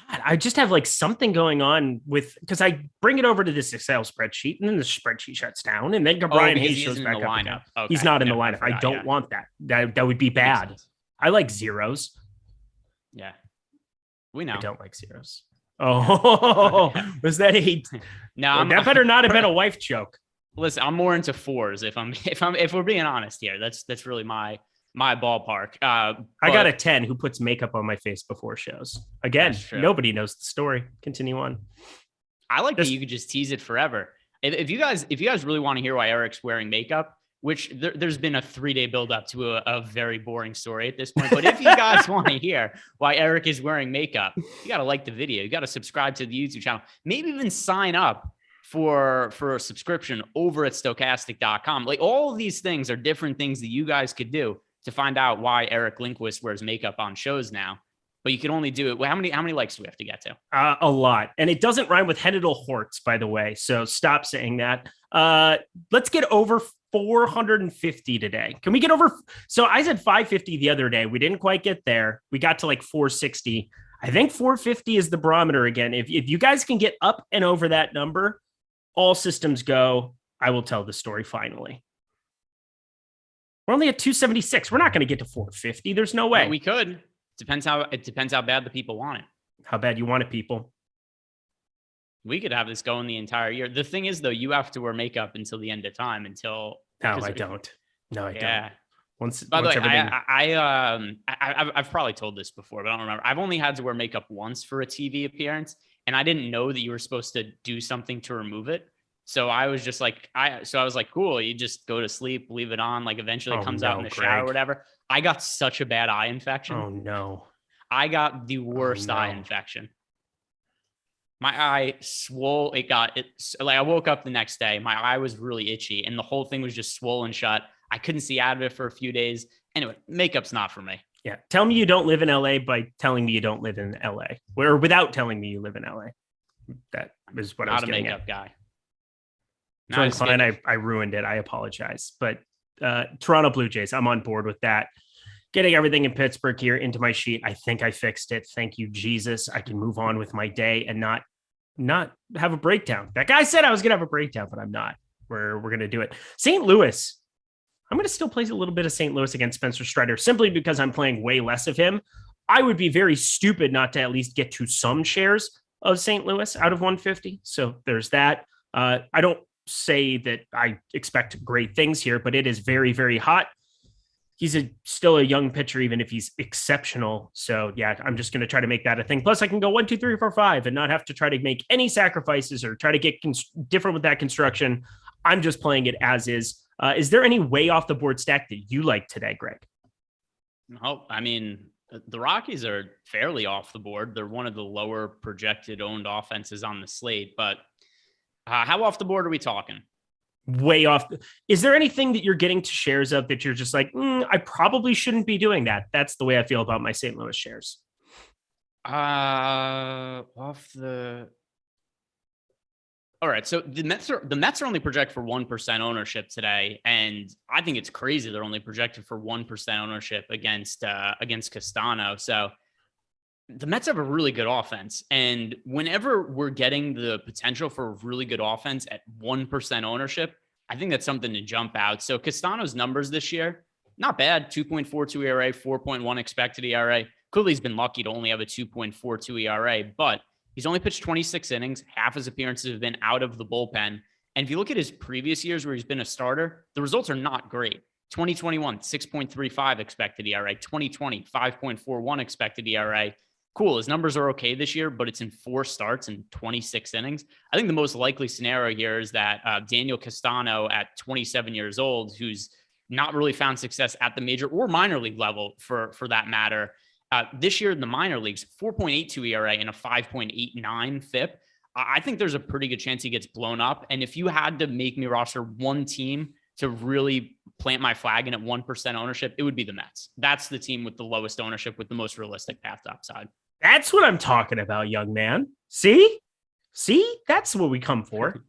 God, I just have like something going on with, because I bring it over to this Excel spreadsheet and then the spreadsheet shuts down and then Brian Hayes shows back up again. Okay. He's not in the lineup. I don't want that. That would be bad. I like zeros. Yeah. We know. I don't like zeros. Oh, was that a no? That better not have been a wife joke. Listen, I'm more into fours. If we're being honest here, that's really my ballpark. I got a 10 who puts makeup on my face before shows. Again, nobody knows the story. Continue on. I like that you could just tease it forever. If you guys really want to hear why Eric's wearing makeup, which there's been a 3-day buildup to a very boring story at this point. But if you guys want to hear why Eric is wearing makeup, you got to like the video. You got to subscribe to the YouTube channel. Maybe even sign up for a subscription over at Stokastic.com. Like all of these things are different things that you guys could do to find out why Eric Lindquist wears makeup on shows now. But you can only do it. Well, how many likes do we have to get to? A lot. And it doesn't rhyme with Henital Horts, by the way. So stop saying that. Let's get over 450 today. Can we get over? So I said 550 the other day. We didn't quite get there. We got to like 460. I think 450 is the barometer again. If you guys can get up and over that number, all systems go. I will tell the story finally. We're only at 276. We're not going to get to 450. There's no way. Well, we could. Depends how bad the people want it. How bad you want it, people. We could have this going the entire year. The thing is, though, you have to wear makeup until the end of time. No, I don't. By the way, I've probably told this before, but I don't remember. I've only had to wear makeup once for a TV appearance, and I didn't know that you were supposed to do something to remove it. So I was just like, I was like, cool. You just go to sleep, leave it on. Like eventually it comes out in the shower or whatever. I got such a bad eye infection. Oh no. I got the worst eye infection. My eye swole. I woke up the next day. My eye was really itchy and the whole thing was just swollen shut. I couldn't see out of it for a few days. Anyway, makeup's not for me. Yeah. Tell me you don't live in LA by telling me you don't live in LA, or without telling me you live in LA. That is what I was getting makeup at. Guy. John Klein, I ruined it. I apologize. But Toronto Blue Jays, I'm on board with that. Getting everything in Pittsburgh here into my sheet. I think I fixed it. Thank you, Jesus. I can move on with my day and not have a breakdown. That guy said I was going to have a breakdown, but I'm not. We're going to do it. St. Louis. I'm going to still play a little bit of St. Louis against Spencer Strider simply because I'm playing way less of him. I would be very stupid not to at least get to some shares of St. Louis out of 150. So there's that. I don't say that I expect great things here, but it is very, very hot. He's still a young pitcher, even if he's exceptional. So yeah, I'm just going to try to make that a thing. Plus I can go 1, 2, 3, 4, 5 and not have to try to make any sacrifices or try to get different with that construction. I'm just playing it as is. Is there any way off the board stack that you like today, Greg? No, I mean, the Rockies are fairly off the board. They're one of the lower projected owned offenses on the slate, but how off the board are we talking? Way off. Is there anything that you're getting to shares of that you're just like, I probably shouldn't be doing that? That's the way I feel about my St. Louis shares. All right. So the Mets are only projected for 1% ownership today. And I think it's crazy. They're only projected for 1% ownership against Castano. So the Mets have a really good offense. And whenever we're getting the potential for a really good offense at 1% ownership, I think that's something to jump out. So Castano's numbers this year, not bad. 2.42 ERA, 4.1 expected ERA. Clearly he's been lucky to only have a 2.42 ERA, but he's only pitched 26 innings. Half his appearances have been out of the bullpen. And if you look at his previous years where he's been a starter, the results are not great. 2021, 6.35 expected ERA. 2020, 5.41 expected ERA. Cool. His numbers are okay this year, but it's in 4 starts and 26 innings. I think the most likely scenario here is that Daniel Castano at 27 years old, who's not really found success at the major or minor league level for that matter. This year in the minor leagues, 4.82 ERA and a 5.89 FIP. I think there's a pretty good chance he gets blown up. And if you had to make me roster one team to really plant my flag in at 1% ownership, it would be the Mets. That's the team with the lowest ownership with the most realistic path to upside. That's what I'm talking about, young man. See, that's what we come for.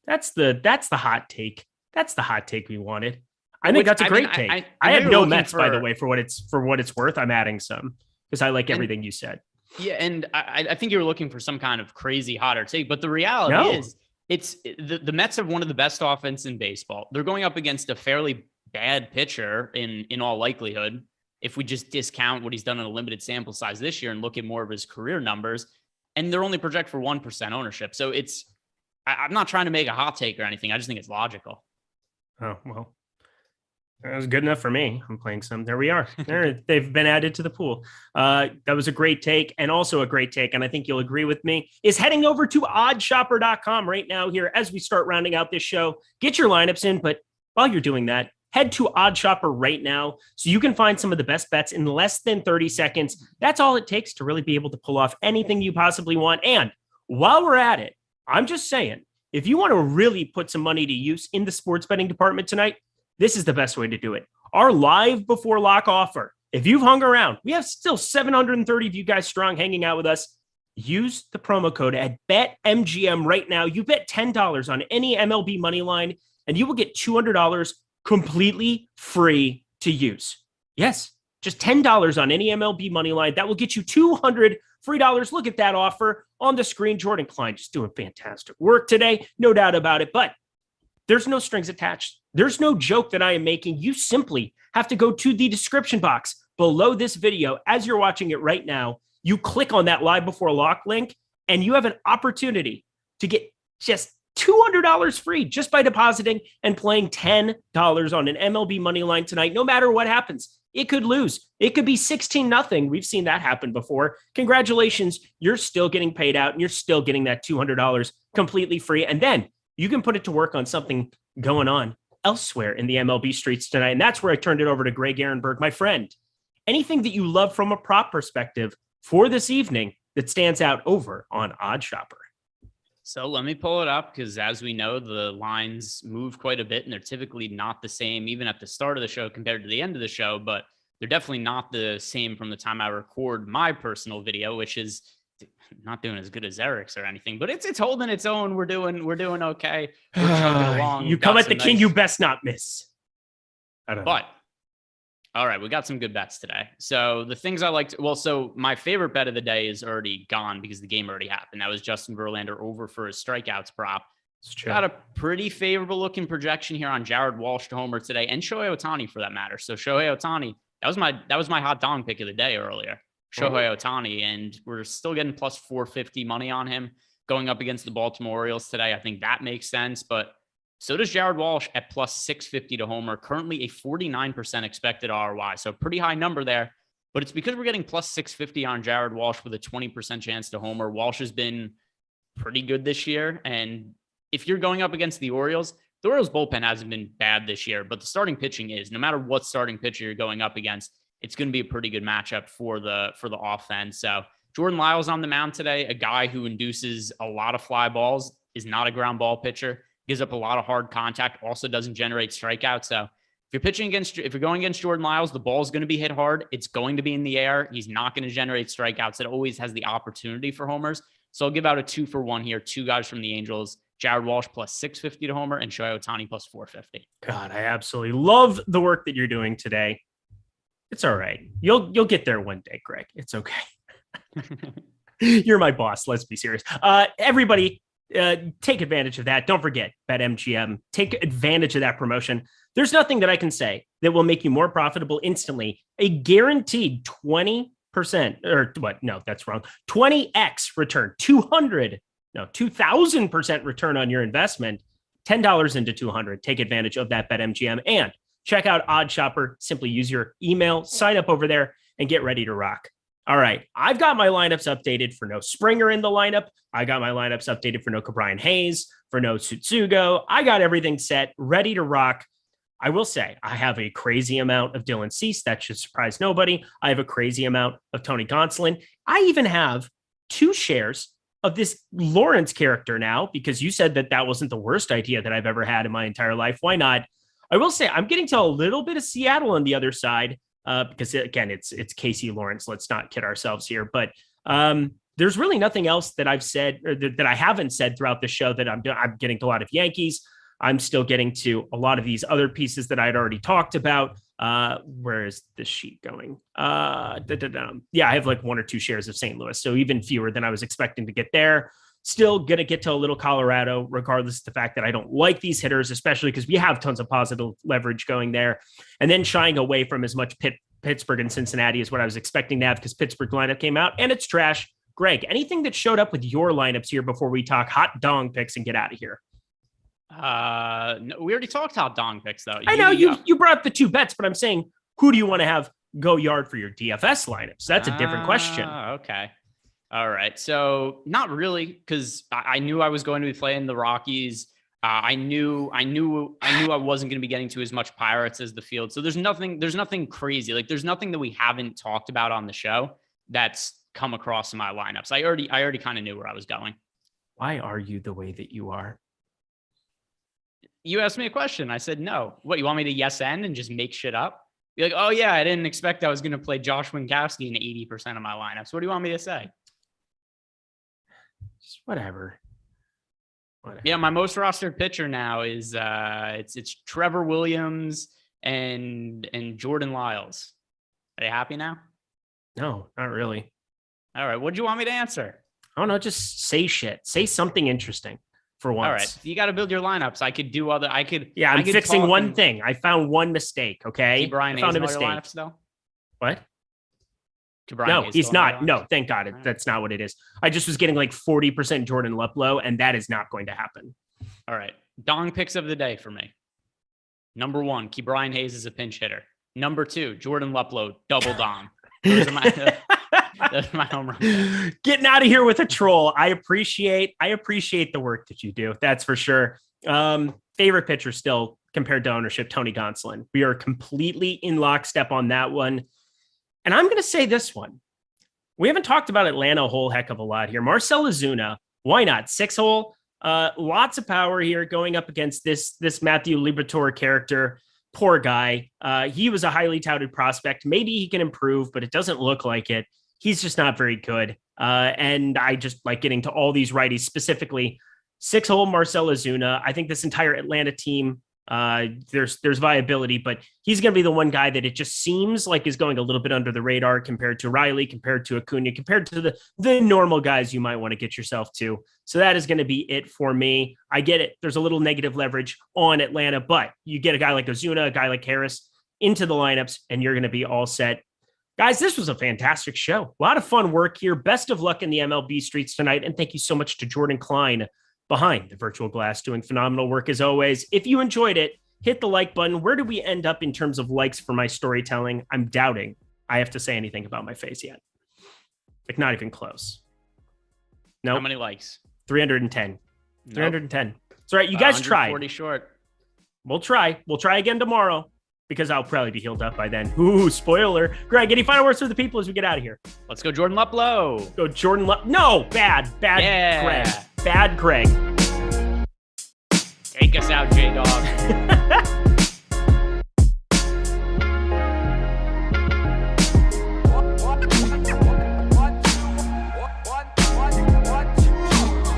That's the hot take. That's the hot take we wanted. I think that's a great take. I had no Mets, by the way, for what it's worth. I'm adding some because I like everything you said. Yeah, and I think you were looking for some kind of crazy hotter take, but the reality is the Mets have one of the best offense in baseball. They're going up against a fairly bad pitcher in all likelihood. If we just discount what he's done in a limited sample size this year and look at more of his career numbers, and they're only project for 1% ownership. So I'm not trying to make a hot take or anything. I just think it's logical. Oh, well, that was good enough for me. I'm playing some. There we are. They've been added to the pool. That was a great take, and also a great take, and I think you'll agree with me, is heading over to oddshopper.com right now here as we start rounding out this show. Get your lineups in, but while you're doing that, head to OddShopper right now so you can find some of the best bets in less than 30 seconds. That's all it takes to really be able to pull off anything you possibly want. And while we're at it, I'm just saying, if you want to really put some money to use in the sports betting department tonight, this is the best way to do it. Our live before lock offer. If you've hung around, we have still 730 of you guys strong hanging out with us. Use the promo code at BetMGM right now. You bet $10 on any MLB money line, and you will get $200 completely free to use. Yes, just $10 on any MLB money line. That will get you $200 free dollars. Look at that offer on the screen. Jordan Klein just doing fantastic work today. No doubt about it. But there's no strings attached. There's no joke that I am making. You simply have to go to the description box below this video as you're watching it right now. You click on that live before lock link, and you have an opportunity to get just $200 free just by depositing and playing $10 on an MLB money line tonight. No matter what happens, it could lose. It could be 16-0. We've seen that happen before. Congratulations. You're still getting paid out and you're still getting that $200 completely free. And then you can put it to work on something going on elsewhere in the MLB streets tonight. And that's where I turned it over to Greg Ehrenberg. My friend, anything that you love from a prop perspective for this evening that stands out over on OddShopper? So let me pull it up because, as we know, the lines move quite a bit and they're typically not the same even at the start of the show compared to the end of the show, but they're definitely not the same from the time I record my personal video, which is not doing as good as Eric's or anything, but it's holding its own. We're doing okay. We're chugging along. You come at the king, you best not miss. I don't know. But all right, we got some good bets today. So the things I liked, so my favorite bet of the day is already gone because the game already happened. That was Justin Verlander over for his strikeouts prop. It's true. Got a pretty favorable looking projection here on Jared Walsh to homer today, and Shohei Ohtani for that matter. So Shohei Ohtani, that was my hot dong pick of the day earlier. Shohei Ohtani, and we're still getting plus 450 money on him going up against the Baltimore Orioles today. I think that makes sense, but so does Jared Walsh at plus 650 to homer, currently a 49% expected ROI. So pretty high number there, but it's because we're getting plus 650 on Jared Walsh with a 20% chance to homer. Walsh has been pretty good this year. And if you're going up against the Orioles bullpen hasn't been bad this year, but the starting pitching is. No matter what starting pitcher you're going up against, it's going to be a pretty good matchup for the offense. So Jordan Lyles on the mound today, a guy who induces a lot of fly balls, is not a ground ball pitcher, gives up a lot of hard contact, also doesn't generate strikeouts. So if you're going against Jordan Lyles, the ball's going to be hit hard. It's going to be in the air. He's not going to generate strikeouts. It always has the opportunity for homers. So I'll give out a 2-for-1 here. Two guys from the Angels, Jared Walsh plus 650 to homer and Shohei Ohtani plus 450. God, I absolutely love the work that you're doing today. It's all right. You'll get there one day, Greg. It's okay. You're my boss. Let's be serious. Everybody, take advantage of that. Don't forget BetMGM. Take advantage of that promotion. There's nothing that I can say that will make you more profitable instantly. A guaranteed 20% or what? No, that's wrong. 20x return, 2,000% return on your investment. $10 into 200. Take advantage of that BetMGM. And check out Odd Shopper. Simply use your email, sign up over there, and get ready to rock. All right, I've got my lineups updated for no Springer in the lineup. I got my lineups updated for no Ke'Bryan Hayes, for no Tsutsugo. I got everything set, ready to rock. I will say I have a crazy amount of Dylan Cease. That should surprise nobody. I have a crazy amount of Tony Gonsolin. I even have 2 shares of this Lawrence character now, because you said that wasn't the worst idea that I've ever had in my entire life. Why not? I will say I'm getting to a little bit of Seattle on the other side. Because again, it's Casey Lawrence. Let's not kid ourselves here. But there's really nothing else that I've said or that I haven't said throughout the show that I'm getting to a lot of Yankees. I'm still getting to a lot of these other pieces that I'd already talked about. Where is this sheet going? Yeah, I have like 1 or 2 shares of St. Louis, so even fewer than I was expecting to get there. Still going to get to a little Colorado, regardless of the fact that I don't like these hitters, especially because we have tons of positive leverage going there. And then shying away from as much Pittsburgh and Cincinnati is what I was expecting to have, because Pittsburgh lineup came out and it's trash. Greg, anything that showed up with your lineups here before we talk hot dong picks and get out of here? No, we already talked hot dong picks, though. I know you brought up the 2 bets, but I'm saying, who do you want to have go yard for your DFS lineups? That's a different question. Okay. All right. So not really, because I knew I was going to be playing the Rockies. I knew I wasn't going to be getting to as much Pirates as the field. So there's nothing crazy. Like there's nothing that we haven't talked about on the show that's come across in my lineups. I already kind of knew where I was going. Why are you the way that you are? You asked me a question. I said, no. What, you want me to yes and just make shit up? You're like, oh yeah, I didn't expect I was going to play Josh Winkowski in 80% of my lineups. What do you want me to say? Just whatever. Yeah, my most rostered pitcher now is it's Trevor Williams and Jordan Lyles. Are you happy now? No, not really. All right. What do you want me to answer? I don't know. Just say shit. Say something interesting for once. All right. You got to build your lineups. Yeah, I'm fixing one thing. I found one mistake. Okay. Brian, I found a mistake. Lineups, though? What? No, he's not. No, thank God. That's not what it is. I just was getting like 40% Jordan Luplow, and that is not going to happen. All right. Dong picks of the day for me. Number 1, Ke'Bryan Hayes is a pinch hitter. Number 2, Jordan Luplow, double dong. Those are my home run. Getting out of here with a troll. I appreciate the work that you do. That's for sure. Favorite pitcher still compared to ownership, Tony Gonsolin. We are completely in lockstep on that one. And I'm going to say this one. We haven't talked about Atlanta a whole heck of a lot here. Marcell Ozuna, why not? 6-hole, lots of power here going up against this Matthew Liberatore character. Poor guy. He was a highly touted prospect. Maybe he can improve, but it doesn't look like it. He's just not very good. And I just like getting to all these righties, specifically 6-hole Marcell Ozuna. I think this entire Atlanta team, there's viability, but he's going to be the one guy that it just seems like is going a little bit under the radar compared to Riley, compared to Acuna, compared to the normal guys you might want to get yourself to. So that is going to be it for me. I get it. There's a little negative leverage on Atlanta, but you get a guy like Ozuna, a guy like Harris into the lineups, and you're going to be all set. Guys, this was a fantastic show. A lot of fun work here. Best of luck in the MLB streets tonight. And thank you so much to Jordan Klein behind the virtual glass, doing phenomenal work as always. If you enjoyed it, hit the like button. Where do we end up in terms of likes for my storytelling? I'm doubting I have to say anything about my face yet. Like, not even close. No. How many likes? 310. Nope. 310. It's all right. You guys guys tried. 40 short. We'll try. We'll try again tomorrow, because I'll probably be healed up by then. Ooh, spoiler. Greg, any final words for the people as we get out of here? Let's go Jordan Luplow. Go Jordan Luplow. No, bad yeah. Greg. Bad Greg. Take us out, J-Dog.